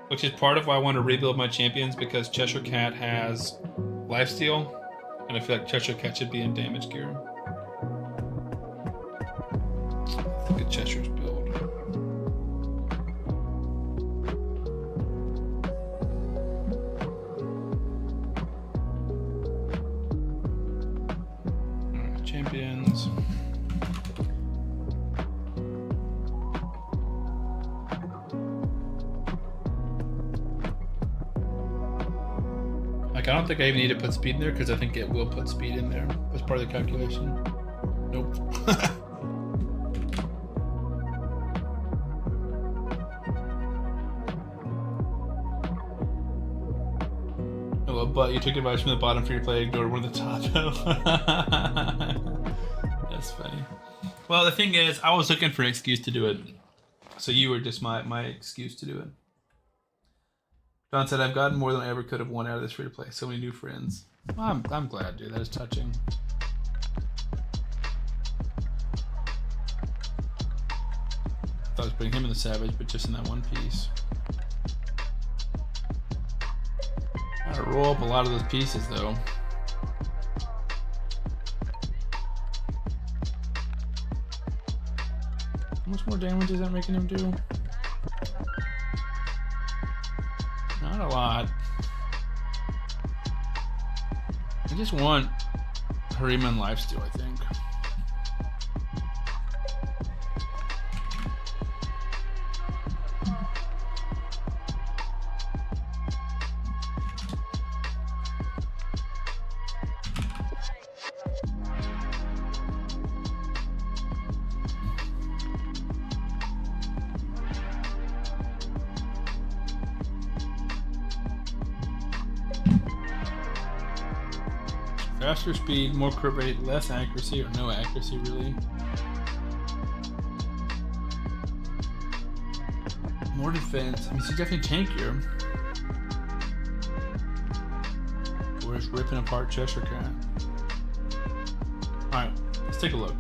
which is part of why I want to rebuild my champions, because Cheshire Cat has lifesteal, and I feel like Cheshire Cat should be in damage gear. Look at Cheshire's build. Alright, champions. I don't think I even need to put speed in there, because I think it will put speed in there as part of the calculation. Nope. Oh, but you took advice from the bottom for your play, ignored one of the top. That's funny. Well, the thing is, I was looking for an excuse to do it, so you were just my excuse to do it. John said, I've gotten more than I ever could have won out of this free-to-play. So many new friends. Well, I'm glad, dude. That is touching. I thought I was putting him in the Savage, but just in that one piece. Gotta roll up a lot of those pieces, though. How much more damage is that making him do? Not a lot. I just want Harima and lifesteal, I think. Faster speed, more crit rate, less accuracy, or no accuracy really. More defense. I mean, she's definitely tankier. We're just ripping apart Cheshire Cat. Alright, let's take a look.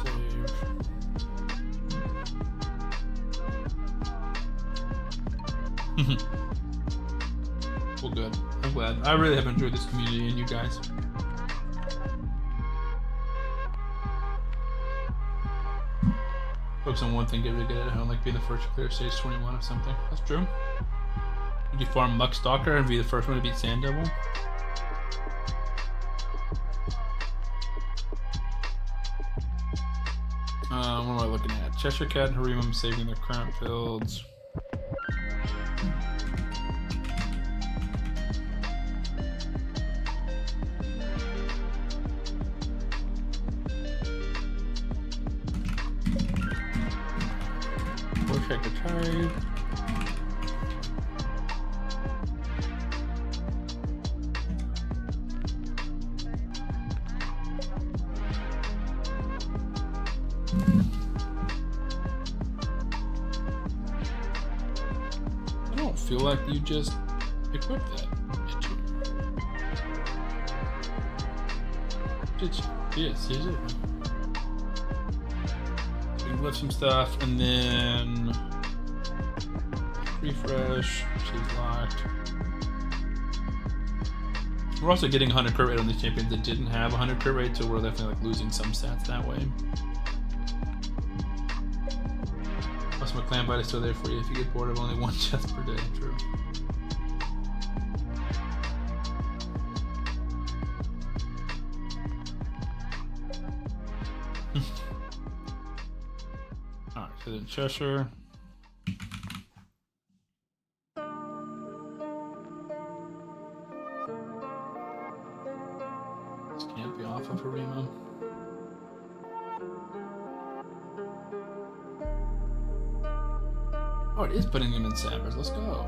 Save. Well, good. I'm glad. I really have enjoyed this community and you guys. Focus on one thing, get really good at it. I don't like being the first to clear stage 21 or something. That's true. Would you farm Muck Stalker and be the first one to beat Sand Devil? What am I looking at? Cheshire Cat and Harima saving their current builds. Check the tide. I don't feel like you just equipped that, did you? Yes, you did. Lift some stuff and then refresh. She's locked. We're also getting 100 crit rate on these champions that didn't have 100 crit rate, so we're definitely like losing some stats that way. Plus my clan bite is still there for you if you get bored of only one chest per day. True. Alright, so then Cheshire. This can't be off of Harima. Oh, it is putting him in Savage. Let's go.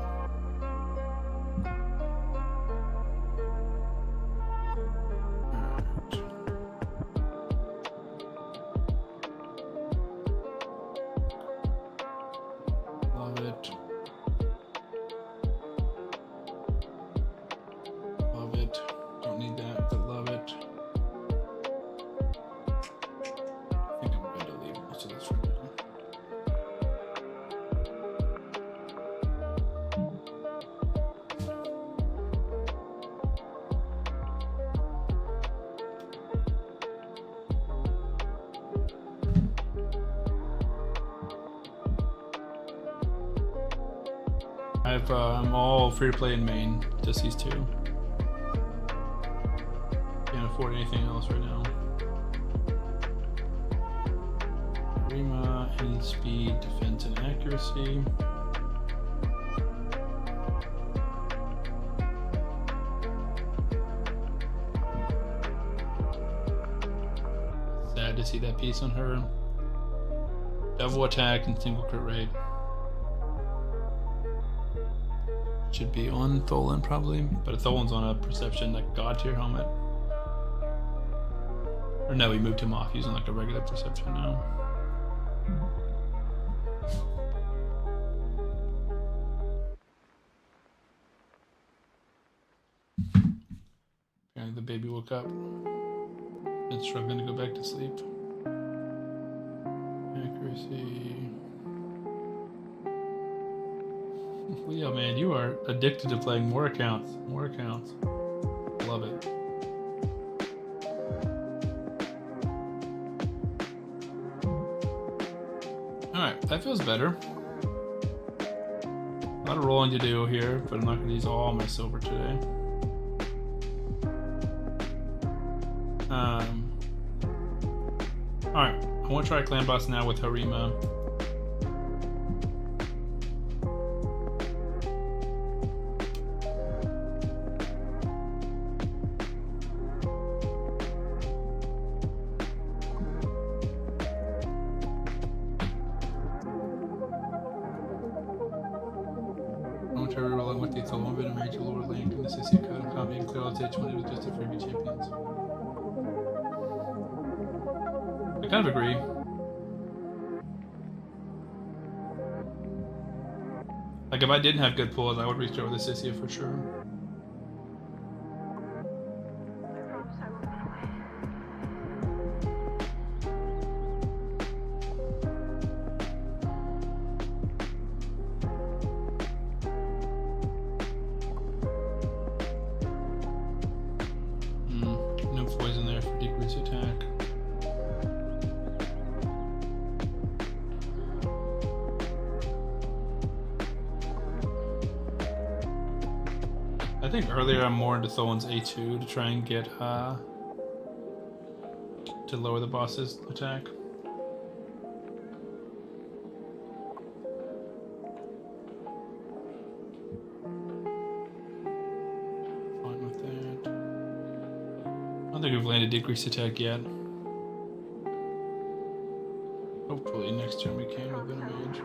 Love it. Love it. Don't need that, but love it. I think I'm going to leave most of this for now. I'm all free to play in main, just these two. Can't afford anything else right now. Rima, any speed, defense, and accuracy. Sad to see that piece on her. Double attack and single crit rate. Should be on Tholin probably, but Tholin's on a perception like god tier helmet. Or no, we moved him off. He's on like a regular perception now. Apparently the baby woke up. Been struggling to go back to sleep. Accuracy. Leo, man, you are addicted to playing more accounts. More accounts. Love it. Alright, that feels better. A lot of rolling to do here, but I'm not going to use all my silver today. Alright, I want to try Clan Boss now with Harima. Rolling with the Tholin Venomage, lower lane, and the CC code of copying clear all stage 20 with just a freebie champions. I kind of agree. Like if I didn't have good pulls, I would restart with the Sissia for sure. No poison there for decrease attack. I think earlier I'm more into Tholin's A2 to try and get to lower the boss's attack. Fine with that. I don't think we've landed decrease attack yet. Hopefully next turn we can with Venomage.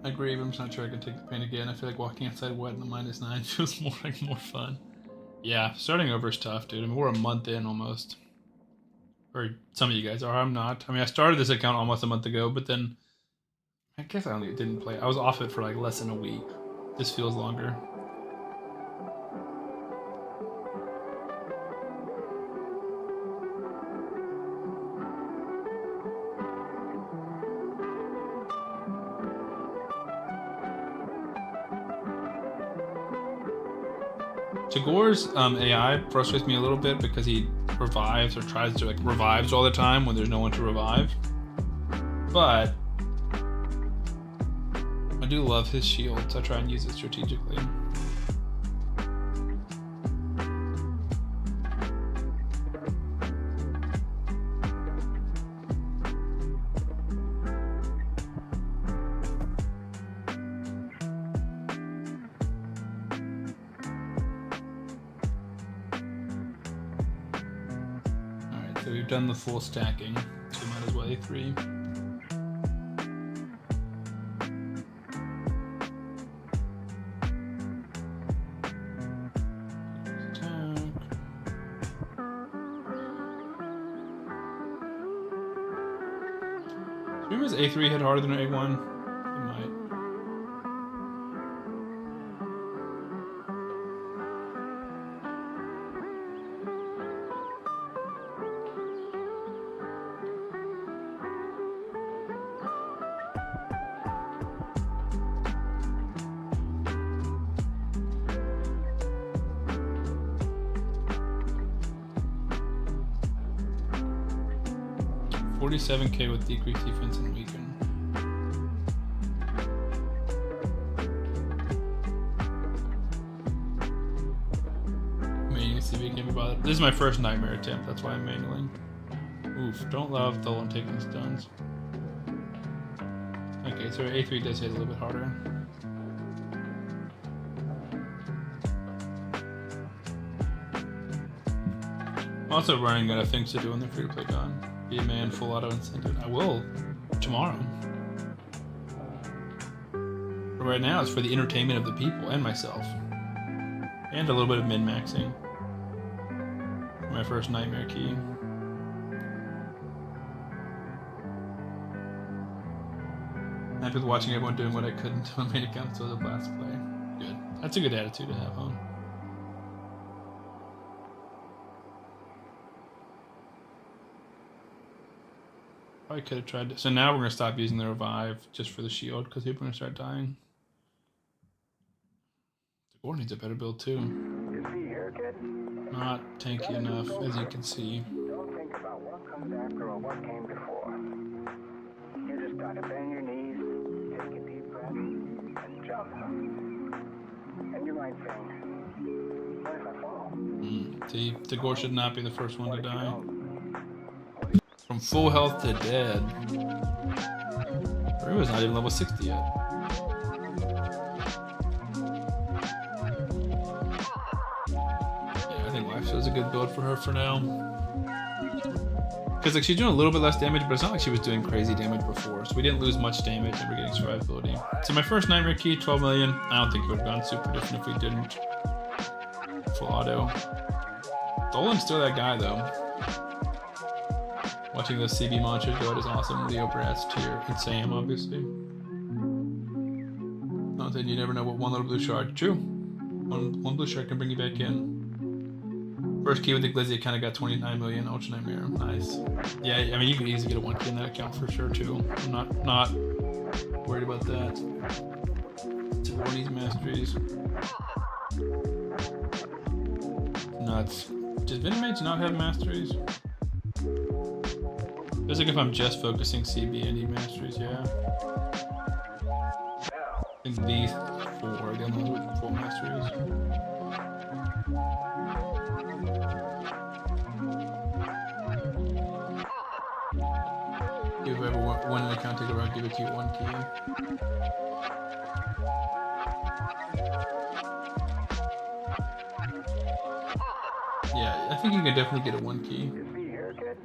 I agree, but I'm just not sure I can take the pain again. I feel like walking outside wet in the -9 feels more fun. Yeah, starting over is tough, dude. I mean, we're a month in almost. Or some of you guys are, I'm not. I mean, I started this account almost a month ago, but then I guess I only didn't play. I was off it for like less than a week. This feels longer. Tagoar's AI frustrates me a little bit because he revives or tries to like revives all the time when there's no one to revive. But I do love his shield, so I try and use it strategically. So we've done the full stacking, so we might as well A3. Streamers A3 hit harder than A1? It might. $47K with decreased defense and weaken. Manual CV can't be bothered. This is my first nightmare attempt, that's why I'm manualing. Oof, don't love Tholin taking stuns. Okay, so A3 does hit a little bit harder. I'm also running out of things to do in the free-to-play gun. Be a man, full auto incentive. I will tomorrow. But right now, it's for the entertainment of the people and myself, and a little bit of min-maxing. My first nightmare key. Happy with watching everyone doing what I couldn't until my main account, so it was a blast to play. Good. That's a good attitude to have, huh? Probably could have tried to. So now we're going to stop using the revive just for the shield because people are going to start dying. Tagoar needs a better build too. Not tanky enough, as you can see. Don't think about what comes after or what came before. You just gotta bend your knees, take a deep breath, and jump. And you might think, what if I fall? See, Tagoar should not be the first one to die. From full health to dead. Rua's not even level 60 yet. Yeah, I think Life is a good build for her for now. Because like she's doing a little bit less damage, but it's not like she was doing crazy damage before. So we didn't lose much damage and we're getting survivability. So my first nightmare key, 12 million. I don't think it would have gone super different if we didn't. Full auto. Tholin's still that guy though. Watching those CB monsters go out is awesome. Leo Brass tier and Sam, obviously. Not that you never know what one little blue shard. True. One blue shard can bring you back in. First key with the Glizzy kind of got 29 million. Ultra Nightmare. Nice. Yeah, I mean, you can easily get a 1 key in that account for sure, too. I'm not worried about that. Tagoar needs masteries. Nuts. Does Venomage not have masteries? Feels like if I'm just focusing CB, I need masteries, yeah. I think these 4 are the only ones with full masteries. If you ever won an account, take it around, give it to you 1 key. Yeah, I think you can definitely get a 1 key.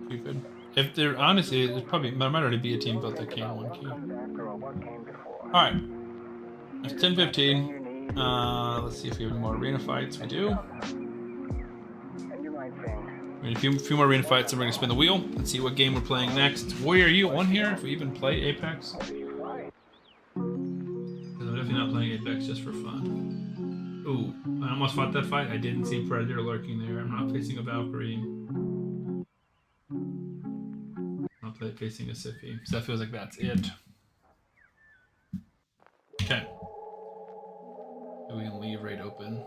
Stupid. If there, honestly, it's probably, there might already be a team built that can 1 key. Alright. It's 10:15. Let's see if we have any more arena fights. We do. A few more arena fights, and we're going to spin the wheel and see what game we're playing next. Warrior, are you on here if we even play Apex? Because I'm definitely not playing Apex just for fun. Ooh, I almost fought that fight. I didn't see Predator lurking there. I'm not facing a Valkyrie. Facing a Siffy. So that feels like that's it. Okay. We can leave right open.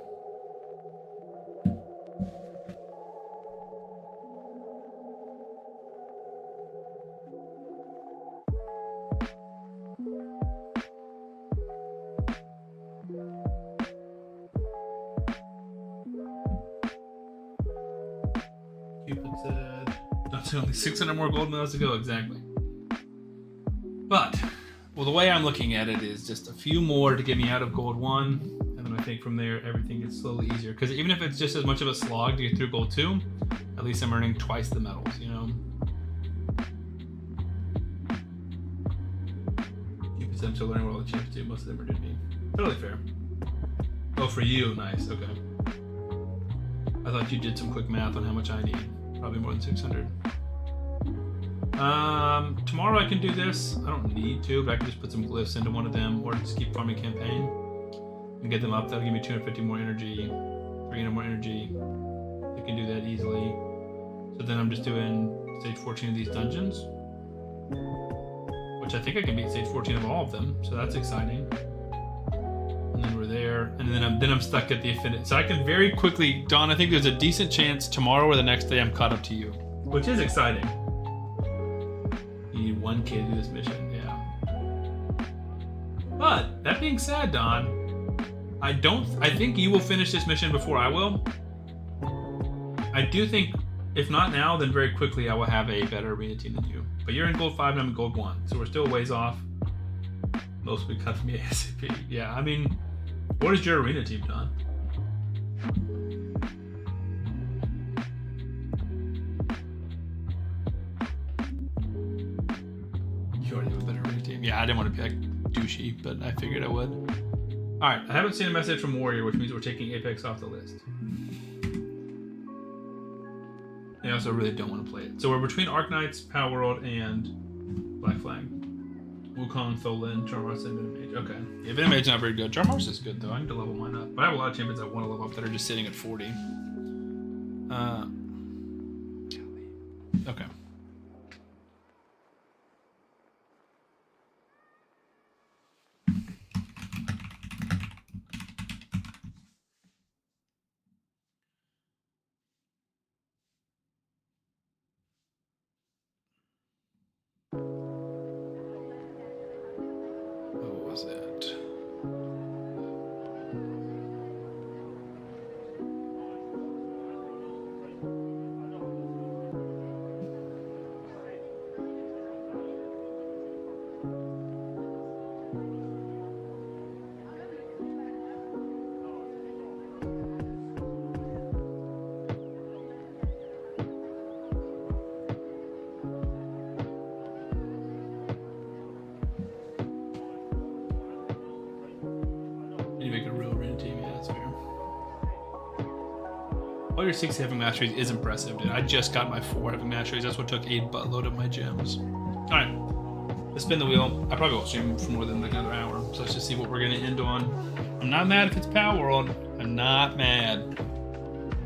Cupid said, that's only 600 more gold medals to go, exactly. But, well, the way I'm looking at it is just a few more to get me out of gold 1, and then I think from there everything gets slowly easier. Because even if it's just as much of a slog to get through gold 2, at least I'm earning twice the medals, you know? Cupid said I'm still learning what all the champs do, most of them are doing me. Totally fair. Oh, for you, nice, okay. I thought you did some quick math on how much I need. Probably more than 600. Tomorrow I can do this. I don't need to, but I can just put some glyphs into one of them or just keep farming campaign and get them up. That'll give me 250 more energy, 300 more energy. I can do that easily. So then I'm just doing stage 14 of these dungeons, which I think I can beat stage 14 of all of them. So that's exciting. And then we're there, and then I'm stuck at the affinity. So I can very quickly, Don, I think there's a decent chance tomorrow or the next day I'm caught up to you, which is exciting. You need 1K to do this mission, yeah. But that being said, Don, I think you will finish this mission before I will. I do think, if not now, then very quickly I will have a better arena team than you. But you're in gold 5 and I'm in gold 1, so we're still a ways off. Most will be cut from me ASAP. Yeah, I mean, what is your arena team, Don? You already have a better arena team. Yeah, I didn't want to be like douchey, but I figured I would. All right, I haven't seen a message from Warrior, which means we're taking Apex off the list. I also really don't want to play it. So we're between Arc Knights, Power World, and Black Flag. Wukong, Tholin, Charmars, and Venomage. Okay. Yeah, Venomage not very good. Charmars is good though. I need to level mine up. But I have a lot of champions I want to level up that are just sitting at 40. Okay. What was that? All your 60 heavy masteries is impressive, dude. I just got my 4 heavy masteries. That's what took a buttload of my gems. All right, let's spin the wheel. I probably won't stream for more than like another hour, so let's just see what we're gonna end on. I'm not mad if it's Power World. I'm not mad.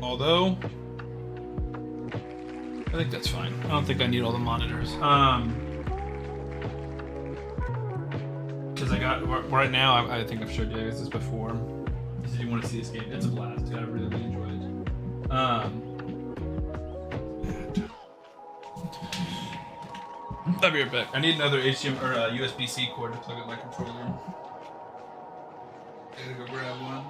Although, I think that's fine. I don't think I need all the monitors. Because I got, right now, I think I've showed you guys this before. If you want to see this game, it's a blast. I really, really enjoy it. I'll be right back. I need another HDMI or USB-C cord to plug up my controller. I gotta go grab one.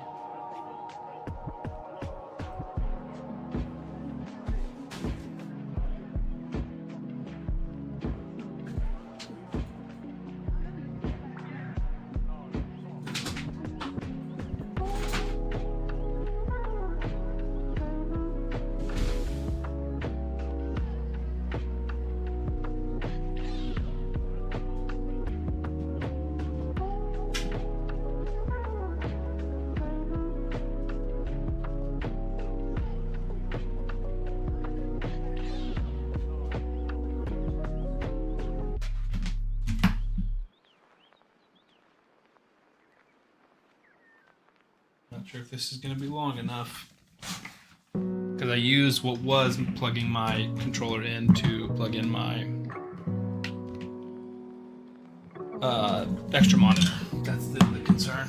Not sure if this is going to be long enough because I used what was plugging my controller in to plug in my extra monitor. That's the concern.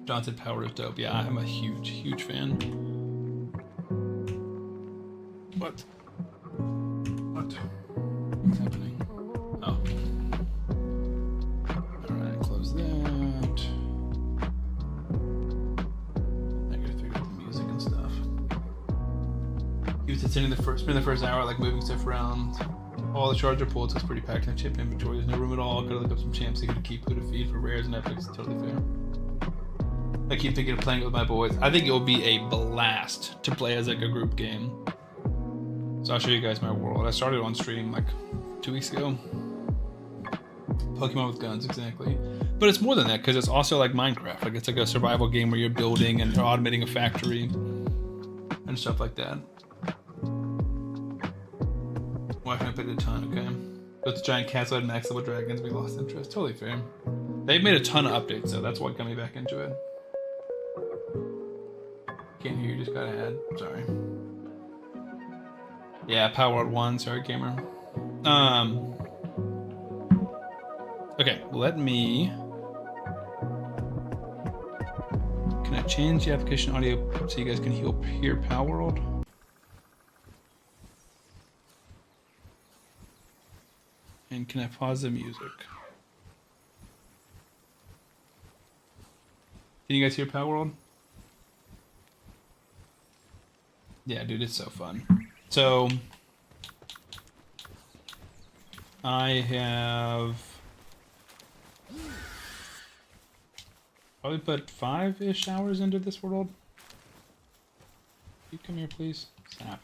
John said Power is dope. Yeah, I'm a huge, huge fan. What? What? What's happening? Oh. Alright, close that. He was spending the first hour like moving stuff around. All the charger pulls was pretty packed in the chip inventory. There's no room at all. Gotta look up some champs to keep who to feed for rares and epics. Totally fair. I keep thinking of playing it with my boys. I think it will be a blast to play as like a group game. So I'll show you guys my world. I started on stream like 2 weeks ago. Pokemon with guns, exactly. But it's more than that because it's also like Minecraft. Like it's like a survival game where you're building and automating a factory and stuff like that. Why can I played a ton? Okay. But the giant cats had max level dragons. We lost interest. Totally fair. They've made a ton of updates, so that's what got me back into it. Can't hear you. Just got an ad. Sorry. Yeah, Power World 1. Sorry, gamer. Okay, let me... Can I change the application audio so you guys can hear Power World? And can I pause the music? Can you guys hear Power World? Yeah, dude, it's so fun. So, I have probably put 5-ish hours into this world. You come here, please. Snap.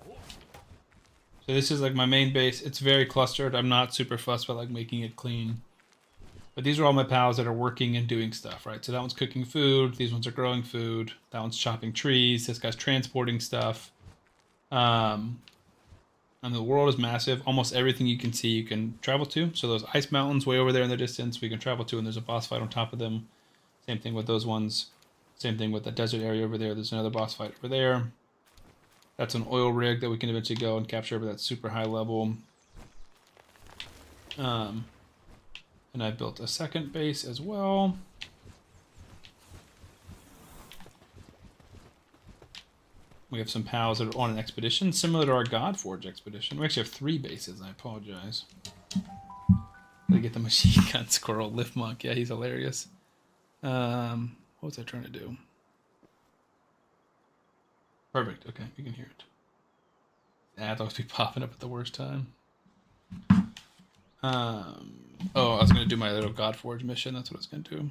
So this is like my main base. It's very clustered. I'm not super fussed about like making it clean. But these are all my pals that are working and doing stuff, right? So that one's cooking food. These ones are growing food. That one's chopping trees. This guy's transporting stuff. And the world is massive. Almost everything you can see you can travel to. So those ice mountains way over there in the distance we can travel to, and there's a boss fight on top of them. Same thing with those ones. Same thing with the desert area over there. There's another boss fight over there. That's an oil rig that we can eventually go and capture, but that's super high level. And I built a second base as well. We have some pals that are on an expedition, similar to our Godforge expedition. We actually have 3 bases, I apologize. Gotta get the machine gun squirrel, lift monk. Yeah, he's hilarious. What was I trying to do? Perfect. Okay, you can hear it. Ads always be popping up at the worst time. Oh, I was gonna do my little Godforge mission. That's what I was gonna do.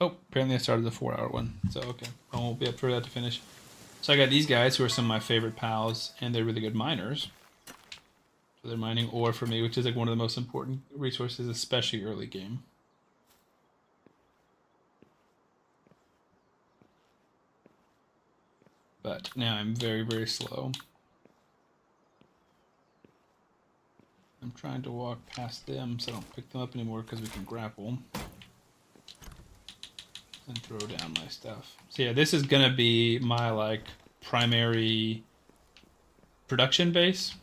Oh, apparently I started the 4-hour one. So okay, I won't be up for that to finish. So I got these guys who are some of my favorite pals, and they're really good miners. So they're mining ore for me, which is like one of the most important resources, especially early game. But now I'm very, very slow. I'm trying to walk past them so I don't pick them up anymore because we can grapple. And throw down my stuff. So yeah, this is gonna be my like primary production base.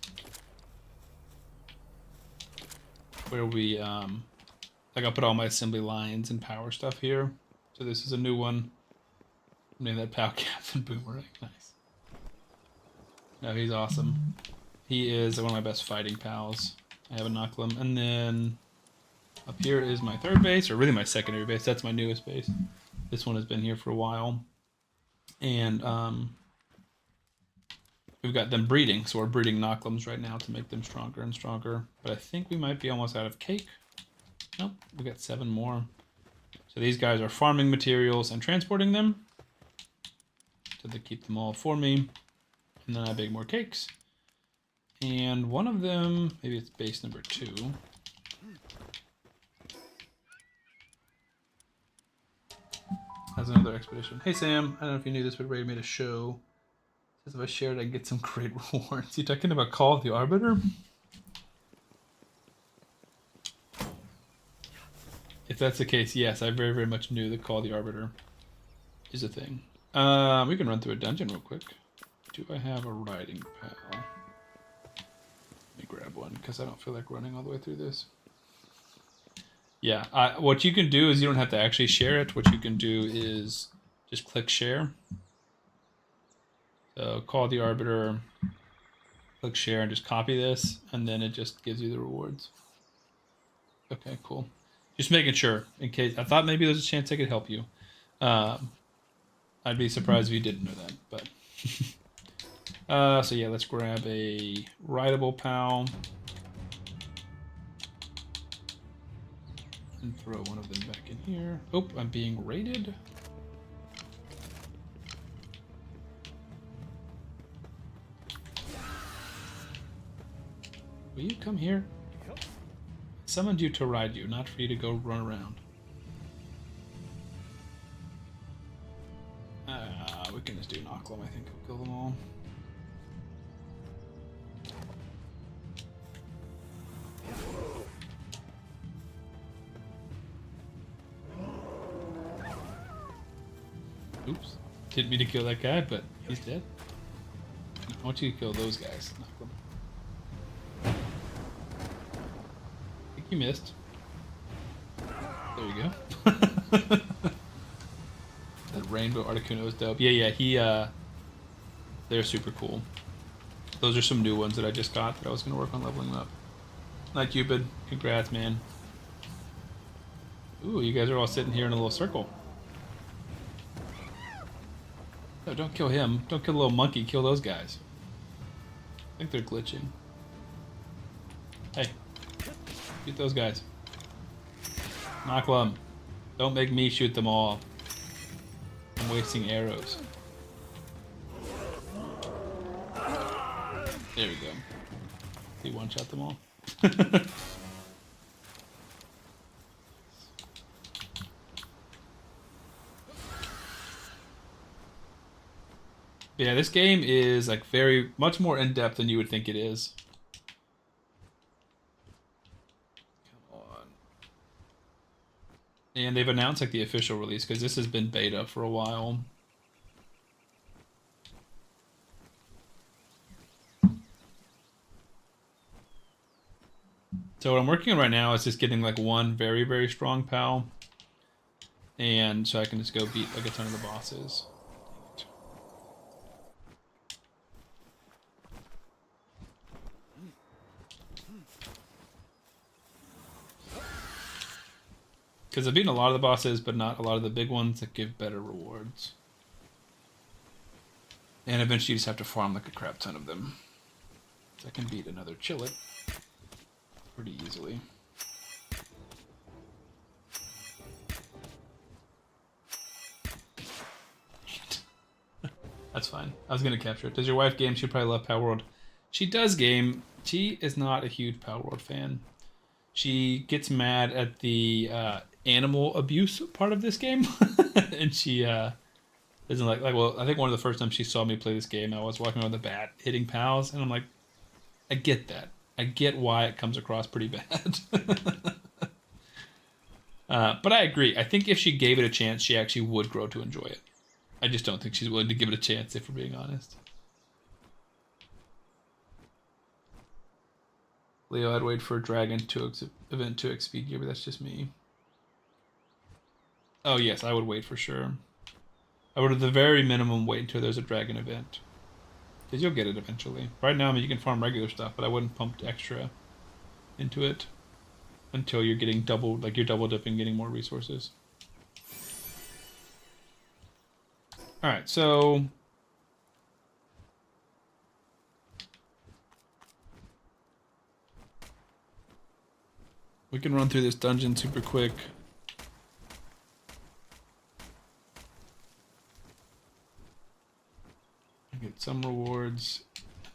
Where we, like I'll put all my assembly lines and power stuff here. So this is a new one. Name that pal Captain Boomerang. Nice. No, he's awesome. He is one of my best fighting pals. I have a Knuckle. And then up here is my third base, or really my secondary base. That's my newest base. This one has been here for a while. And we've got them breeding. So we're breeding Knuckles right now to make them stronger and stronger. But I think we might be almost out of cake. Nope, we got 7 more. So these guys are farming materials and transporting them. So they keep them all for me. And then I bake more cakes. And one of them, maybe it's base number 2. Has another expedition. Hey Sam, I don't know if you knew this, but Ray made a show. Says if I share it, I get some great rewards. You talking about Call of the Arbiter? If that's the case, yes, I very, very much knew that Call of the Arbiter is a thing. We can run through a dungeon real quick. Do I have a riding pal? Let me grab one, because I don't feel like running all the way through this. Yeah, what you can do is you don't have to actually share it. What you can do is just click share. So Call the Arbiter, click share, and just copy this, and then it just gives you the rewards. Okay, cool. Just making sure, in case, I thought maybe there's a chance I could help you. I'd be surprised if you didn't know that, but So yeah, let's grab a rideable pal. And throw one of them back in here. Oh, I'm being raided. Will you come here? I summoned you to ride you, not for you to go run around. We can just do knock them. I think we'll kill them all. Oops. Didn't mean to kill that guy, but he's dead. I want you to kill those guys. Knock them. I think you missed. There you go. That rainbow Articuno is dope. Yeah, they're super cool. Those are some new ones that I just got that I was going to work on leveling up. Night Cupid, congrats, man. Ooh, you guys are all sitting here in a little circle. No, don't kill him. Don't kill the little monkey. Kill those guys. I think they're glitching. Hey, shoot those guys. Knock them. Don't make me shoot them all. I'm wasting arrows. There we go. He one-shot them all. Yeah, this game is like very much more in-depth than you would think it is. Come on. And they've announced like the official release because this has been beta for a while. So what I'm working on right now is just getting like one very, very strong pal. And so I can just go beat like a ton of the bosses. Because I've beaten a lot of the bosses, but not a lot of the big ones that give better rewards. And eventually you just have to farm like a crap ton of them. So I can beat another Chillet pretty easily. That's fine. I was going to capture it. Does your wife game? She'd probably love Power World. She does game. She is not a huge Power World fan. She gets mad at the animal abuse part of this game. And she doesn't like, well, I think one of the first times she saw me play this game, I was walking around with a bat hitting pals. And I'm like, I get that. I get why it comes across pretty bad. But I agree. I think if she gave it a chance, she actually would grow to enjoy it. I just don't think she's willing to give it a chance, if we're being honest. Leo, I'd wait for a dragon to event 2x speed gear, but that's just me. Oh yes, I would wait for sure. I would at the very minimum wait until there's a dragon event. Because you'll get it eventually. Right now, I mean, you can farm regular stuff, but I wouldn't pump extra into it until you're getting double, like you're double dipping, getting more resources. Alright, so we can run through this dungeon super quick. I get some rewards,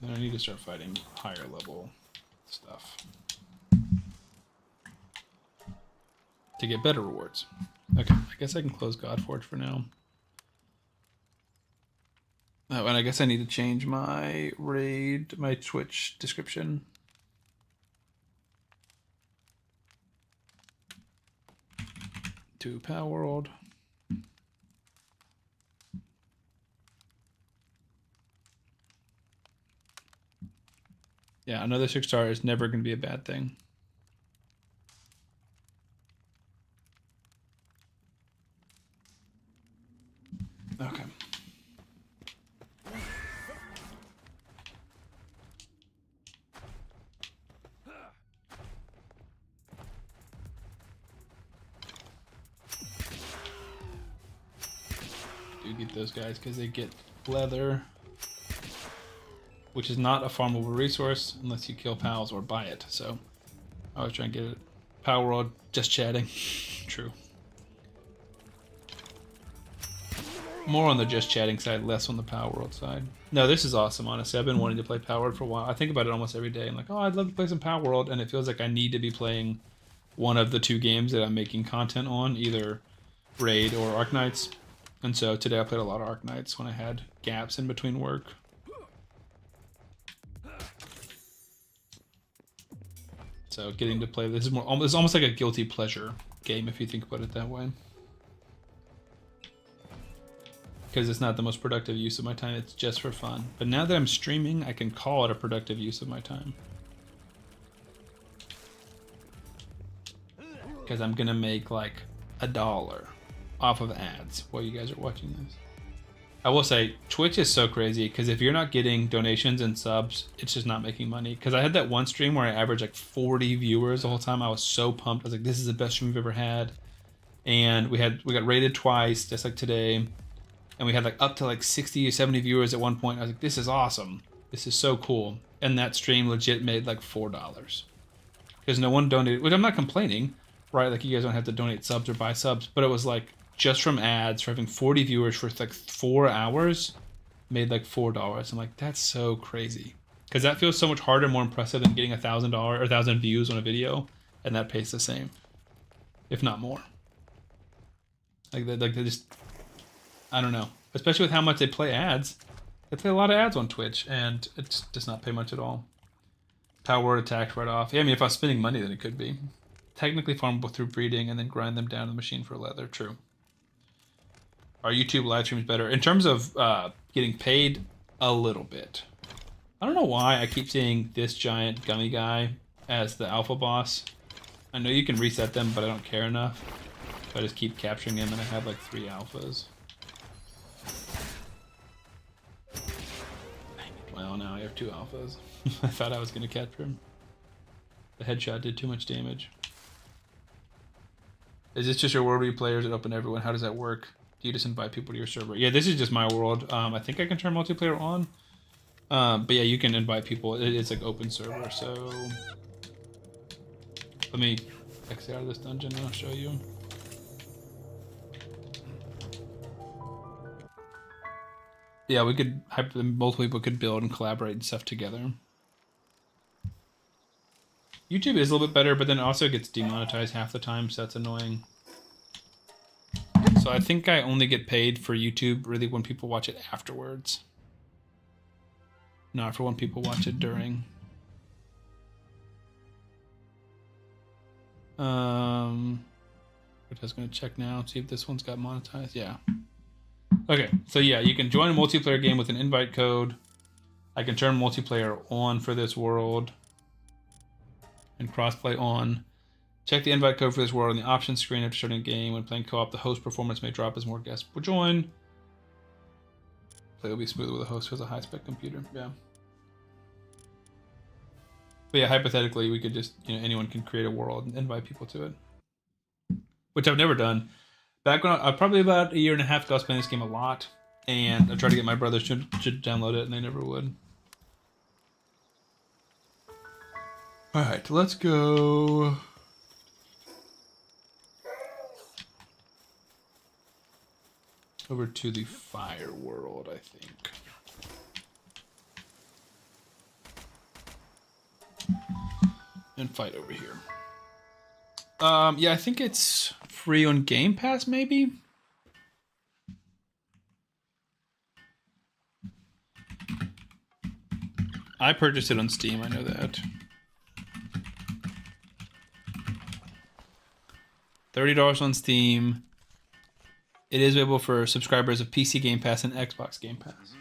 and then I need to start fighting higher level stuff to get better rewards. Okay, I guess I can close Godforge for now. Oh, and I guess I need to change my raid, my Twitch description. To Power World. Yeah, another 6-star is never going to be a bad thing. Okay. Do get those guys because they get leather. which is not a farmable resource unless you kill pals or buy it. So I was trying to get it. Power World, just chatting. True. More on the just chatting side, less on the Power World side. No, this is awesome, honestly. I've been wanting to play Power World for a while. I think about it almost every day. I'm like, oh, I'd love to play some Power World, and it feels like I need to be playing one of the two games that I'm making content on, either Raid or Arknights. And so today I played a lot of Arknights when I had gaps in between work. So getting to play this is more, it's almost like a guilty pleasure game if you think about it that way. Because it's not the most productive use of my time, it's just for fun. But now that I'm streaming, I can call it a productive use of my time. Because I'm gonna make like $1 off of ads while you guys are watching this. I will say, Twitch is so crazy, because if you're not getting donations and subs, it's just not making money. Because I had that one stream where I averaged like 40 viewers the whole time. I was so pumped. I was like, this is the best stream we've ever had. And we got rated twice, just like today. And we had like up to like 60 or 70 viewers at one point. I was like, this is awesome. This is so cool. And that stream legit made like $4. Because no one donated, which I'm not complaining, right? Like you guys don't have to donate subs or buy subs. But it was like, just from ads, for having 40 viewers for like 4 hours, made like $4. I'm like, that's so crazy. Because that feels so much harder, more impressive than getting $1,000 or 1,000 views on a video. And that pays the same, if not more. Like they just, I don't know. Especially with how much they play ads. They play a lot of ads on Twitch, and it does not pay much at all. Power Word attacks right off. Yeah, I mean, if I was spending money, then it could be. Technically farmable through breeding, and then grind them down in the machine for leather. True. Are YouTube live streams better? In terms of getting paid, a little bit. I don't know why I keep seeing this giant gummy guy as the alpha boss. I know you can reset them, but I don't care enough. So I just keep capturing him, and I have like 3 alphas. Well, now I have 2 alphas. I thought I was going to capture him. The headshot did too much damage. Is this just your world where you players that open everyone? How does that work? Do you just invite people to your server? Yeah, this is just my world. I think I can turn multiplayer on. But yeah, you can invite people. It's like open server, so... Let me exit out of this dungeon and I'll show you. Yeah, we could... multiple people could build and collaborate and stuff together. YouTube is a little bit better, but then it also gets demonetized half the time, so that's annoying. So I think I only get paid for YouTube really when people watch it afterwards. Not for when people watch it during. I'm just gonna check now, see if this one's got monetized. Yeah. Okay, so yeah, you can join a multiplayer game with an invite code. I can turn multiplayer on for this world. And crossplay on. Check the invite code for this world on the options screen after starting a game. When playing co-op, the host performance may drop as more guests will join. Play will be smoother with a host who has a high-spec computer. Yeah. But yeah, hypothetically, we could just, anyone can create a world and invite people to it. Which I've never done. Back when probably about 1.5 years ago, I was playing this game a lot. And I tried to get my brothers to download it, and they never would. Alright, let's go... over to the fire world, I think. And fight over here. Yeah, I think it's free on Game Pass, maybe? I purchased it on Steam, I know that. $30 on Steam. It is available for subscribers of PC Game Pass and Xbox Game Pass.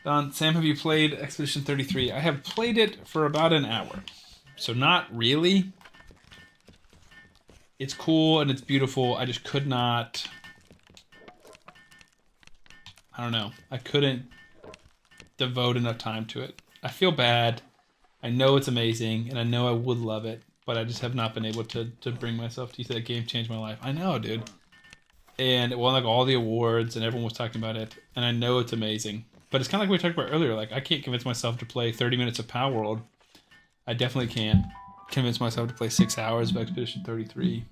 Don, Sam, have you played Expedition 33? I have played it for about an hour. So not really. It's cool and it's beautiful. I just could not... I don't know. I couldn't devote enough time to it. I feel bad. I know it's amazing and I know I would love it. But I just have not been able to bring myself to use that game. Changed my life. I know, dude. And it won like all the awards and everyone was talking about it. And I know it's amazing. But it's kind of like we talked about earlier. Like, I can't convince myself to play 30 minutes of Power World. I definitely can't convince myself to play 6 hours of Expedition 33.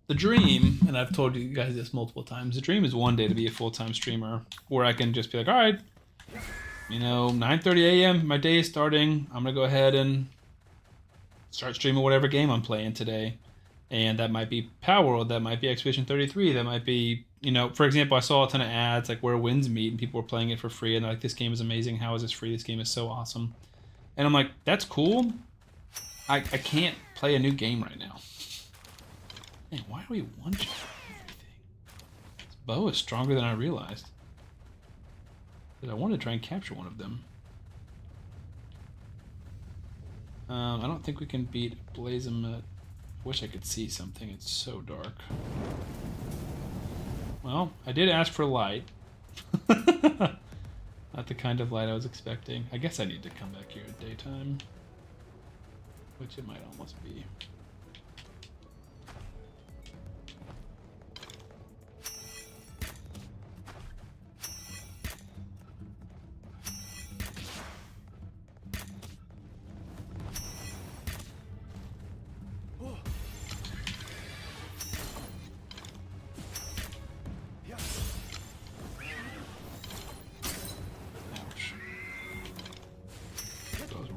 The dream, and I've told you guys this multiple times, the dream is one day to be a full-time streamer where I can just be like, all right, you know, 9:30 a.m., my day is starting. I'm going to go ahead and start streaming whatever game I'm playing today. And that might be Power World, that might be Expedition 33, that might be, you know, for example, I saw a ton of ads like where Winds Meet, and people were playing it for free, and they're like, this game is amazing, how is this free? This game is so awesome. And I'm like, that's cool. I can't play a new game right now. Man, why are we one-shot everything? This bow is stronger than I realized. But I wanted to try and capture one of them. I don't think we can beat Blazemet. Wish I could see something. It's so dark. Well, I did ask for light. Not the kind of light I was expecting. I guess I need to come back here at daytime. Which it might almost be.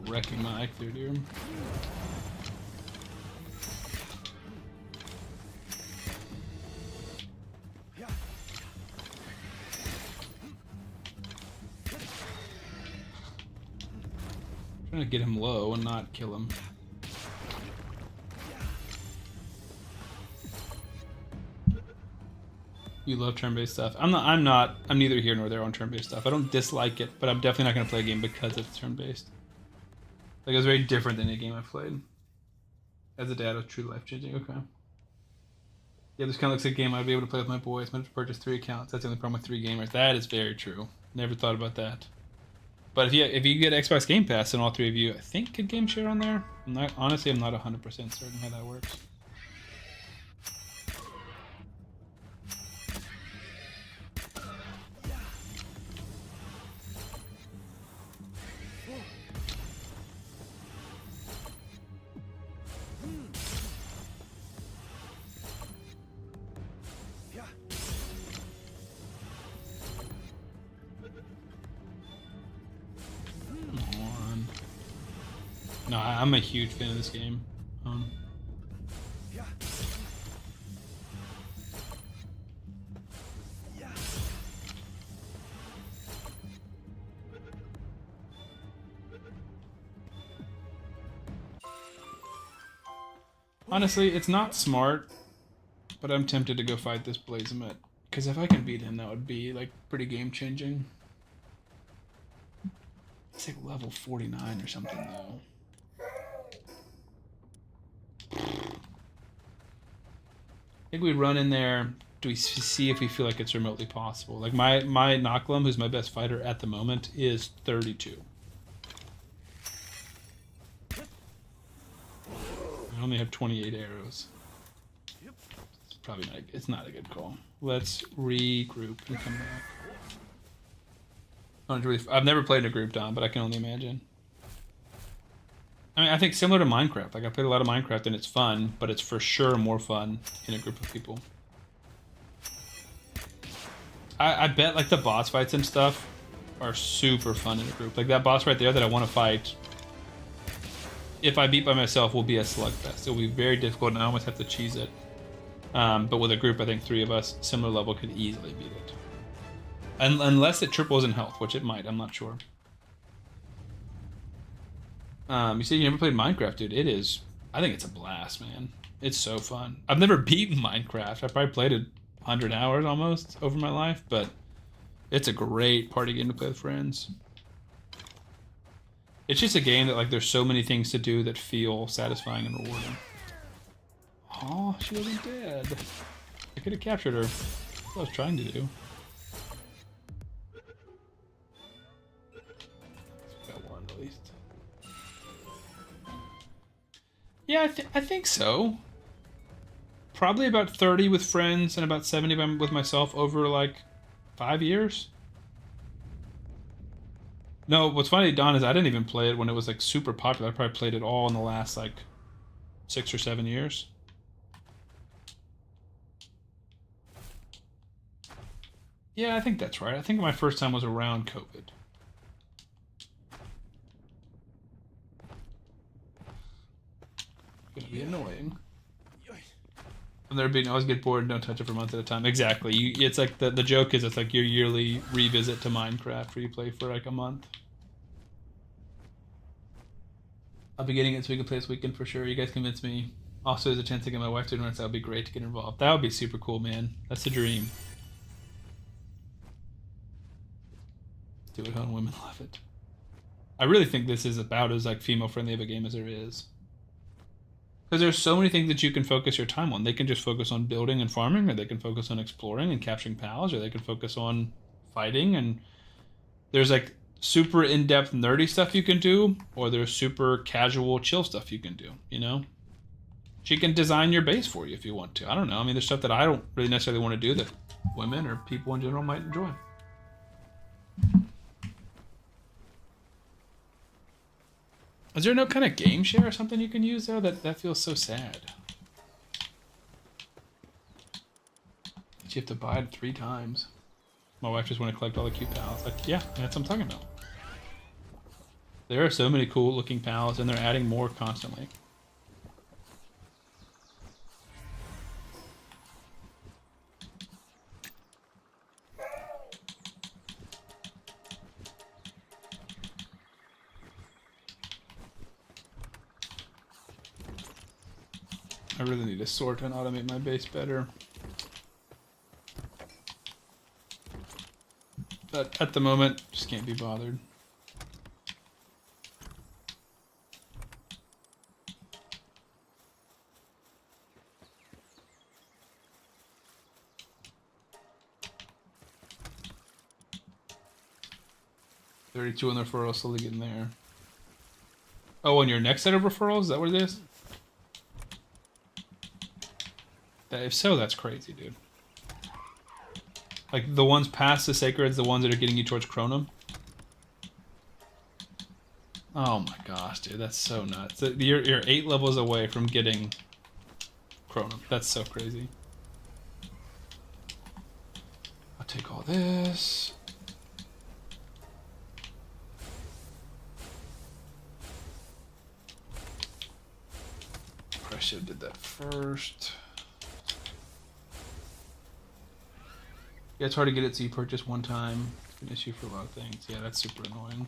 Wrecking my eye clear, dude. Trying to get him low and not kill him. You love turn-based stuff. I'm neither here nor there on turn-based stuff. I don't dislike it, but I'm definitely not gonna play a game because it's turn-based. Like, it was very different than any game I've played. As a dad, it was truly life-changing. Okay. Yeah, this kind of looks like a game I'd be able to play with my boys. I'm going to purchase 3 accounts. That's the only problem with 3 gamers. That is very true. Never thought about that. But if you get Xbox Game Pass and all 3 of you, I think, could game share on there. Honestly, I'm not 100% certain how that works. No, I'm a huge fan of this game. Honestly, it's not smart, but I'm tempted to go fight this Blazemet. Because if I can beat him, that would be, like, pretty game-changing. It's like level 49 or something, though. I think we run in there. Do we see if we feel like it's remotely possible? Like my Nocklum, who's my best fighter at the moment, is 32. I only have 28 arrows. It's probably not. It's not a good call. Let's regroup and come back. I've never played in a group, Don, but I can only imagine. I mean, I think similar to Minecraft. Like, I played a lot of Minecraft and it's fun, but it's for sure more fun in a group of people. I bet, like, the boss fights and stuff are super fun in a group. Like, that boss right there that I want to fight, if I beat by myself, will be a slugfest. It'll be very difficult and I almost have to cheese it. But with a group, I think 3 of us, similar level, could easily beat it. Unless it triples in health, which it might. I'm not sure. You said you never played Minecraft, dude. It is... I think it's a blast, man. It's so fun. I've never beaten Minecraft. I probably played it 100 hours almost over my life, but it's a great party game to play with friends. It's just a game that, like, there's so many things to do that feel satisfying and rewarding. Oh, she wasn't dead. I could have captured her. That's what I was trying to do. Got one at least. Yeah, I think so. Probably about 30 with friends and about 70 with myself over, like, 5 years. No, what's funny, Don, is I didn't even play it when it was like super popular. I probably played it all in the last like 6 or 7 years. Yeah, I think that's right. I think my first time was around COVID. Gonna be annoying. From there being always get bored and don't touch it for months at a time. Exactly. It's like the joke is it's like your yearly revisit to Minecraft where you play for like a month. I'll be getting it so we can play this weekend for sure. You guys convinced me. Also, there's a chance to get my wife to tournaments. That would be great to get involved. That would be super cool, man. That's the dream. Do it, hon. Women love it. I really think this is about as like female friendly of a game as there is. Because there's so many things that you can focus your time on. They can just focus on building and farming, or they can focus on exploring and capturing pals, or they can focus on fighting. And there's like super in-depth nerdy stuff you can do, or there's super casual chill stuff you can do, you know? She can design your base for you if you want to. I don't know. I mean, there's stuff that I don't really necessarily want to do that women or people in general might enjoy. Is there no kind of game share or something you can use though? That feels so sad. You have to buy it 3 times. My wife just want to collect all the cute pals. Like, yeah, that's what I'm talking about. There are so many cool looking pals and they're adding more constantly. I really need to sort and automate my base better. But at the moment, just can't be bothered. $32 on the referral, slowly getting there. Oh, and your next set of referrals? Is that what it is? If so, that's crazy, dude. Like, the ones past the Sacreds, the ones that are getting you towards Chronum? Oh my gosh, dude, that's so nuts. You're 8 levels away from getting Chronum. That's so crazy. I'll take all this. Probably should have did that first. Yeah, it's hard to get it so you purchase one time. It's an issue for a lot of things. Yeah, that's super annoying.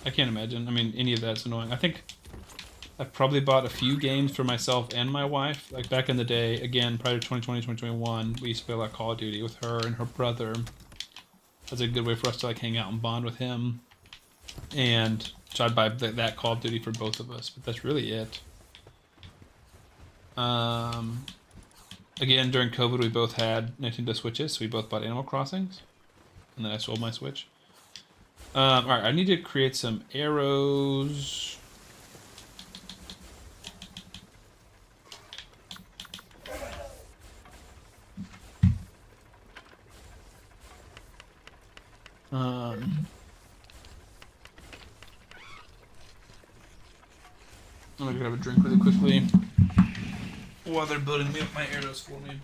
I can't imagine. I mean, any of that's annoying. I think I've probably bought a few games for myself and my wife. Like back in the day, again, prior to 2020, 2021, we used to play a lot of Call of Duty with her and her brother. That's a good way for us to like hang out and bond with him. And so I'd buy that Call of Duty for both of us, but that's really it. Again, during COVID, we both had Nintendo Switches, so we both bought Animal Crossings. And then I sold my Switch. Alright, I need to create some arrows. I'm gonna grab a drink really quickly while they're building me up my arrows for me.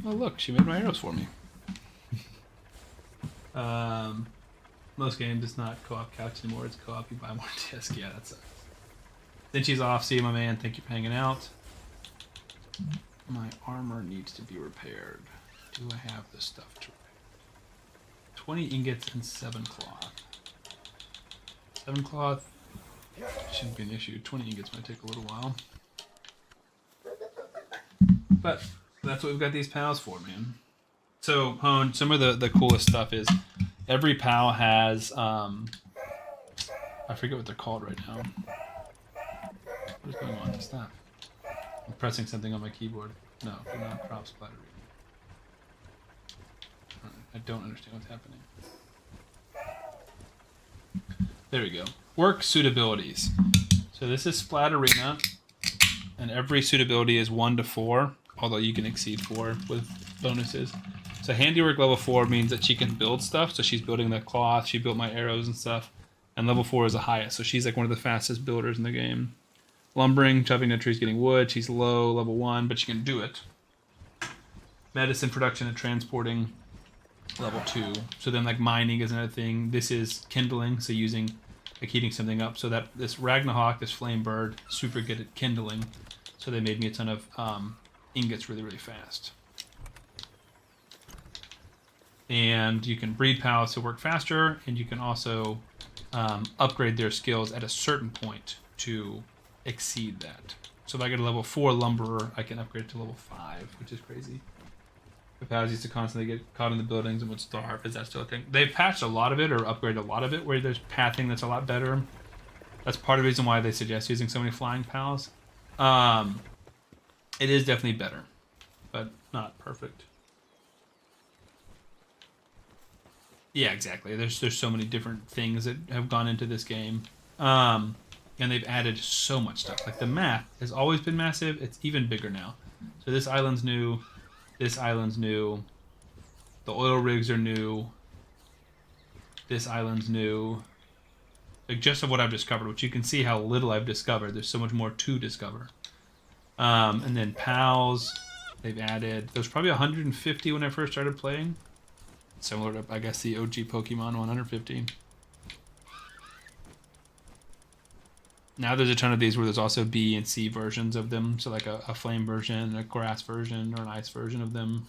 Oh look, she made my arrows for me. Most games it's not co-op couch anymore, it's co-op you buy more disc. Yeah, that sucks. Then she's off. See you, my man. Thank you for hanging out. My armor needs to be repaired. Do I have the stuff to repair? 20 ingots and 7 cloth. 7 cloth shouldn't be an issue. 20 ingots might take a little while. But that's what we've got these pals for, man. So, Hone, some of the coolest stuff is every pal has, I forget what they're called right now. What is going on? Stop. I'm pressing something on my keyboard. No, do not crop splatter. I don't understand what's happening. There we go. Work suitabilities. So this is Splatterina, and every suitability is 1 to 4, although you can exceed 4 with bonuses. So handiwork level 4 means that she can build stuff. So she's building the cloth, she built my arrows and stuff. And level 4 is the highest, so she's like one of the fastest builders in the game. Lumbering, chopping down trees, getting wood. She's low, level 1, but she can do it. Medicine production and transporting, level 2. So then like mining is another thing. This is kindling, so using like heating something up. So that this Ragnahawk, this flame bird, super good at kindling. So they made me a ton of ingots really, really fast. And you can breed pals to work faster, and you can also upgrade their skills at a certain point to exceed that. So if I get a level 4 lumberer, I can upgrade it to level 5, which is crazy. The pals used to constantly get caught in the buildings and would starve. Is that still a thing? They've patched a lot of it, or upgraded a lot of it, where there's pathing that's a lot better. That's part of the reason why they suggest using so many flying pals. It is definitely better, but not perfect. Yeah, exactly. There's so many different things that have gone into this game. And they've added so much stuff. Like the map has always been massive. It's even bigger now. So this island's new. This island's new. The oil rigs are new. This island's new. Like just of what I've discovered, which you can see how little I've discovered. There's so much more to discover. And then pals, they've added. There's probably 150 when I first started playing. Similar to, I guess, the OG Pokemon 150. Now there's a ton of these where there's also B and C versions of them. So like a flame version, a grass version, or an ice version of them.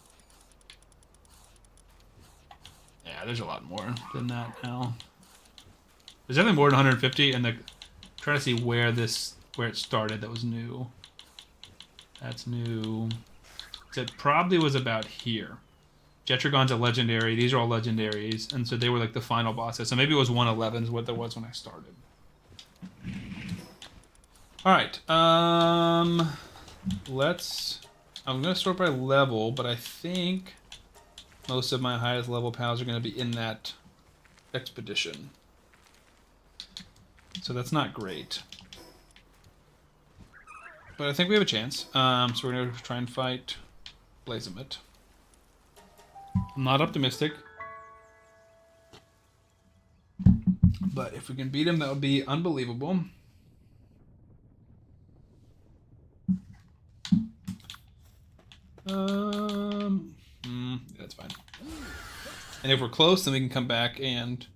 Yeah, there's a lot more than that now. There's definitely more than 150, and trying to see where it started that was new. That's new. So it probably was about here. Jetragon's a legendary. These are all legendaries, and so they were like the final bosses. So maybe it was 111 is what there was when I started. All right. I'm gonna sort by level, but I think most of my highest level pals are gonna be in that expedition. So that's not great. But I think we have a chance. So we're gonna try and fight Blazemit. I'm not optimistic, but if we can beat him, that would be unbelievable. That's fine. And if we're close, then we can come back and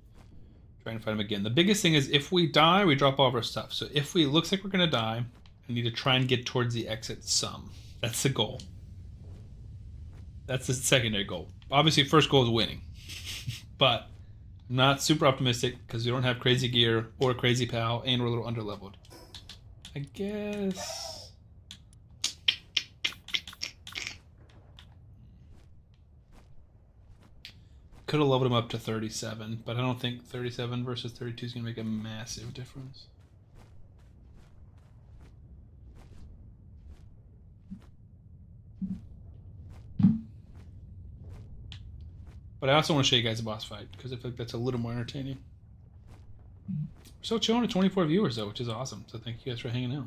try and fight him again. The biggest thing is if we die, we drop all of our stuff. So if we looks like we're gonna die, we need to try and get towards the exit some. That's the goal. That's the secondary goal. Obviously, first goal is winning. But I'm not super optimistic because we don't have crazy gear or a crazy pal, and we're a little underleveled. I guess... could have leveled him up to 37, but I don't think 37 versus 32 is going to make a massive difference. But I also want to show you guys a boss fight, because I feel like that's a little more entertaining. We're still chilling at 24 viewers, though, which is awesome. So thank you guys for hanging out.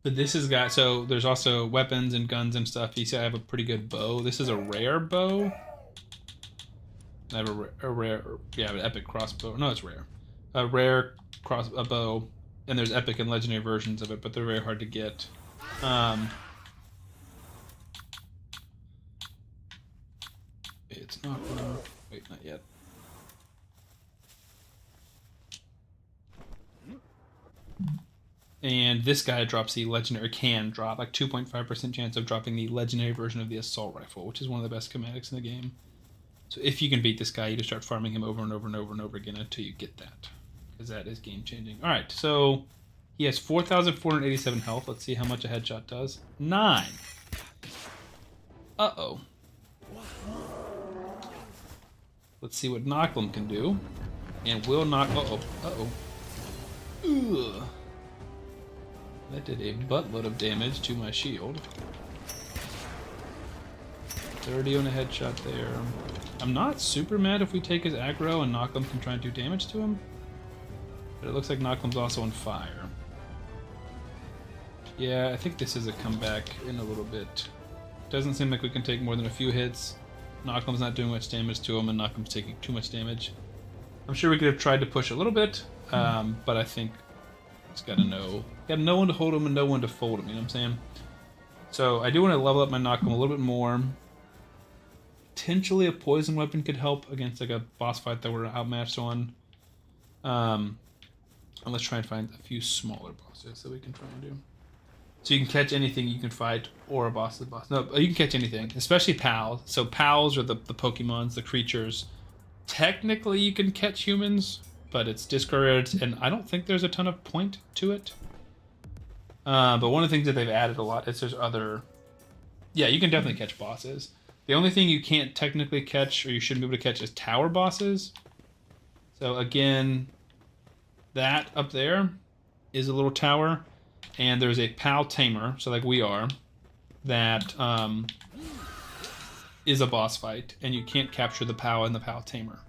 But this has got, so there's also weapons and guns and stuff. You see I have a pretty good bow. This is a rare bow. I have a rare, yeah, an epic crossbow. No, it's rare. A rare bow. And there's epic and legendary versions of it, but they're very hard to get. It's Oh, wait, not yet. And this guy drops the legendary, can drop, like 2.5% chance of dropping the legendary version of the assault rifle, which is one of the best schematics in the game. So if you can beat this guy, you just start farming him over and over and over and over again until you get that. Because that is game changing. Alright, so he has 4,487 health. Let's see how much a headshot does. 9. Uh-oh. Let's see what Knock'em can do. And will knock... Uh-oh. Uh-oh. Ugh. That did a buttload of damage to my shield. 30 on a headshot there. I'm not super mad if we take his aggro and Knock'em can try and do damage to him. But it looks like Knock'em's also on fire. Yeah, I think this is a comeback in a little bit. Doesn't seem like we can take more than a few hits. Knock'em's not doing much damage to him and Knock'em's taking too much damage. I'm sure we could have tried to push a little bit, but I think it's gotta know when to hold him and know when to fold him, you know what I'm saying? So I do want to level up my Knock'em a little bit more. Potentially a poison weapon could help against like a boss fight that we're outmatched on. And let's try and find a few smaller bosses that we can try and do. So you can catch anything you can fight, or a boss is a boss. No, you can catch anything, especially pals. So pals are the Pokemons, the creatures. Technically you can catch humans, but it's discouraged, and I don't think there's a ton of point to it. But one of the things that they've added a lot is there's other... Yeah, you can definitely catch bosses. The only thing you can't technically catch, or you shouldn't be able to catch, is tower bosses. So again, that up there is a little tower, and there's a pal tamer, so like we are, that is a boss fight, and you can't capture the pal and the pal tamer.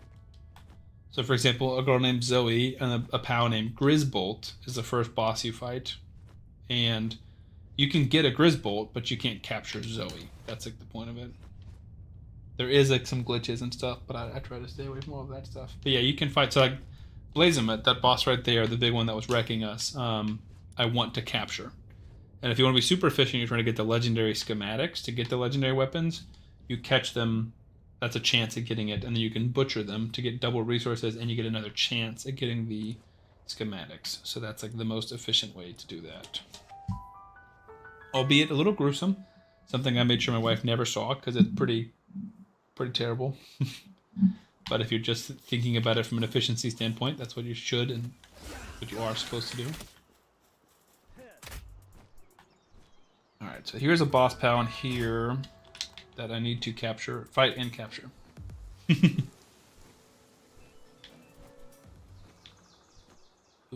So for example, a girl named Zoe and a pal named Grisbolt is the first boss you fight, and you can get a Grisbolt, but you can't capture Zoe. That's like the point of it. There is like some glitches and stuff, but I try to stay away from all of that stuff. But yeah, you can fight. So like Blazimet, that boss right there, the big one that was wrecking us, I want to capture. And if you want to be super efficient, you're trying to get the legendary schematics to get the legendary weapons. You catch them, that's a chance at getting it, and then you can butcher them to get double resources, and you get another chance at getting the schematics. So that's like the most efficient way to do that. Albeit a little gruesome. Something I made sure my wife never saw, because it's pretty terrible. But if you're just thinking about it from an efficiency standpoint, that's what you should and what you are supposed to do. Alright, so here's a boss pal in here that I need to capture, fight and capture. Ooh,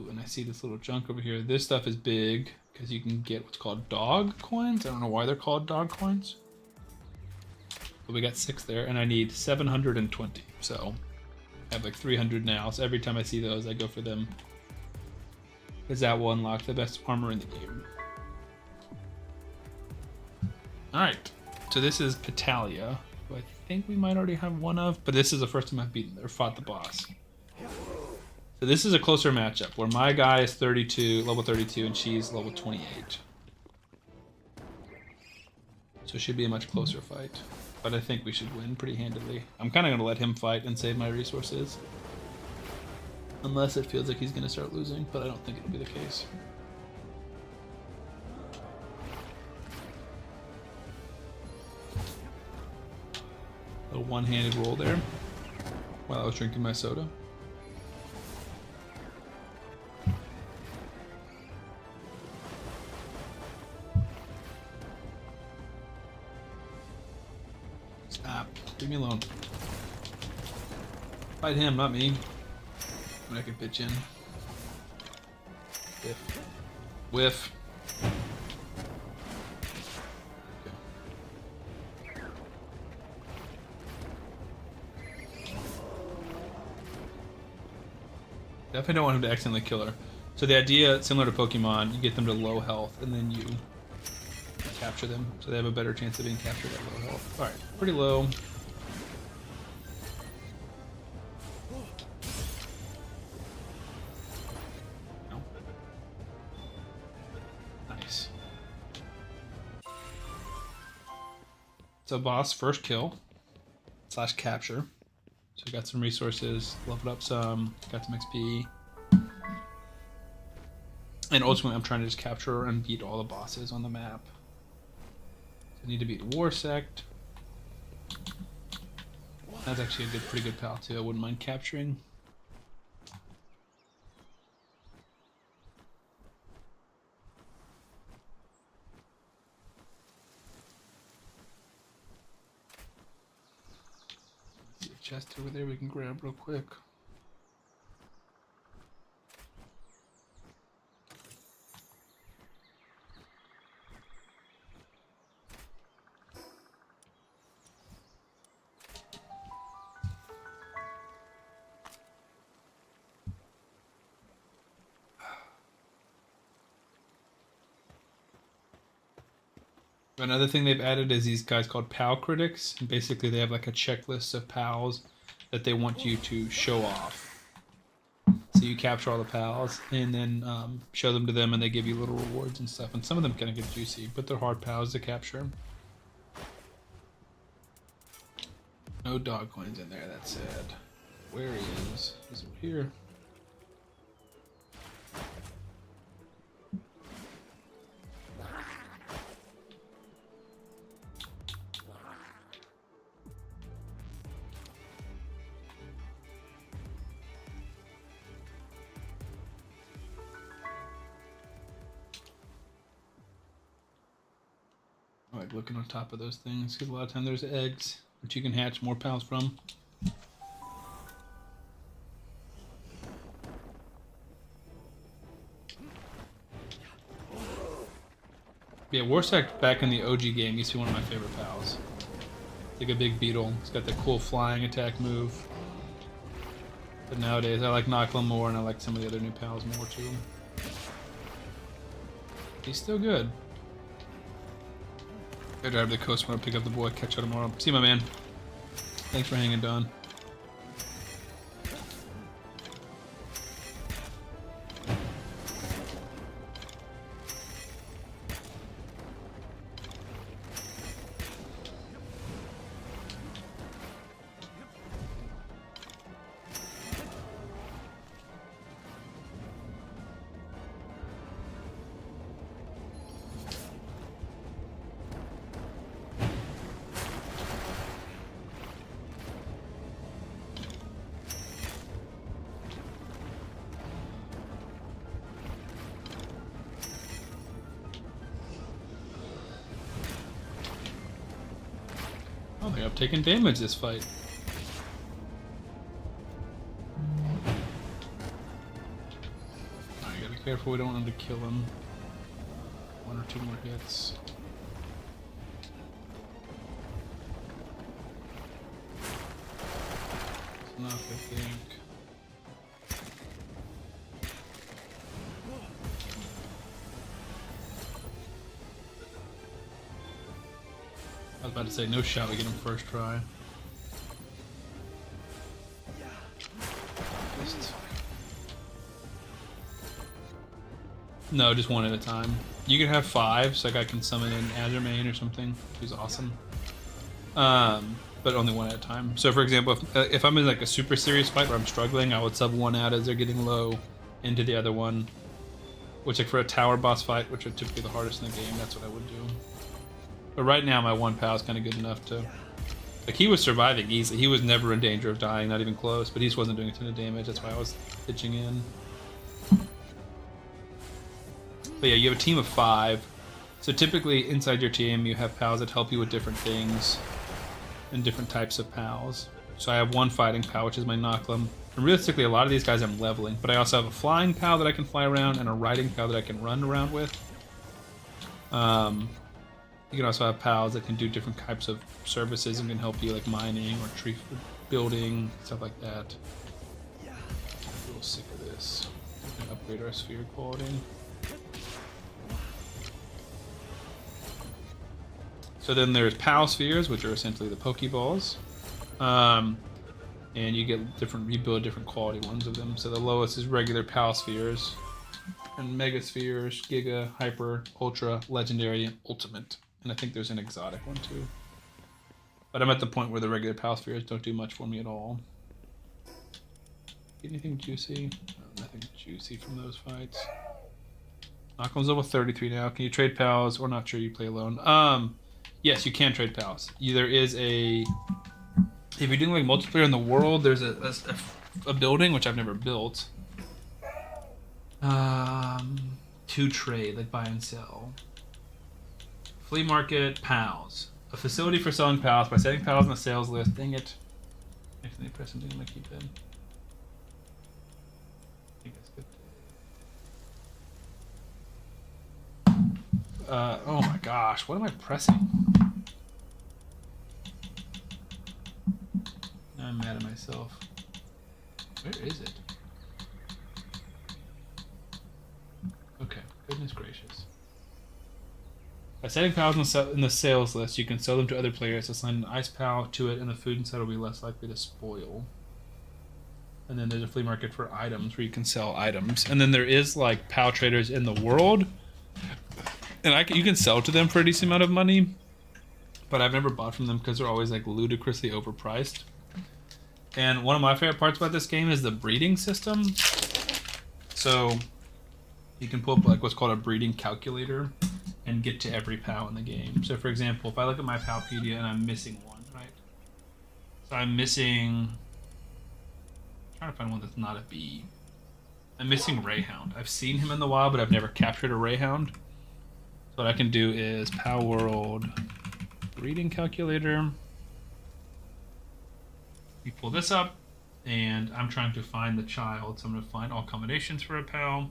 and I see this little junk over here. This stuff is big because you can get what's called dog coins. I don't know why they're called dog coins. But we got 6 there, and I need 720. So I have like 300 now. So every time I see those, I go for them, because that will unlock the best armor in the game. Alright, so this is Petalia, who I think we might already have one of, but this is the first time I've beaten or fought the boss. So this is a closer matchup, where my guy is 32, level 32, and she's level 28. So it should be a much closer fight, but I think we should win pretty handily. I'm kind of going to let him fight and save my resources. Unless it feels like he's going to start losing, but I don't think it'll be the case. A one-handed roll there while I was drinking my soda. Stop. Leave me alone. Fight him, not me. When I can pitch in. Whiff. Whiff. Definitely don't want him to accidentally kill her. So the idea, similar to Pokemon, you get them to low health and then you capture them. So they have a better chance of being captured at low health. Alright, pretty low. No. Nice. So boss, first kill. slash capture. So we got some resources, leveled up some, got some XP. And ultimately I'm trying to just capture and beat all the bosses on the map. So I need to beat War Sect. That's actually a pretty good pal too, I wouldn't mind capturing. There's a chest over there we can grab real quick. Another thing they've added is these guys called PAL critics. And basically, they have like a checklist of PALs that they want you to show off. So you capture all the PALs and then show them to them, and they give you little rewards and stuff. And some of them kind of get juicy, but they're hard PALs to capture. No dog coins in there. That's sad. Where he is? He's over here. I like looking on top of those things because a lot of times there's eggs which you can hatch more pals from. Yeah, Warsec back in the OG game used to be one of my favorite pals. It's like a big beetle. It's got the cool flying attack move. But nowadays I like Noclum more, and I like some of the other new pals more too. He's still good. I drive to the coast when I pick up the boy. Catch you tomorrow. See you, my man. Thanks for hanging, Don. Oh, they have taken damage this fight. I gotta be careful, we don't want him to kill him. One or two more hits. It's enough, I think. I was about to say, no shot we get him first try. No, just one at a time. You can have 5, so like I can summon in Azurmane or something, who's awesome. But only one at a time. So for example, if I'm in like a super serious fight where I'm struggling, I would sub one out as they're getting low into the other one. Which, like for a tower boss fight, which are typically the hardest in the game, that's what I would do. But right now, my one pal is kind of good enough to... Like, he was surviving easily. He was never in danger of dying, not even close. But he just wasn't doing a ton of damage. That's why I was pitching in. But yeah, you have a team of 5. So typically, inside your team, you have pals that help you with different things. And different types of pals. So I have one fighting pal, which is my Noclum. And realistically, a lot of these guys I'm leveling. But I also have a flying pal that I can fly around, and a riding pal that I can run around with. You can also have pals that can do different types of services and can help you, like mining or tree building, stuff like that. I'm a little sick of this. We can upgrade our sphere quality. So then there's pal spheres, which are essentially the Pokeballs. And you get different, you build different quality ones of them. So the lowest is regular pal spheres, and mega spheres, giga, hyper, ultra, legendary, and ultimate. And I think there's an exotic one too. But I'm at the point where the regular pal spheres don't do much for me at all. Anything juicy? No, nothing juicy from those fights. Malcolm's level 33 now. Can you trade pals or not sure you play alone? Yes, you can trade pals. There is a... If you're doing like multiplayer in the world, there's a building, which I've never built. To trade, like buy and sell. Flea market, pals. A facility for selling pals by setting pals on the sales list. Dang it. Actually, press something I'm gonna keep in. I think that's good. Oh my gosh, what am I pressing? Now I'm mad at myself. Where is it? Okay, goodness gracious. By setting pals in the sales list, you can sell them to other players, assign an ice pal to it, and the food inside will be less likely to spoil. And then there's a flea market for items where you can sell items. And then there is like pal traders in the world, and you can sell to them for a decent amount of money. But I've never bought from them because they're always like ludicrously overpriced. And one of my favorite parts about this game is the breeding system. So you can pull up like what's called a breeding calculator and get to every pal in the game. So for example, if I look at my Palpedia and I'm missing one, right? So I'm missing... I'm trying to find one that's not a bee. I'm missing Rayhound. I've seen him in the wild, but I've never captured a Rayhound. So what I can do is Pal World breeding calculator. You pull this up, and I'm trying to find the child. So I'm going to find all combinations for a pal.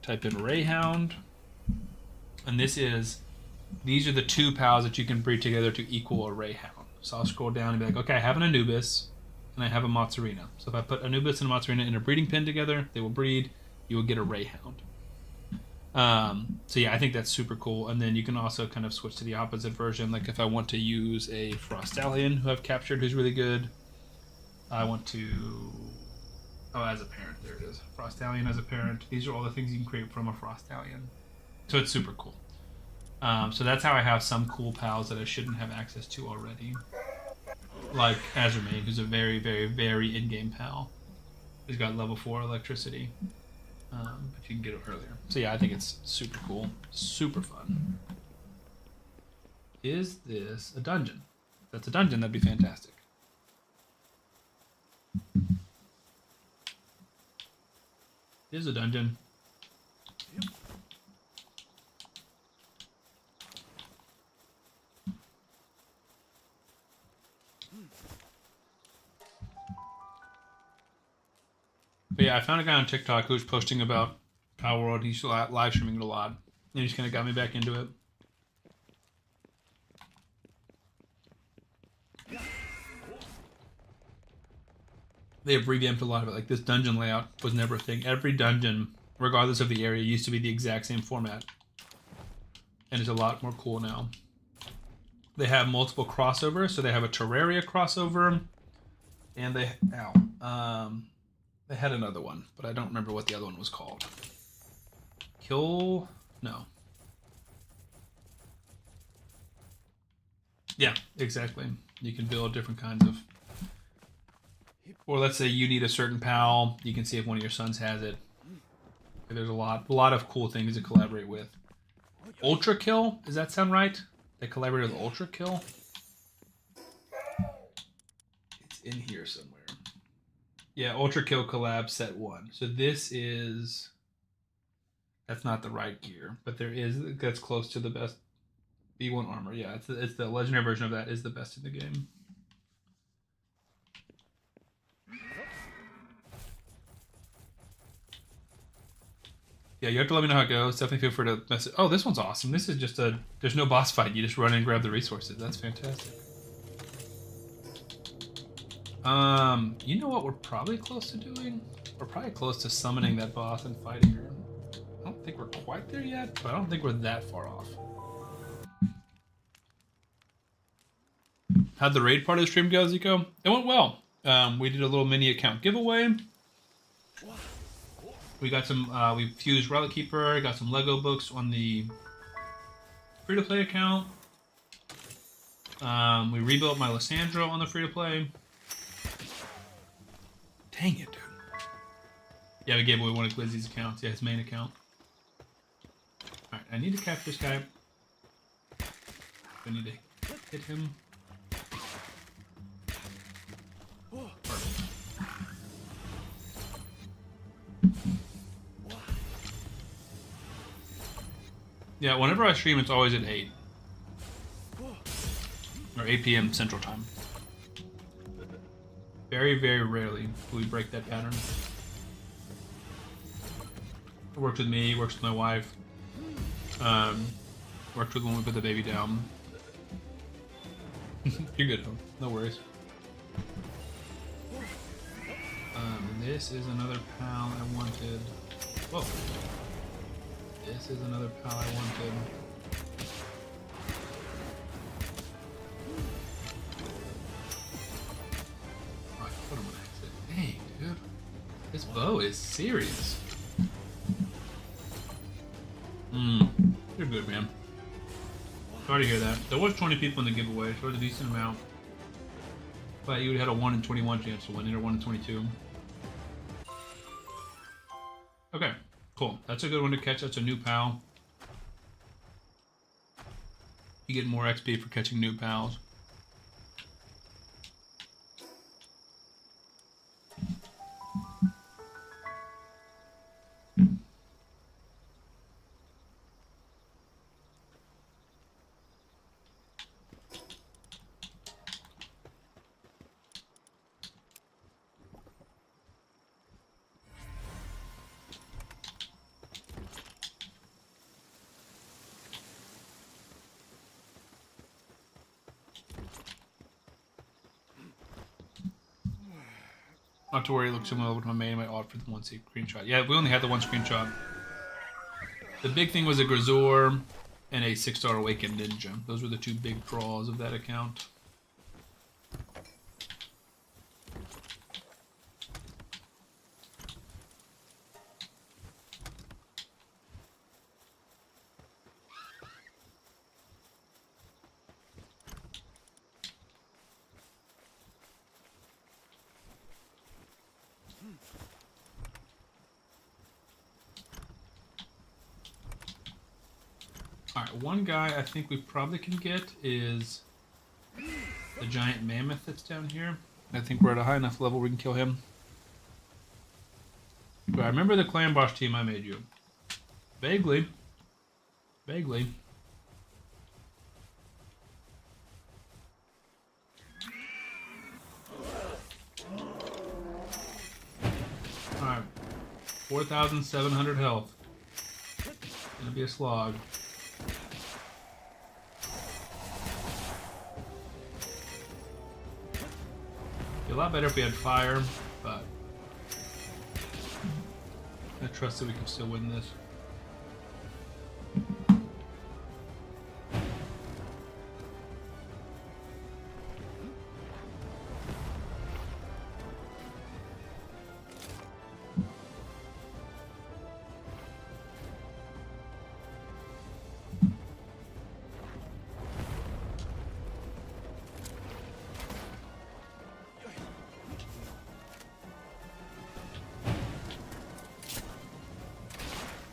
Type in Rayhound. And these are the two pals that you can breed together to equal a Rayhound. So I'll scroll down and be like, okay, I have an Anubis, and I have a Mozzarina. So if I put Anubis and a Mozzarina in a breeding pen together, they will breed. You will get a Rayhound. So yeah, I think that's super cool. And then you can also kind of switch to the opposite version. Like if I want to use a Frostallion who I've captured who's really good, I want to... Oh, as a parent, there it is. Frostallion as a parent. These are all the things you can create from a Frostallion. So it's super cool. So that's how I have some cool pals that I shouldn't have access to already. Like Azurmane, who's a very, very, very in-game pal. He's got level 4 electricity. But you can get it earlier. So yeah, I think it's super cool. Super fun. Is this a dungeon? If that's a dungeon, that'd be fantastic. It is a dungeon. Yep. But yeah, I found a guy on TikTok who was posting about Power World. He's live streaming it a lot. And he just kind of got me back into it. They have revamped a lot of it. Like this dungeon layout was never a thing. Every dungeon, regardless of the area, used to be the exact same format. And it's a lot more cool now. They have multiple crossovers. So they have a Terraria crossover. And they... Ow. They had another one, but I don't remember what the other one was called. No. Yeah, exactly. You can build different kinds of... Or let's say you need a certain pal. You can see if one of your sons has it. There's a lot of cool things to collaborate with. Ultra Kill? Does that sound right? They collaborated with Ultra Kill? It's in here somewhere. Yeah, Ultra Kill collab set 1. So this is... That's not the right gear, but that's close to the best B1 armor. Yeah, it's the legendary version of that is the best in the game. Yeah, you have to let me know how it goes. Definitely feel free to message. Oh, this one's awesome. This is just there's no boss fight. You just run in and grab the resources. That's fantastic. You know what we're probably close to doing? We're probably close to summoning that boss and fighting her. I don't think we're quite there yet, but I don't think we're that far off. How'd the raid part of the stream go, Zico? It went well. We did a little mini account giveaway. We got some, we fused Relic Keeper, got some Lego books on the free-to-play account. We rebuilt my Lysandro on the free-to-play. Dang it, dude. Yeah, we gave away one of Glizzy's accounts. Yeah, his main account. Alright, I need to catch this guy. I need to hit him. Perfect. Yeah, whenever I stream, it's always at 8. Or 8 p.m. Central Time. Very, very rarely will we break that pattern. It works with me, works with my wife. Worked with when we put the baby down. You're good, though. No worries. This is another pal I wanted. Whoa. This is another pal I wanted. Alright, what am I? Dang, dude. This bow is serious. You're good, man. Sorry to hear that. There was 20 people in the giveaway, so it was a decent amount. But you would have had a 1 in 21 chance to win it, or 1 in 22. Okay, cool. That's a good one to catch. That's a new pal. You get more XP for catching new pals. Not to worry, it looks similar to my main and my odd for the one screenshot. Yeah, we only had the one screenshot. The big thing was a Grazor and a 6-star Awakened Ninja. Those were the two big draws of that account. Alright, one guy I think we probably can get is the giant mammoth that's down here. I think we're at a high enough level we can kill him. But I remember the clan boss team I made you. Vaguely. Vaguely. Alright. 4,700 health. Gonna be a slog. Be a lot better if we had fire, but I trust that we can still win this.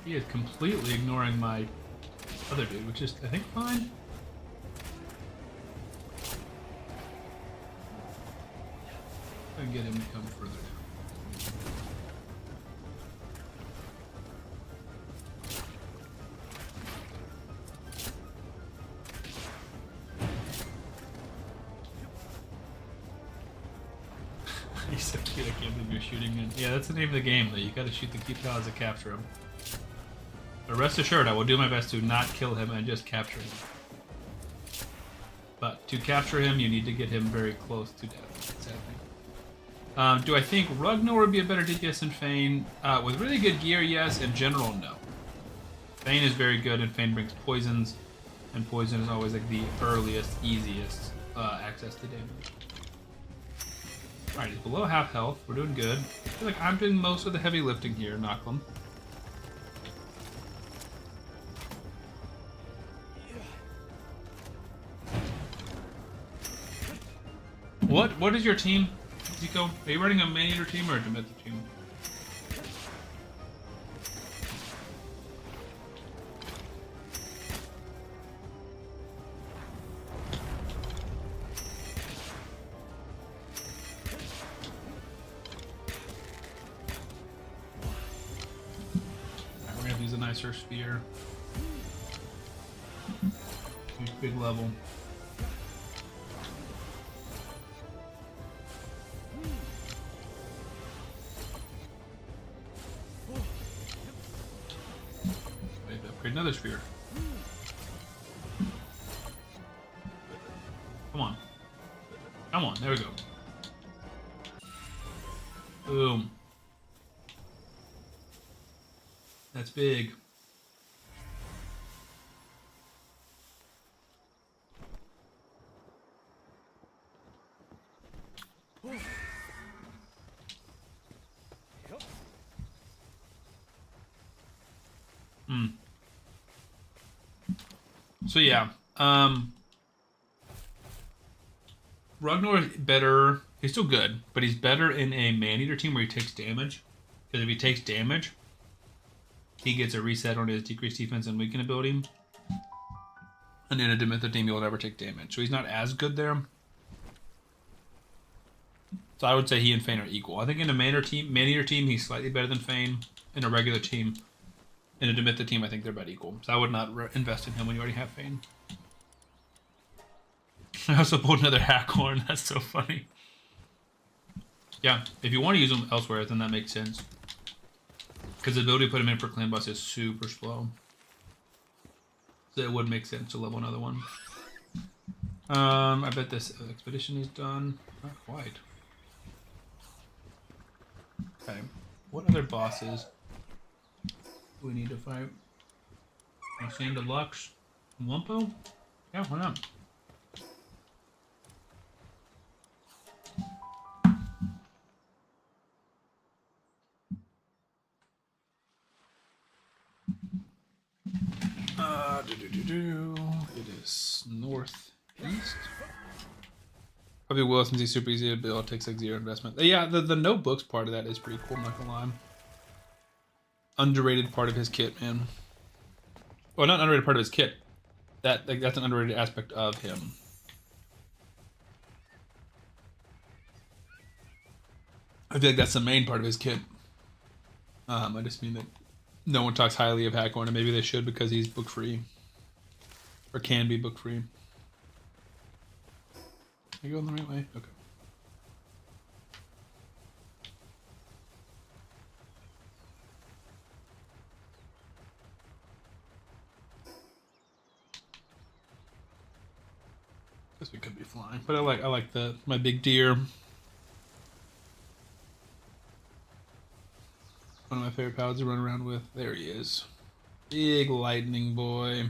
He is completely ignoring my other dude, which is, I think, fine. I can get him to come further down. He's so cute, I can't believe you're shooting him. Yeah, that's the name of the game, though. You gotta shoot the cute pals to capture him. But rest assured, I will do my best to not kill him and just capture him. But to capture him, you need to get him very close to death, sadly. Do I think Rugnar would be a better DPS than Fane? With really good gear, yes. In general, no. Fane is very good, and Fane brings poisons. And poison is always like the earliest, easiest access to damage. Alright, he's below half health. We're doing good. I feel like I'm doing most of the heavy lifting here, Knocklam. What is your team, Zico? Are you running a man-eater team or a Demeter team? Alright, we're gonna use a nicer spear. Use big level. Another spear. Come on. Come on, there we go. Boom. That's big. So yeah, Ragnar is better. He's still good, but he's better in a man-eater team where he takes damage. Because if he takes damage, he gets a reset on his decreased defense and weaken ability. And in a Demeter team, he'll never take damage. So he's not as good there. So I would say he and Fane are equal. I think in a man-eater team, he's slightly better than Fane. In a regular team, in a Demeter team, I think they're about equal. So I would not invest in him when you already have Fane. I also pulled another Hackhorn. That's so funny. Yeah, if you want to use him elsewhere, then that makes sense. Because the ability to put him in for clan boss is super slow. So it would make sense to level another one. I bet this expedition is done. Not quite. Okay. What other bosses do we need to fight? Sand Deluxe? Wumpo? Yeah, why not? It is northeast. Probably will since he's super easy to build. Takes like 0 investment. Yeah, the notebooks part of that is pretty cool. I'm not gonna lie. Underrated part of his kit, man. Well, not underrated part of his kit. That's an underrated aspect of him. I feel like that's the main part of his kit. I just mean that no one talks highly of Hackhorn, and maybe they should because he's book free. Or can be book free. Are you going the right way? Okay. Guess we could be flying, but I like my big deer. One of my favorite pals to run around with. There he is. Big lightning boy.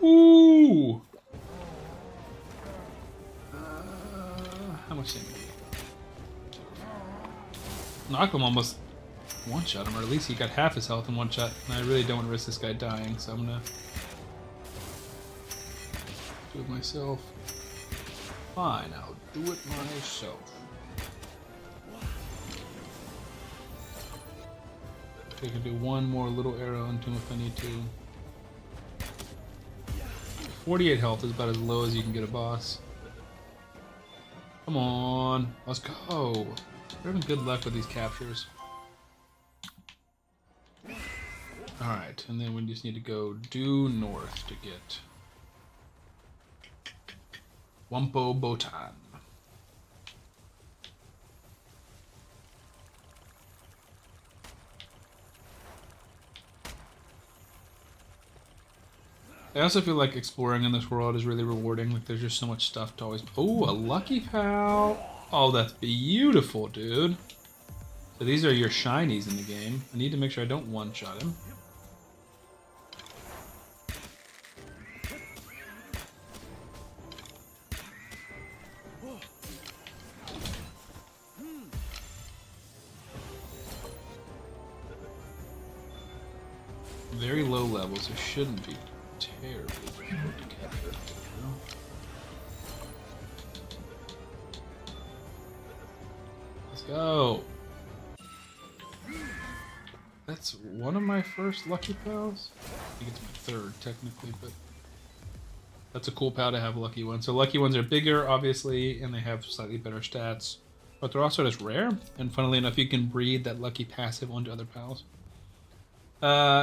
Ooh! How much damage? Knock him almost one-shot him, or at least he got half his health in one shot. And I really don't want to risk this guy dying, so I'm gonna do it myself. Fine, I'll do it myself. I can do one more little arrow into him if I need to. 48 health is about as low as you can get a boss. Come on, let's go. We're having good luck with these captures. Alright, and then we just need to go due north to get Wumpo Botan. I also feel like exploring in this world is really rewarding. Like, there's just so much stuff to always... Oh, a lucky pal! Oh, that's beautiful, dude. So these are your shinies in the game. I need to make sure I don't one-shot him. very low level, so shouldn't be terribly difficult to capture. Let's go. That's one of my first lucky pals. I think it's my third technically, but that's a cool pal to have a lucky one. So lucky ones are bigger, obviously, and they have slightly better stats, but they're also just rare. And funnily enough, you can breed that lucky passive onto other pals.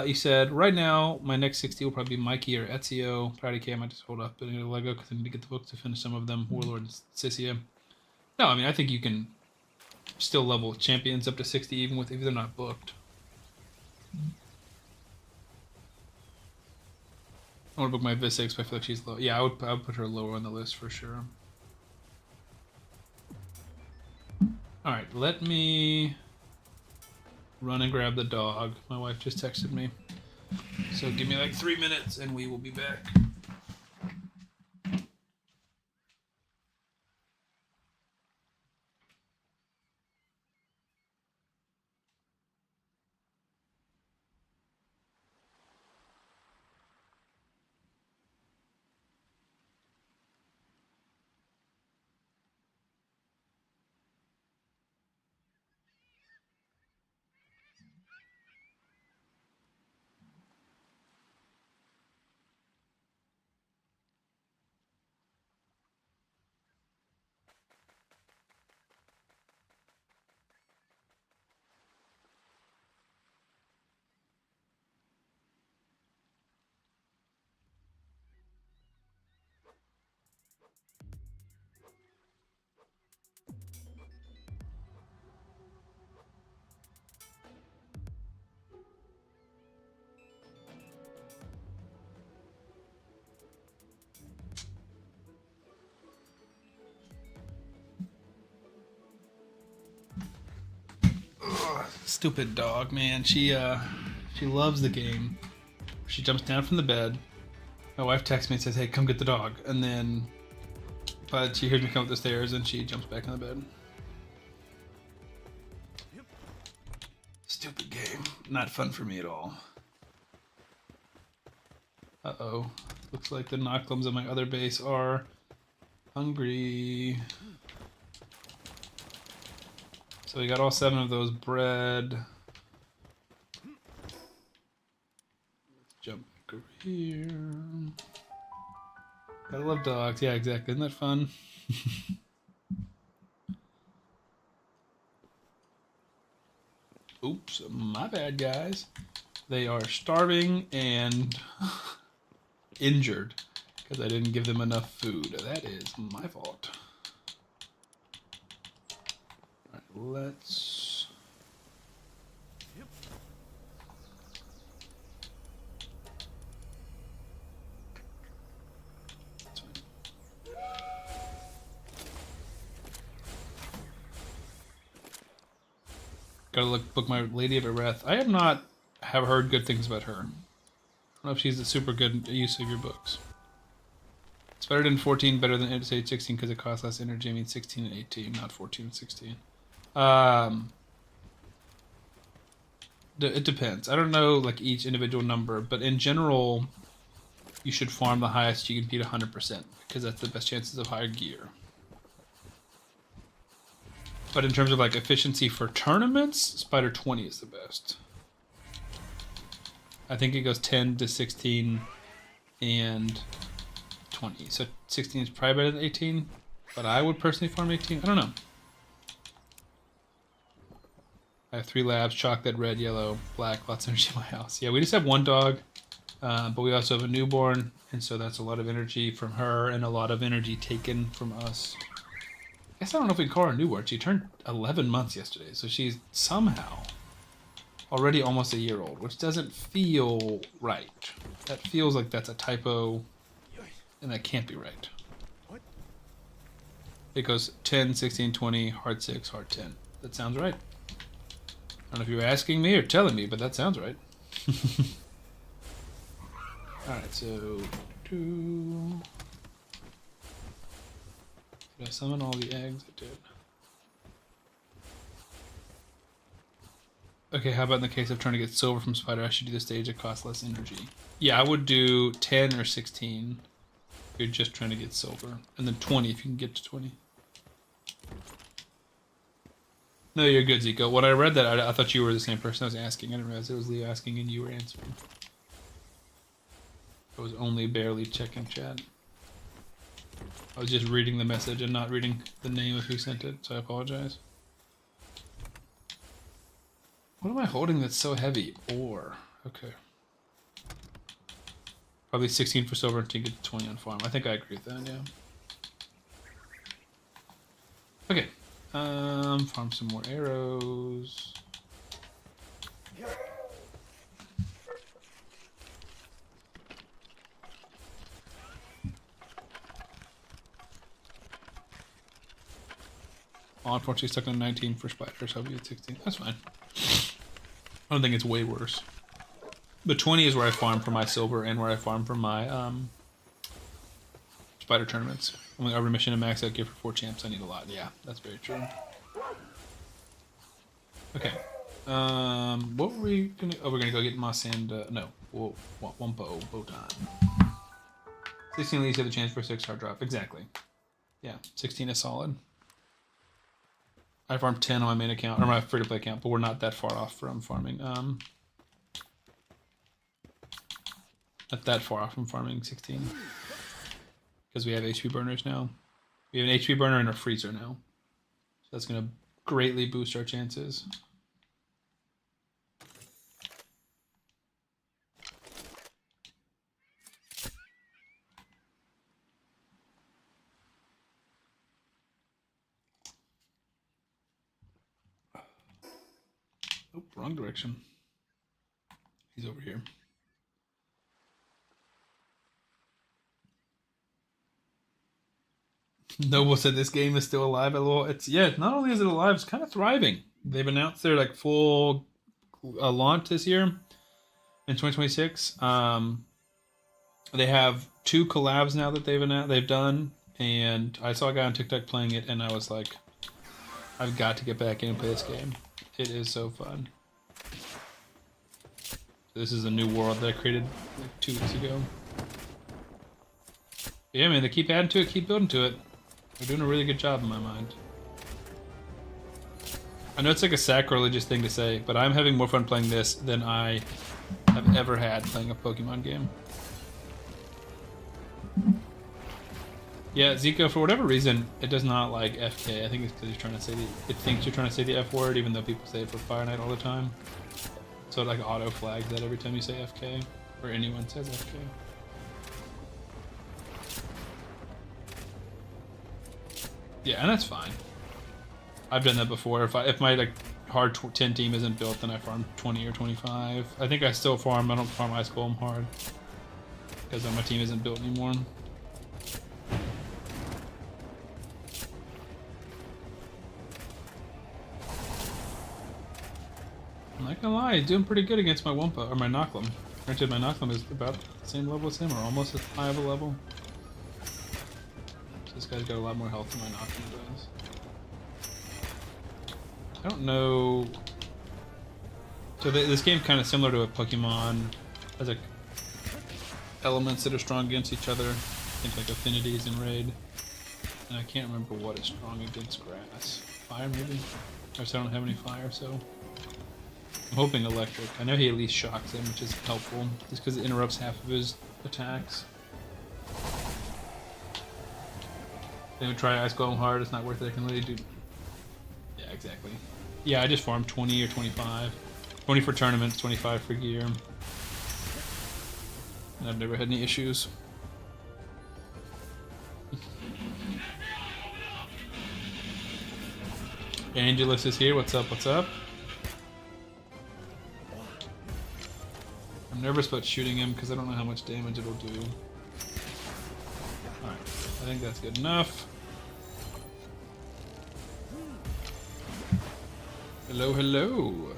He said, right now, my next 60 will probably be Mikey or Ezio. Priority K, I might just hold up and get a Lego because I need to get the books to finish some of them. Warlord and Sissia. No, I mean, I think you can still level champions up to 60 even if they're not booked. I want to book my Visix, but I feel like she's low. Yeah, I would put her lower on the list for sure. Alright, let me run and grab the dog. My wife just texted me. So give me like 3 minutes and we will be back. Ugh, stupid dog, man. She loves the game. She jumps down from the bed. My wife texts me and says, "Hey, come get the dog." And then, but she hears me come up the stairs and she jumps back in the bed. Stupid game. Not fun for me at all. Uh-oh. Looks like the Nocklums on my other base are hungry. So we got all 7 of those bred. Let's jump back over here. Gotta love dogs. Yeah, exactly. Isn't that fun? Oops, my bad, guys. They are starving and injured because I didn't give them enough food. That is my fault. All right, let's... Gotta book my Lady of Ereth. I have heard good things about her. I don't know if she's a super good use of your books. It's better than 14, better than 16 because it costs less energy. I mean 16 and 18, not 14 and 16. It depends. I don't know like each individual number, but in general, you should farm the highest you can beat 100% because that's the best chances of higher gear. But in terms of like efficiency for tournaments, Spider 20 is the best. I think it goes 10 to 16 and 20. So 16 is probably better than 18, but I would personally farm 18. I don't know. I have 3 labs, chocolate, red, yellow, black, lots of energy in my house. Yeah, we just have 1 dog, but we also have a newborn, and so that's a lot of energy from her and a lot of energy taken from us. I guess I don't know if we can call her a newborn. She turned 11 months yesterday, so she's somehow already almost a year old, which doesn't feel right. That feels like that's a typo, and that can't be right. It goes 10, 16, 20, hard 6, hard 10. That sounds right. I don't know if you're asking me or telling me, but that sounds right. Alright, so... Did I summon all the eggs? I did. Okay, how about in the case of trying to get silver from Spider, I should do the stage that costs less energy. Yeah, I would do 10 or 16 if you're just trying to get silver. And then 20 if you can get to 20. No, you're good, Zico. When I read that, I thought you were the same person I was asking. I didn't realize it was Leo asking and you were answering. I was only barely checking chat. I was just reading the message and not reading the name of who sent it, so I apologize. What am I holding that's so heavy? Ore. Okay. Probably 16 for silver to get 20 on farm. I think I agree with that, yeah. Okay. Farm some more arrows. Oh, unfortunately stuck on 19 for spiders, so I'll be at 16. That's fine. I don't think it's way worse. But 20 is where I farm for my silver and where I farm for my spider tournaments. Only every mission to max out gear for 4 champs, I need a lot. Yeah, that's very true. Okay. What were we gonna... Oh, we're gonna go get moss and... no. Wumpo. Bow time. 16 leads have a chance for a 6-star drop. Exactly. Yeah, 16 is solid. I farmed 10 on my main account, or my free-to-play account, but we're not that far off from farming. Not that far off from farming 16. Because we have HP burners now. We have an HP burner and a freezer now. So that's going to greatly boost our chances. Oh, wrong direction. He's over here. Noble said this game is still alive. It's yeah. Not only is it alive, it's kind of thriving. They've announced their like full launch this year in 2026. They have 2 collabs now that they've done, and I saw a guy on TikTok playing it, and I was like, I've got to get back in and play this game. It is so fun. This is a new world that I created like 2 weeks ago. Yeah, man, they keep adding to it, keep building to it. They're doing a really good job in my mind. I know it's like a sacrilegious thing to say, but I'm having more fun playing this than I have ever had playing a Pokemon game. Yeah, Zico, for whatever reason, it does not like FK. I think it's because you're trying to say it thinks you're trying to say the F word, even though people say it for Fire Knight all the time. So it like auto flags that every time you say FK, or anyone says FK. Yeah, and that's fine. I've done that before. If my like hard 10 team isn't built, then I farm 20 or 25. I think I still farm. I don't farm Ice Golem hard because my team isn't built anymore. I'm not gonna lie, he's doing pretty good against my Wumpa or my Knocklim. Granted, my Knocklim is about the same level as him, or almost as high of a level. This guy's got a lot more health than my Knocklim does. I don't know... So this game's kind of similar to a Pokemon. Has like elements that are strong against each other. I think like affinities in Raid. And I can't remember what is strong against grass. Fire maybe? I don't have any fire, so... I'm hoping electric. I know he at least shocks him, which is helpful. Just because it interrupts half of his attacks. They would try Ice Golem hard, it's not worth it, I can really do... Yeah, exactly. Yeah, I just farmed 20 or 25. 20 for tournaments, 25 for gear. And I've never had any issues. Angelus is here, what's up, what's up? I'm nervous about shooting him because I don't know how much damage it'll do. Alright, I think that's good enough. Hello, hello.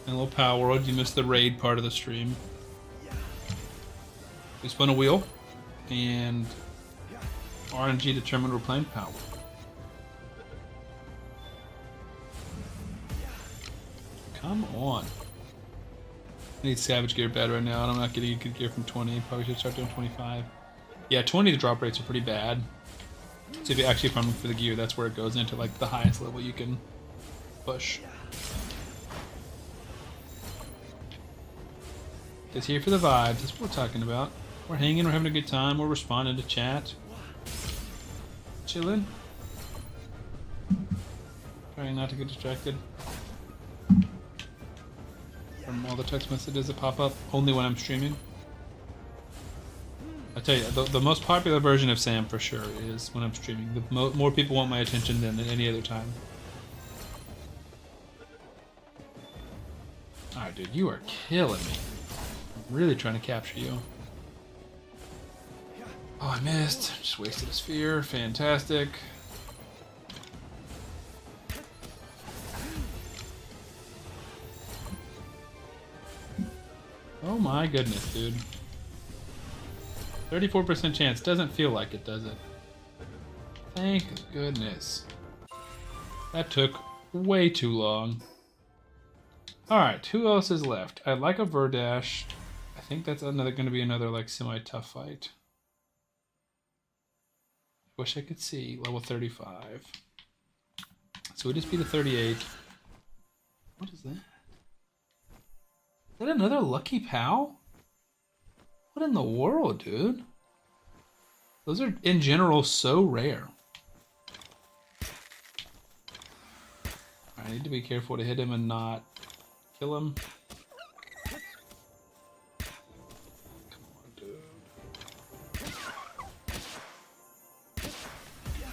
Hello, Power World. You missed the raid part of the stream. We spun a wheel, and RNG determined we're playing Power. Come on. I need Savage gear bad right now, and I'm not getting good gear from 20. Probably should start doing 25. Yeah, 20 the drop rates are pretty bad. So if you're actually farming for the gear, that's where it goes into like the highest level you can push. Just here for the vibes. That's what we're talking about. We're hanging, we're having a good time, we're responding to chat. Chilling. Trying not to get distracted from all the text messages that pop up, only when I'm streaming. I tell you, the most popular version of Sam for sure is when I'm streaming. The more people want my attention than at any other time. Alright, dude, you are killing me. I'm really trying to capture you. Oh, I missed. Just wasted a sphere. Fantastic. Oh my goodness, dude. 34% chance. Doesn't feel like it, does it? Thank goodness. That took way too long. Alright, who else is left? I'd like a Verdash. I think that's going to be another like semi-tough fight. Wish I could see. Level 35. So we just beat a 38. What is that? Is that another Lucky Pal? What in the world, dude? Those are, in general, so rare. I need to be careful to hit him and not kill him. Come on, dude.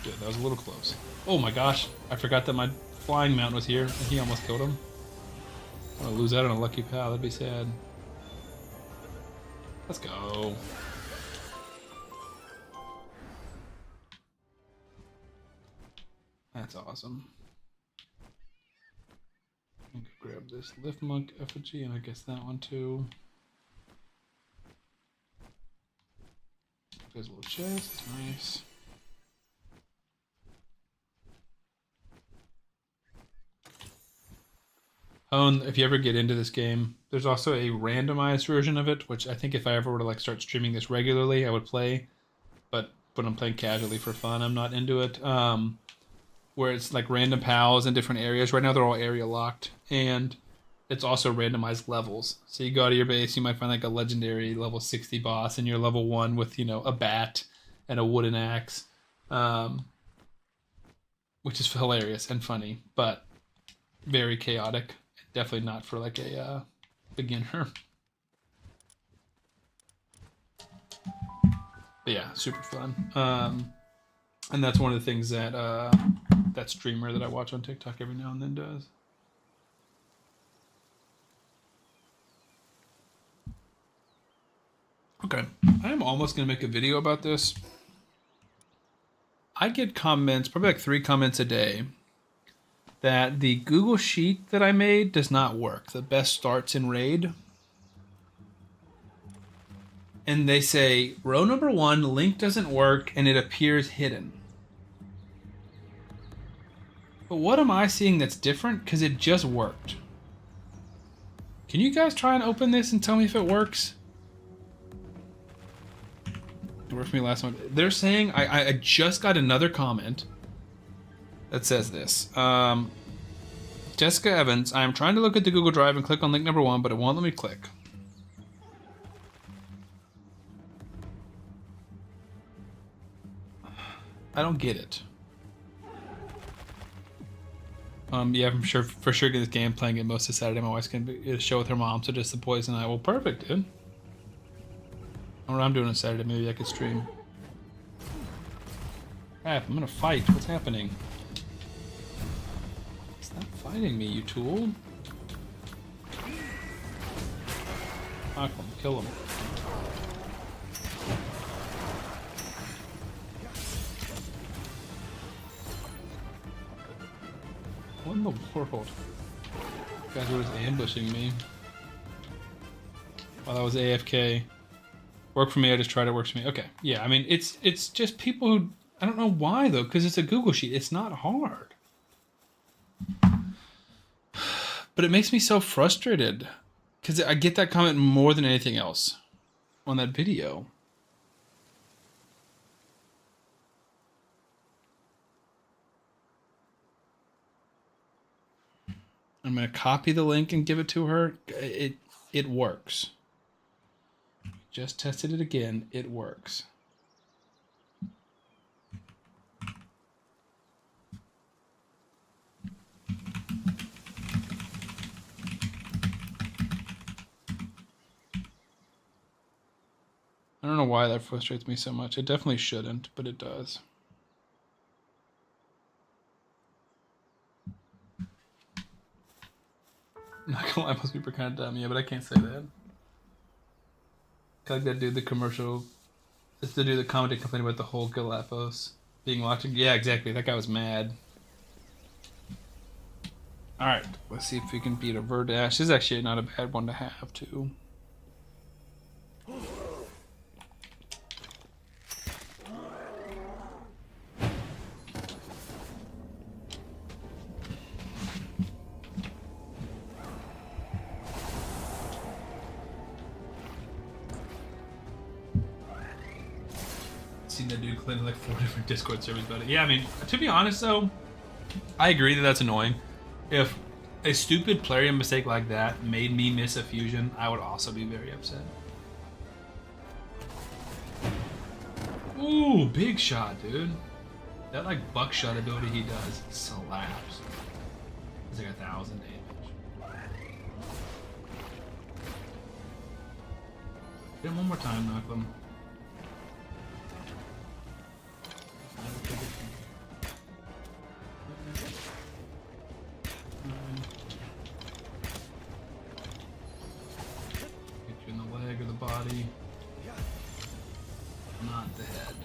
Good, that was a little close. Oh my gosh, I forgot that my flying mount was here, and he almost killed him. I'm gonna lose out on a Lucky Pal, that'd be sad. Let's go. That's awesome. I can grab this Lift Monk effigy, and I guess that one too. There's a little chest, nice. If you ever get into this game, there's also a randomized version of it, which I think if I ever were to like start streaming this regularly, I would play. But when I'm playing casually for fun, I'm not into it. Where it's like random pals in different areas. Right now they're all area locked, and it's also randomized levels. So you go out of your base, you might find like a legendary level 60 boss, and you're level 1 with, you know, a bat and a wooden axe, which is hilarious and funny, but very chaotic. Definitely not for like a beginner. But yeah, super fun. And that's one of the things that that streamer that I watch on TikTok every now and then does. Okay, I'm almost gonna make a video about this. I get comments, probably like 3 comments a day, that the Google Sheet that I made does not work. The best starts in Raid. And they say, row number 1, link doesn't work and it appears hidden. But what am I seeing that's different? Because it just worked. Can you guys try and open this and tell me if it works? It worked for me last one. They're saying, I just got another comment that says this. Jessica Evans, I am trying to look at the Google Drive and click on link number 1, but it won't let me click. I don't get it. Yeah, I'm sure for sure get this game playing it most of Saturday. My wife's gonna be at a show with her mom, so just the boys and I. Well, perfect, dude. I don't know what I'm doing on Saturday. Maybe I could stream. Crap, I'm gonna fight. What's happening? Stop fighting me, you tool. Knock him, kill him. What in the world? You guys were just ambushing me. Well, that was AFK. Worked for me, I just tried it, works for me. Okay, yeah, I mean, it's just people who... I don't know why, though, because it's a Google Sheet. It's not hard. But it makes me so frustrated because I get that comment more than anything else on that video. I'm going to copy the link and give it to her. It works. Just tested it again. It works. I don't know why that frustrates me so much. It definitely shouldn't, but it does. Not gonna lie, most people are kind of dumb. Yeah, but I can't say that. Like that dude, the commercial. It's the dude that commented complaining about the whole Galapagos being locked in. Yeah, exactly. That guy was mad. Alright, let's see if we can beat a Verdash. This is actually not a bad one to have, too. Seen that dude claim like 4 different Discord servers about it. Yeah, I mean, to be honest though, I agree that that's annoying. If a stupid Plarium mistake like that made me miss a fusion, I would also be very upset. Ooh, big shot, dude. That like buckshot ability he does slaps. It's like 1,000 damage. Hit him one more time, Knuckle. Get you in the leg or the body. Not the head.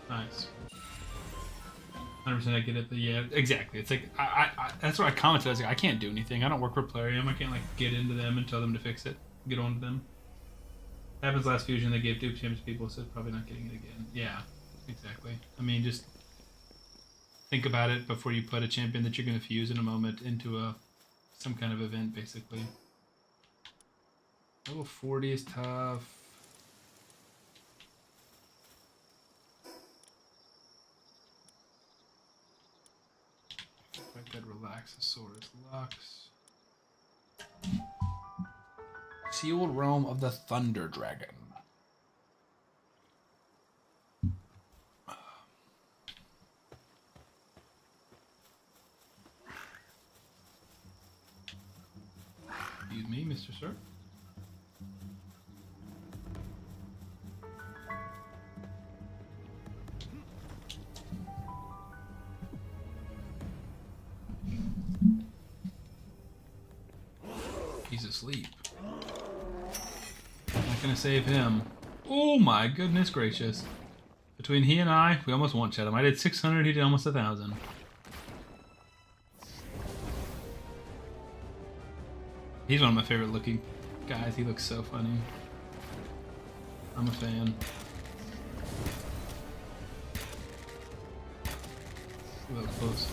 Nice. 100% I get it, but yeah, exactly. It's like, I that's what I commented. I was like, I can't do anything. I don't work for Plarium. I can't like get into them and tell them to fix it. Get on to them. Happens last fusion, they gave Duke Champs people, so probably not getting it again. Yeah, exactly. I mean, just think about it before you put a champion that you're going to fuse in a moment into some kind of event, basically. Level 40 is tough. Like that Relaxosaurus Lux. Sealed Realm of the Thunder Dragon. Excuse me, Mr. Sir. He's asleep. Not gonna save him. Oh my goodness gracious. Between he and I, we almost one-shot him. I did 600, he did almost 1,000. He's one of my favorite looking guys. He looks so funny. I'm a fan. Ooh, that was close.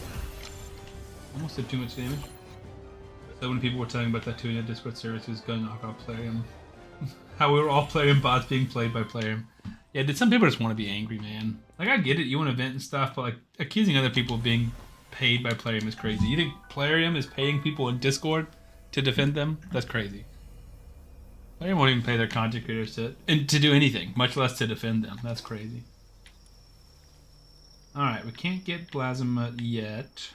Almost did too much damage. So when people were telling about that too in a Discord service who's going off about Plarium, how we were all Plarium bots being played by Plarium. Yeah, did some people just want to be angry, man? Like, I get it, you want to vent and stuff, but like accusing other people of being paid by Plarium is crazy. You think Plarium is paying people in Discord to defend them? That's crazy. Plarium won't even pay their content creators to do anything, much less to defend them. That's crazy. Alright, we can't get Blasma yet.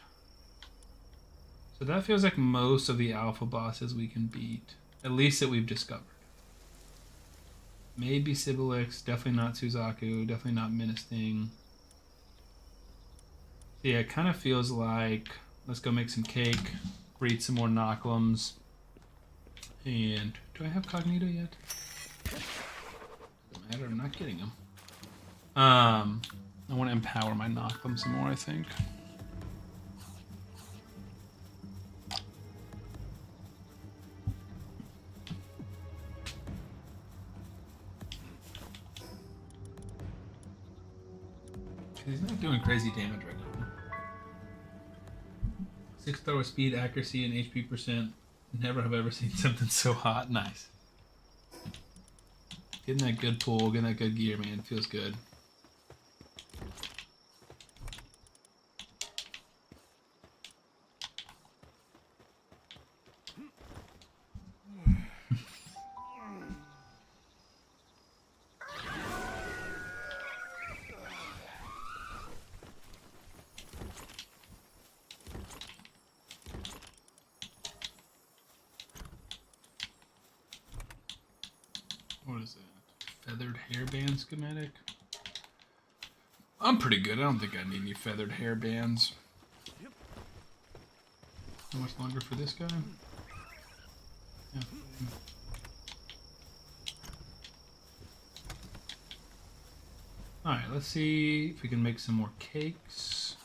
So that feels like most of the alpha bosses we can beat. At least that we've discovered. Maybe Sibylix, definitely not Suzaku, definitely not Menacing. So yeah, it kind of feels like let's go make some cake, breed some more Knocklums. And do I have Cognito yet? Doesn't matter, I'm not getting them. I want to empower my Knocklum some more, I think. He's not doing crazy damage right now. 6 thrower speed, accuracy, and HP percent. Never have ever seen something so hot. Nice. Getting that good pull, getting that good gear, man. It feels good. What is that? Feathered hairband schematic? I'm pretty good. I don't think I need any feathered hairbands. How much longer for this guy? Yeah. Alright, let's see if we can make some more cakes.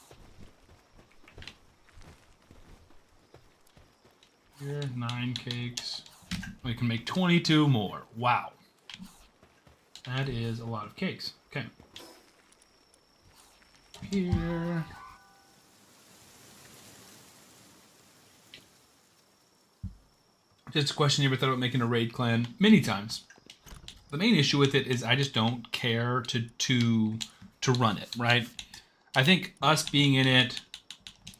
Here, 9 cakes. We can make 22 more. Wow. That is a lot of cakes. Okay. Here. Just a question, you ever thought about making a raid clan? Many times. The main issue with it is I just don't care to run it, right? I think us being in it,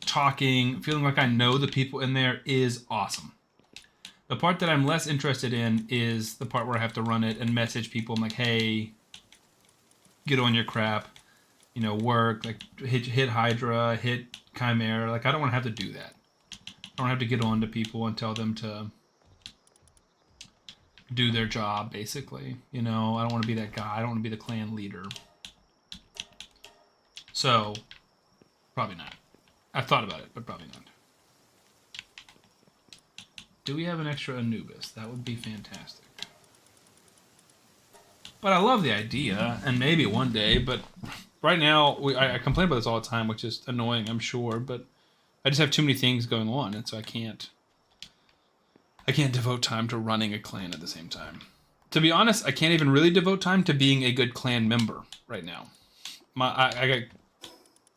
talking, feeling like I know the people in there is awesome. The part that I'm less interested in is the part where I have to run it and message people. I'm like, hey, get on your crap, you know, work, like hit Hydra, hit Chimera. Like, I don't want to have to do that. I don't have to get on to people and tell them to do their job, basically. You know, I don't want to be that guy. I don't want to be the clan leader. So, probably not. I've thought about it, but probably not. Do we have an extra Anubis? That would be fantastic. But I love the idea, and maybe one day, but right now, I complain about this all the time, which is annoying, I'm sure, but I just have too many things going on, and so I can't devote time to running a clan at the same time. To be honest, I can't even really devote time to being a good clan member right now. I get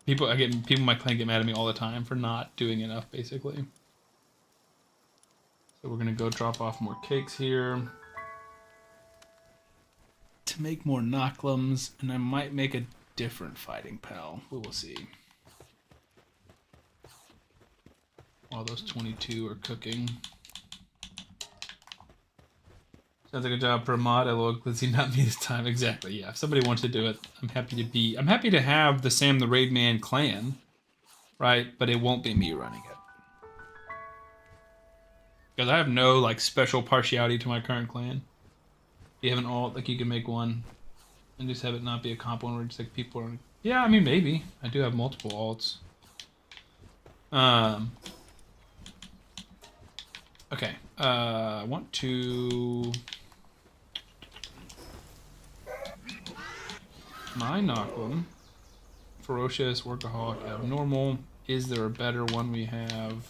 people in my clan get mad at me all the time for not doing enough, basically. So we're gonna go drop off more cakes here to make more Knocklums, and I might make a different fighting pal. We will see. While those 22 are cooking. Sounds like a job for a mod. Let's see, not me this time. Exactly, yeah. If somebody wants to do it, I'm happy to have the Sam the Raid Man clan, right? But it won't be me running it. Because I have no, like, special partiality to my current clan. If you have an alt, like, you can make one and just have it not be a comp one where just, like, people are... Yeah, I mean, maybe. I do have multiple alts. Okay. I want to... My Knocklum. Ferocious, Workaholic, Abnormal. Is there a better one we have?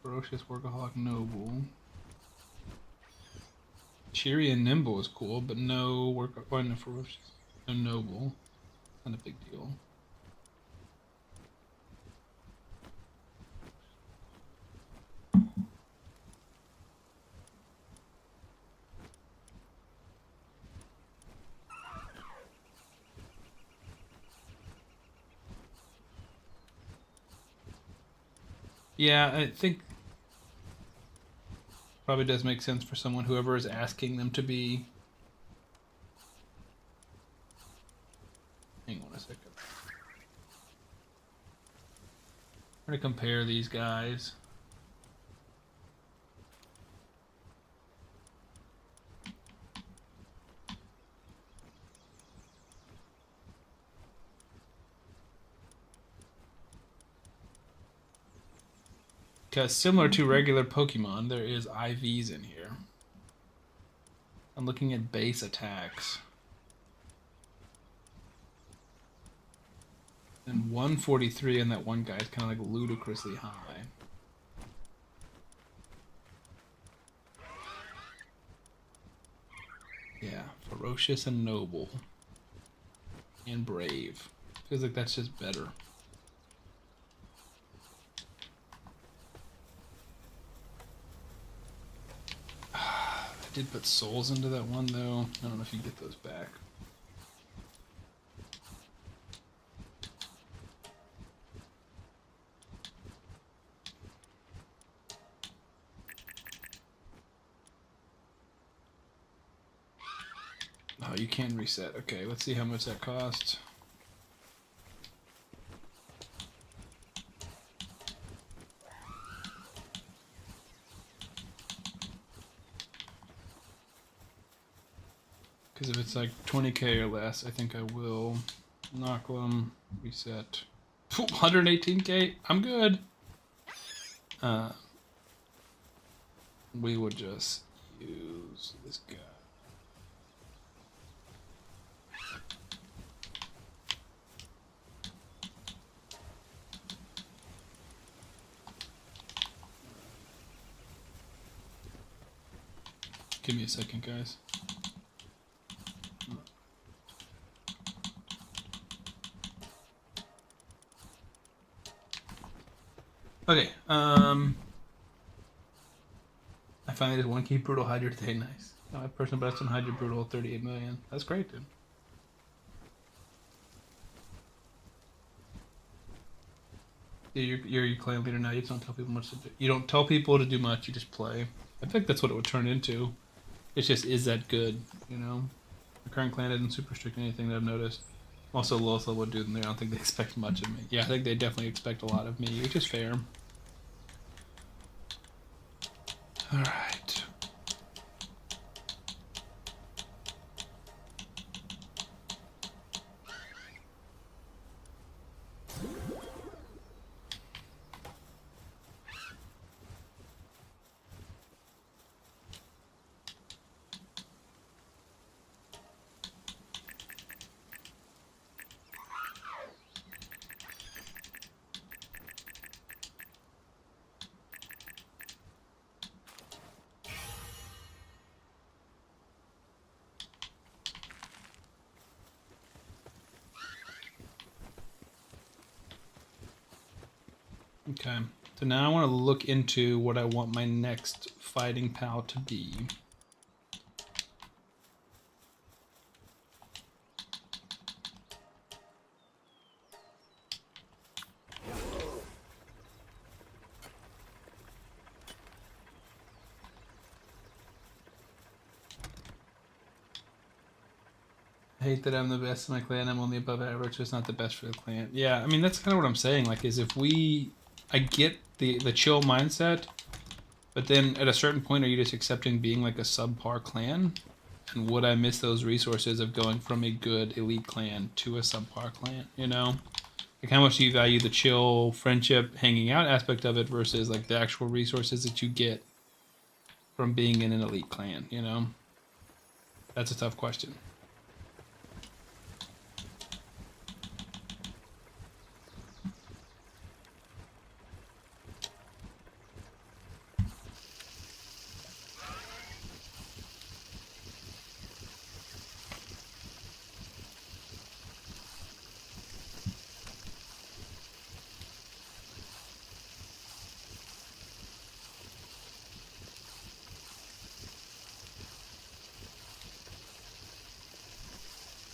Ferocious, Workaholic, Noble. Cheery and Nimble is cool, but no Workaholic, no Ferocious, no Noble. Not a big deal. Yeah, I think Probably does make sense for someone, whoever is asking them to be. Hang on a second. I'm going to compare these guys. Because similar to regular Pokemon, there is IVs in here. I'm looking at base attacks. And 143 on that one guy is kind of like ludicrously high. Yeah, ferocious and noble. And brave. Feels like that's just better. I did put souls into that one though. I don't know if you get those back. Oh, you can reset. Okay, let's see how much that costs. Because if it's like 20k or less, I think I will knock them, reset. 118k, I'm good. We would just use this guy. Give me a second, guys. Okay, I finally did 1 key Brutal Hydra today, nice. My personal best on Hydra Brutal, 38 million. That's great, dude. Yeah, you're your clan leader now, you just don't tell people much to do. You don't tell people to do much, you just play. I think that's what it would turn into. It's just, is that good, you know? The current clan isn't super strict on anything that I've noticed. Also, lowest level dude in there, I don't think they expect much of me. Yeah, I think they definitely expect a lot of me, which is fair. Alright. Okay, so now I want to look into what I want my next fighting pal to be. I hate that I'm the best in my clan, I'm only above average, so it's not the best for the clan. Yeah, I mean, that's kind of what I'm saying, like, is if I get the chill mindset, but then at a certain point, are you just accepting being like a subpar clan? And would I miss those resources of going from a good elite clan to a subpar clan, you know? Like, how much do you value the chill, friendship, hanging out aspect of it versus, like, the actual resources that you get from being in an elite clan, you know? That's a tough question.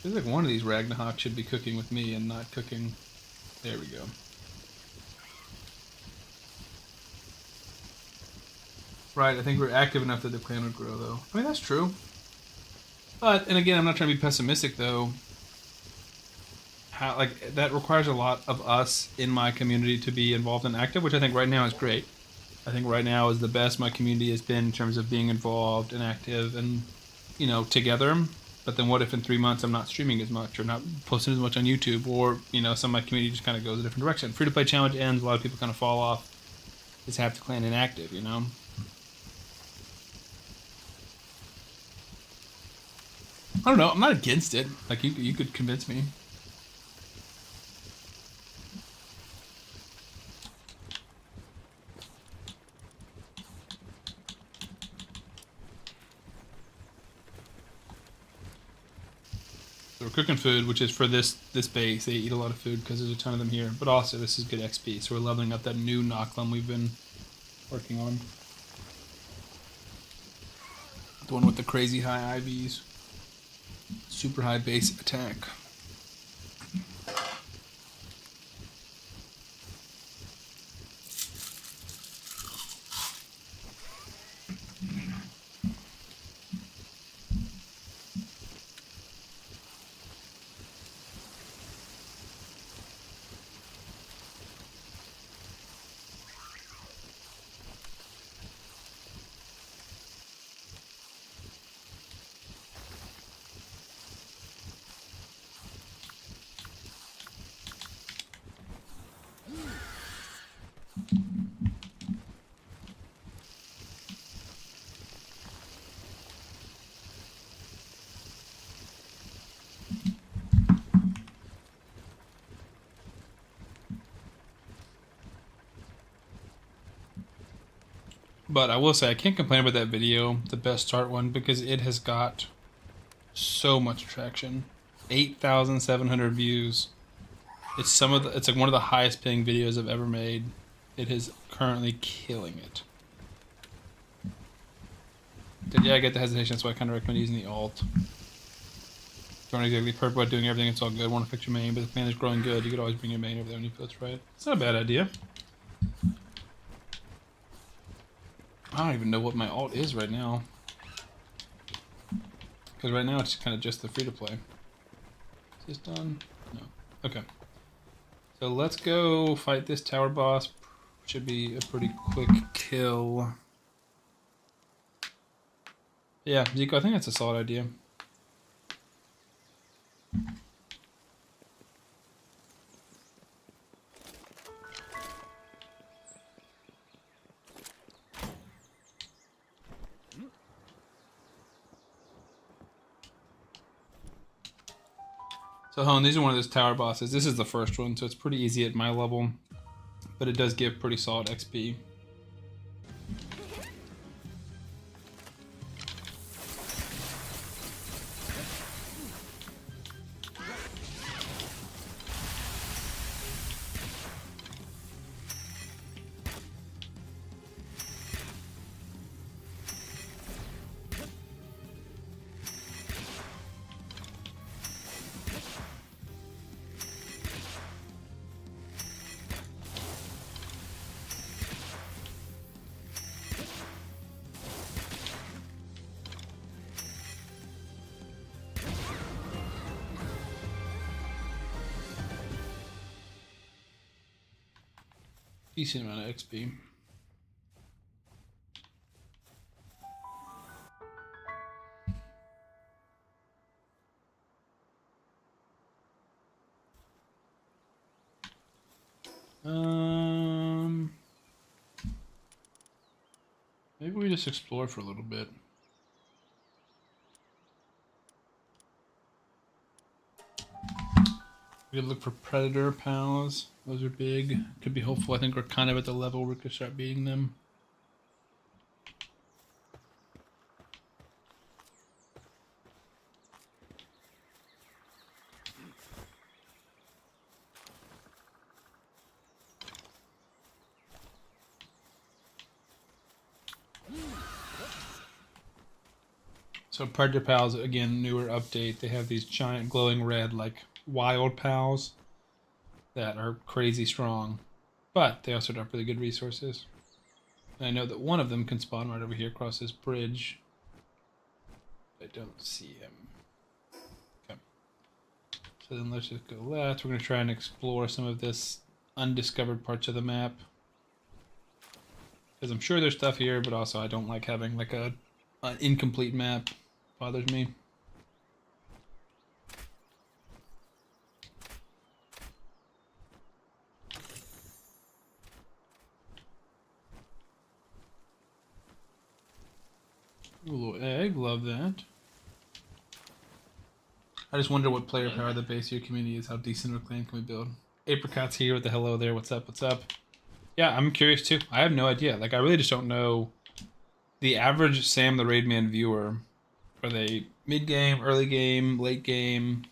Feels like one of these Ragnarok should be cooking with me and not cooking. There we go. Right, I think we're active enough that the clan would grow, though. I mean, that's true. But, and again, I'm not trying to be pessimistic, though. How, like, that requires a lot of us in my community to be involved and active, which I think right now is great. I think right now is the best my community has been in terms of being involved and active and, you know, together. But then what if in 3 months I'm not streaming as much or not posting as much on YouTube, or, you know, some of my community just kind of goes a different direction? Free to play challenge ends, a lot of people kind of fall off. It's half the clan inactive, you know? I don't know. I'm not against it. Like, you could convince me. So we're cooking food, which is for this base. They eat a lot of food because there's a ton of them here. But also, this is good XP. So we're leveling up that new Nocklum we've been working on. The one with the crazy high IVs. Super high base attack. But I will say, I can't complain about that video, the best start one, because it has got so much traction. 8,700 views. It's like one of the highest paying videos I've ever made. It is currently killing it. But yeah, I get the hesitation, that's why I kind of recommend using the alt. If you aren't exactly perfect about doing everything, it's all good. Want to fix your main, but if the main is growing good, you could always bring your main over there when you feel it's right. It's not a bad idea. I don't even know what my alt is right now. Because right now it's kind of just the free-to-play. Is this done? No. Okay. So let's go fight this tower boss. Should be a pretty quick kill. Yeah, Zico, I think that's a solid idea. So, Hone, these are one of those tower bosses. This is the first one, so it's pretty easy at my level. But it does give pretty solid XP. Decent amount of XP. Maybe we just explore for a little bit. We could look for predator pals. Those are big. Could be hopeful. I think we're kind of at the level where we could start beating them. So predator pals, again, newer update. They have these giant glowing red, like wild pals that are crazy strong, but they also drop really good resources. And I know that one of them can spawn right over here across this bridge. I don't see him. Okay. So then let's just go left. We're going to try and explore some of this undiscovered parts of the map. Because I'm sure there's stuff here, but also I don't like having like an incomplete map. Bothers me. Ooh, a little egg, love that. I just wonder what player power the base of your community is. How decent of a clan can we build? Apricot's here with the hello there. What's up? What's up? Yeah, I'm curious too. I have no idea. Like, I really just don't know. The average Sam the Raidman viewer, are they mid game, early game, late game?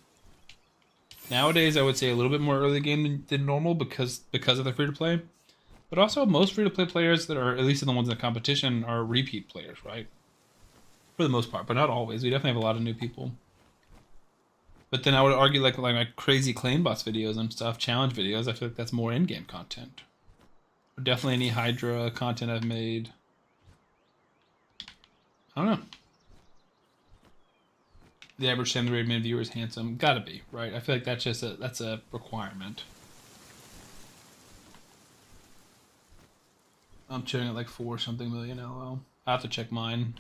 Nowadays, I would say a little bit more early game than normal because of the free to play. But also, most free to play players that are, at least the ones in the competition, are repeat players, right? For the most part, but not always. We definitely have a lot of new people. But then I would argue like my crazy claim boss videos and stuff, challenge videos, I feel like that's more in-game content. Or definitely any Hydra content I've made. I don't know. The average Sam the Raidman viewer is handsome. Gotta be, right? I feel like that's just that's a requirement. I'm chilling at like 4 something million LOL. I have to check mine.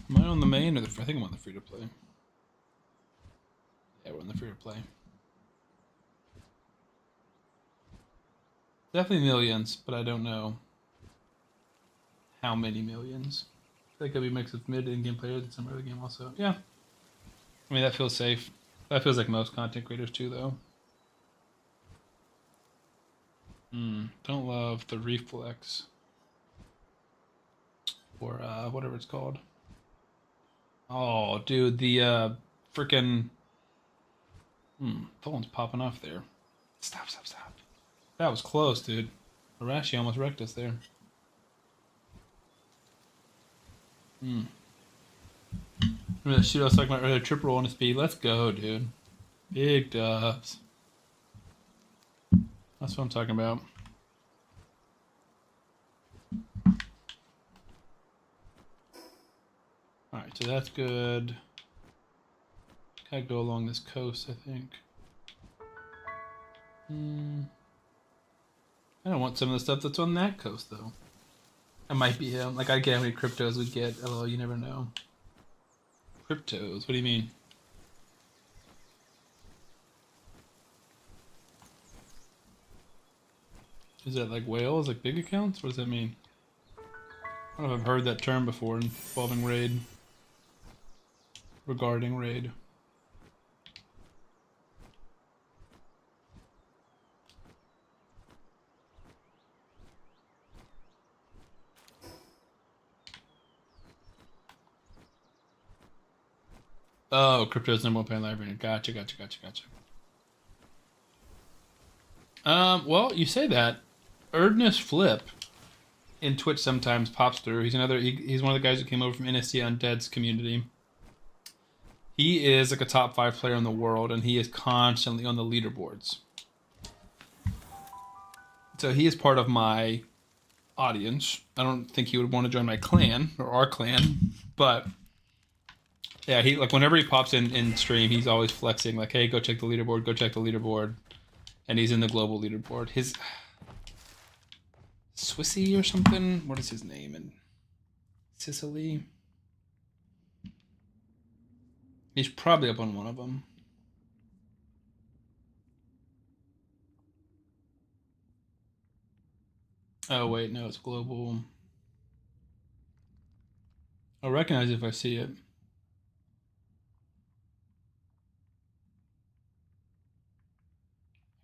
Am I on the main or the? I think I'm on the free to play. Yeah, we're on the free to play. Definitely millions, but I don't know how many millions. I think it'll be mixed with mid in-game players and some early game also. Yeah. I mean, that feels safe. That feels like most content creators too, though. Don't love the reflex. Or whatever it's called. Oh, dude, the freaking Tholin's popping off there. Stop. That was close, dude. Arashi almost wrecked us there. Remember that shit I was talking about earlier, trip roll on a speed? Let's go, dude. Big dubs. That's what I'm talking about. Alright, so that's good. Gotta go along this coast, I think. I don't want some of the stuff that's on that coast, though. It might be him. Like, I get how many cryptos we get. Although, you never know. Cryptos? What do you mean? Is that like whales? Like big accounts? What does that mean? I don't know if I've heard that term before involving raid. Regarding raid. Oh, crypto's number 1 paying library. Gotcha. Well, you say that. Erdness Flip in Twitch sometimes pops through. He's he's one of the guys who came over from NSC Undead's community. He is like a top 5 player in the world, and he is constantly on the leaderboards. So he is part of my audience. I don't think he would want to join my clan or our clan, but yeah, he like whenever he pops in stream, he's always flexing like, "Hey, go check the leaderboard," and he's in the global leaderboard. His Swissy or something. What is his name in Sicily? He's probably up on one of them. Oh wait, no, it's global. I'll recognize it if I see it.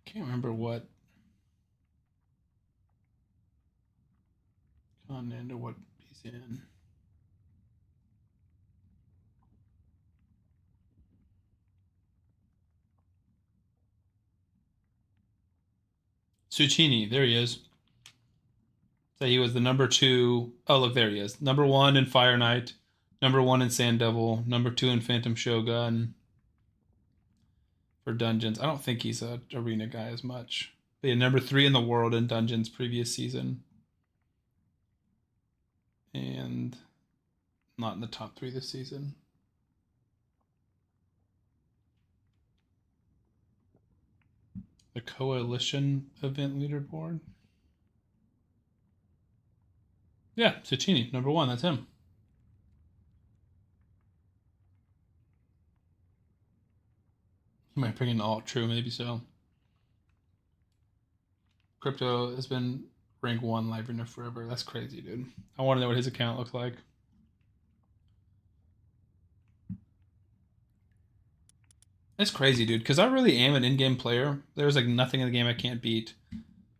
I can't remember what continent or what he's in. Succini, there he is. So he was the number 2. Oh, look, there he is. Number 1 in Fire Knight, number 1 in Sand Devil, number 2 in Phantom Shogun for dungeons. I don't think he's a arena guy as much. But yeah, number 3 in the world in dungeons previous season. And not in the top 3 this season. The Coalition event leaderboard. Yeah, Cicchini, number 1, that's him. He might bring in alt, true, maybe so. Crypto has been rank 1 live runner forever. That's crazy, dude. I want to know what his account looks like. It's crazy, dude, because I really am an in-game player. There's like nothing in the game I can't beat.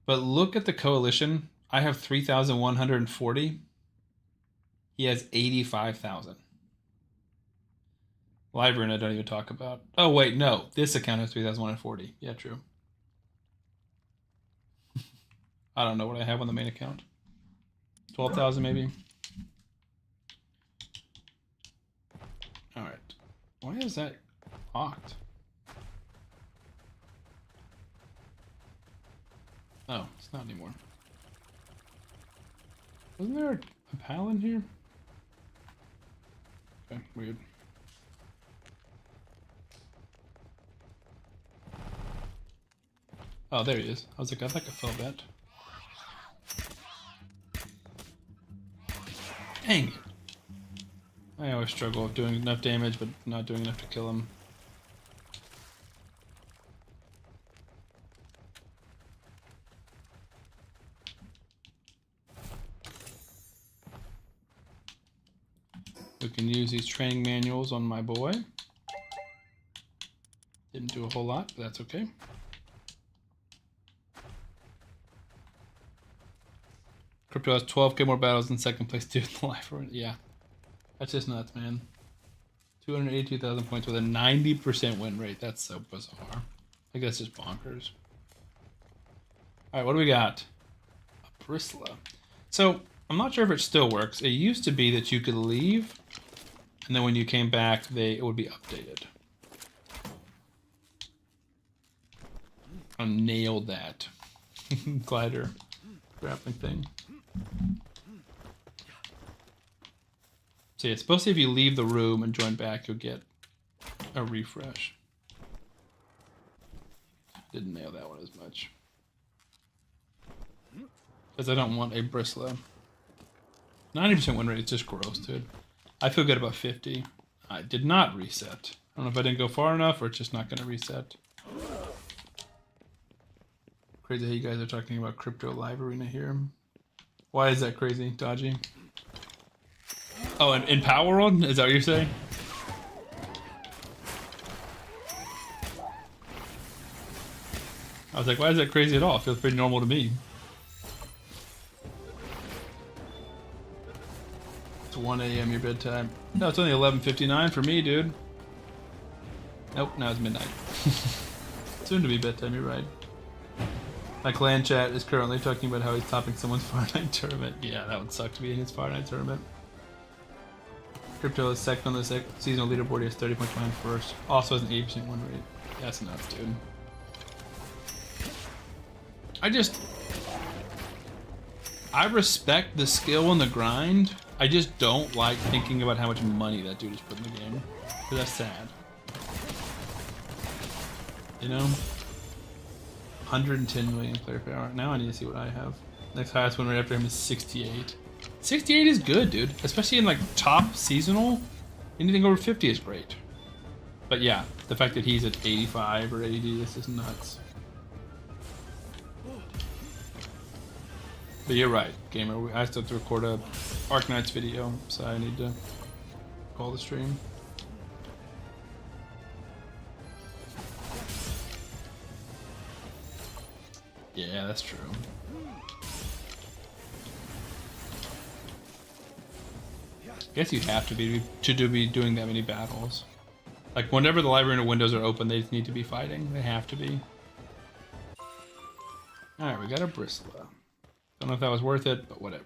But look at the Coalition. I have 3,140. He has 85,000. Live run I don't even talk about. Oh, wait, no. This account has 3,140. Yeah, true. I don't know what I have on the main account. 12,000 maybe. All right. Why is that locked? Oh, it's not anymore. Wasn't there a pal in here? Okay, weird. Oh, there he is. I was like, I think I fell that. Dang it. I always struggle with doing enough damage, but not doing enough to kill him. We can use these training manuals on my boy. Didn't do a whole lot, but that's okay. Crypto has 12k more battles than second place dude in the life. Yeah. That's just nuts, man. 282,000 points with a 90% win rate. That's so bizarre. I guess it's bonkers. Alright, what do we got? A Bristla. So, I'm not sure if it still works. It used to be that you could leave, and then when you came back, it would be updated. I nailed that. Glider grappling thing. So yeah, it's supposed to if you leave the room and join back, you'll get a refresh. Didn't nail that one as much. Because I don't want a Bristla. 90% win rate is just gross, dude. I feel good about 50. I did not reset. I don't know if I didn't go far enough or it's just not going to reset. Crazy how you guys are talking about crypto live arena here. Why is that crazy, Dodgy? Oh, in Power World? Is that what you're saying? I was like, why is that crazy at all? It feels pretty normal to me. It's 1 a.m. your bedtime. No, it's only 11:59 for me, dude. Nope, now it's midnight. Soon to be bedtime, you're right. My clan chat is currently talking about how he's topping someone's Fortnite tournament. Yeah, that would suck to be in his Fortnite tournament. Crypto is second on the seasonal leaderboard. He has 30 points behind first. Also has an 80% win rate. That's nuts, dude. I respect the skill and the grind. I just don't like thinking about how much money that dude has put in the game. Because that's sad. You know? 110 million player power. Now I need to see what I have. Next highest win rate after him is 68. 68 is good, dude. Especially in like top seasonal. Anything over 50 is great. But yeah, the fact that he's at 85 or 80, this is nuts. But you're right, gamer. I still have to record a Arknights video, so I need to call the stream. Yeah, that's true. I guess you have to be doing that many battles. Like whenever the live arena windows are open, they need to be fighting. They have to be. All right, we got a Bristla. Don't know if that was worth it, but whatever.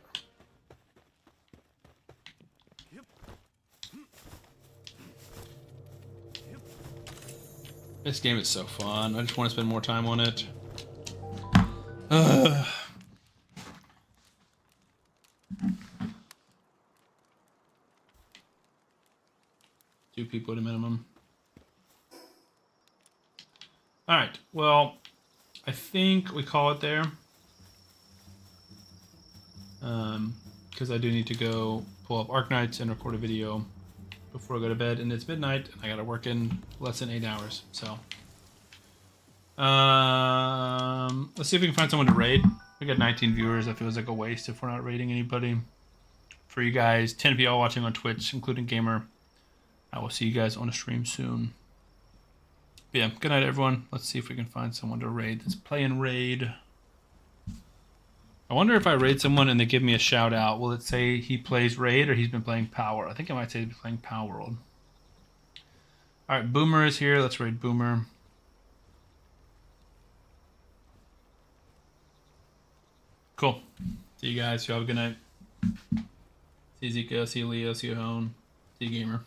This game is so fun. I just want to spend more time on it. people at a minimum. All right. Well, I think we call it there. Because I do need to go pull up Arknights and record a video before I go to bed, and it's midnight, and I got to work in less than 8 hours. So, let's see if we can find someone to raid. We got 19 viewers. That feels like a waste if we're not raiding anybody. For you guys, 10 of y'all watching on Twitch, including Gamer, I will see you guys on a stream soon. But yeah, good night, everyone. Let's see if we can find someone to raid that's playing raid. I wonder if I raid someone and they give me a shout out, will it say he plays raid or he's been playing Power? I think it might say he's been playing Power World. All right, Boomer is here. Let's raid Boomer. Cool. See you guys. You have a good night. See you, Zika. See you, Leo. See you, Hone. See you, Gamer.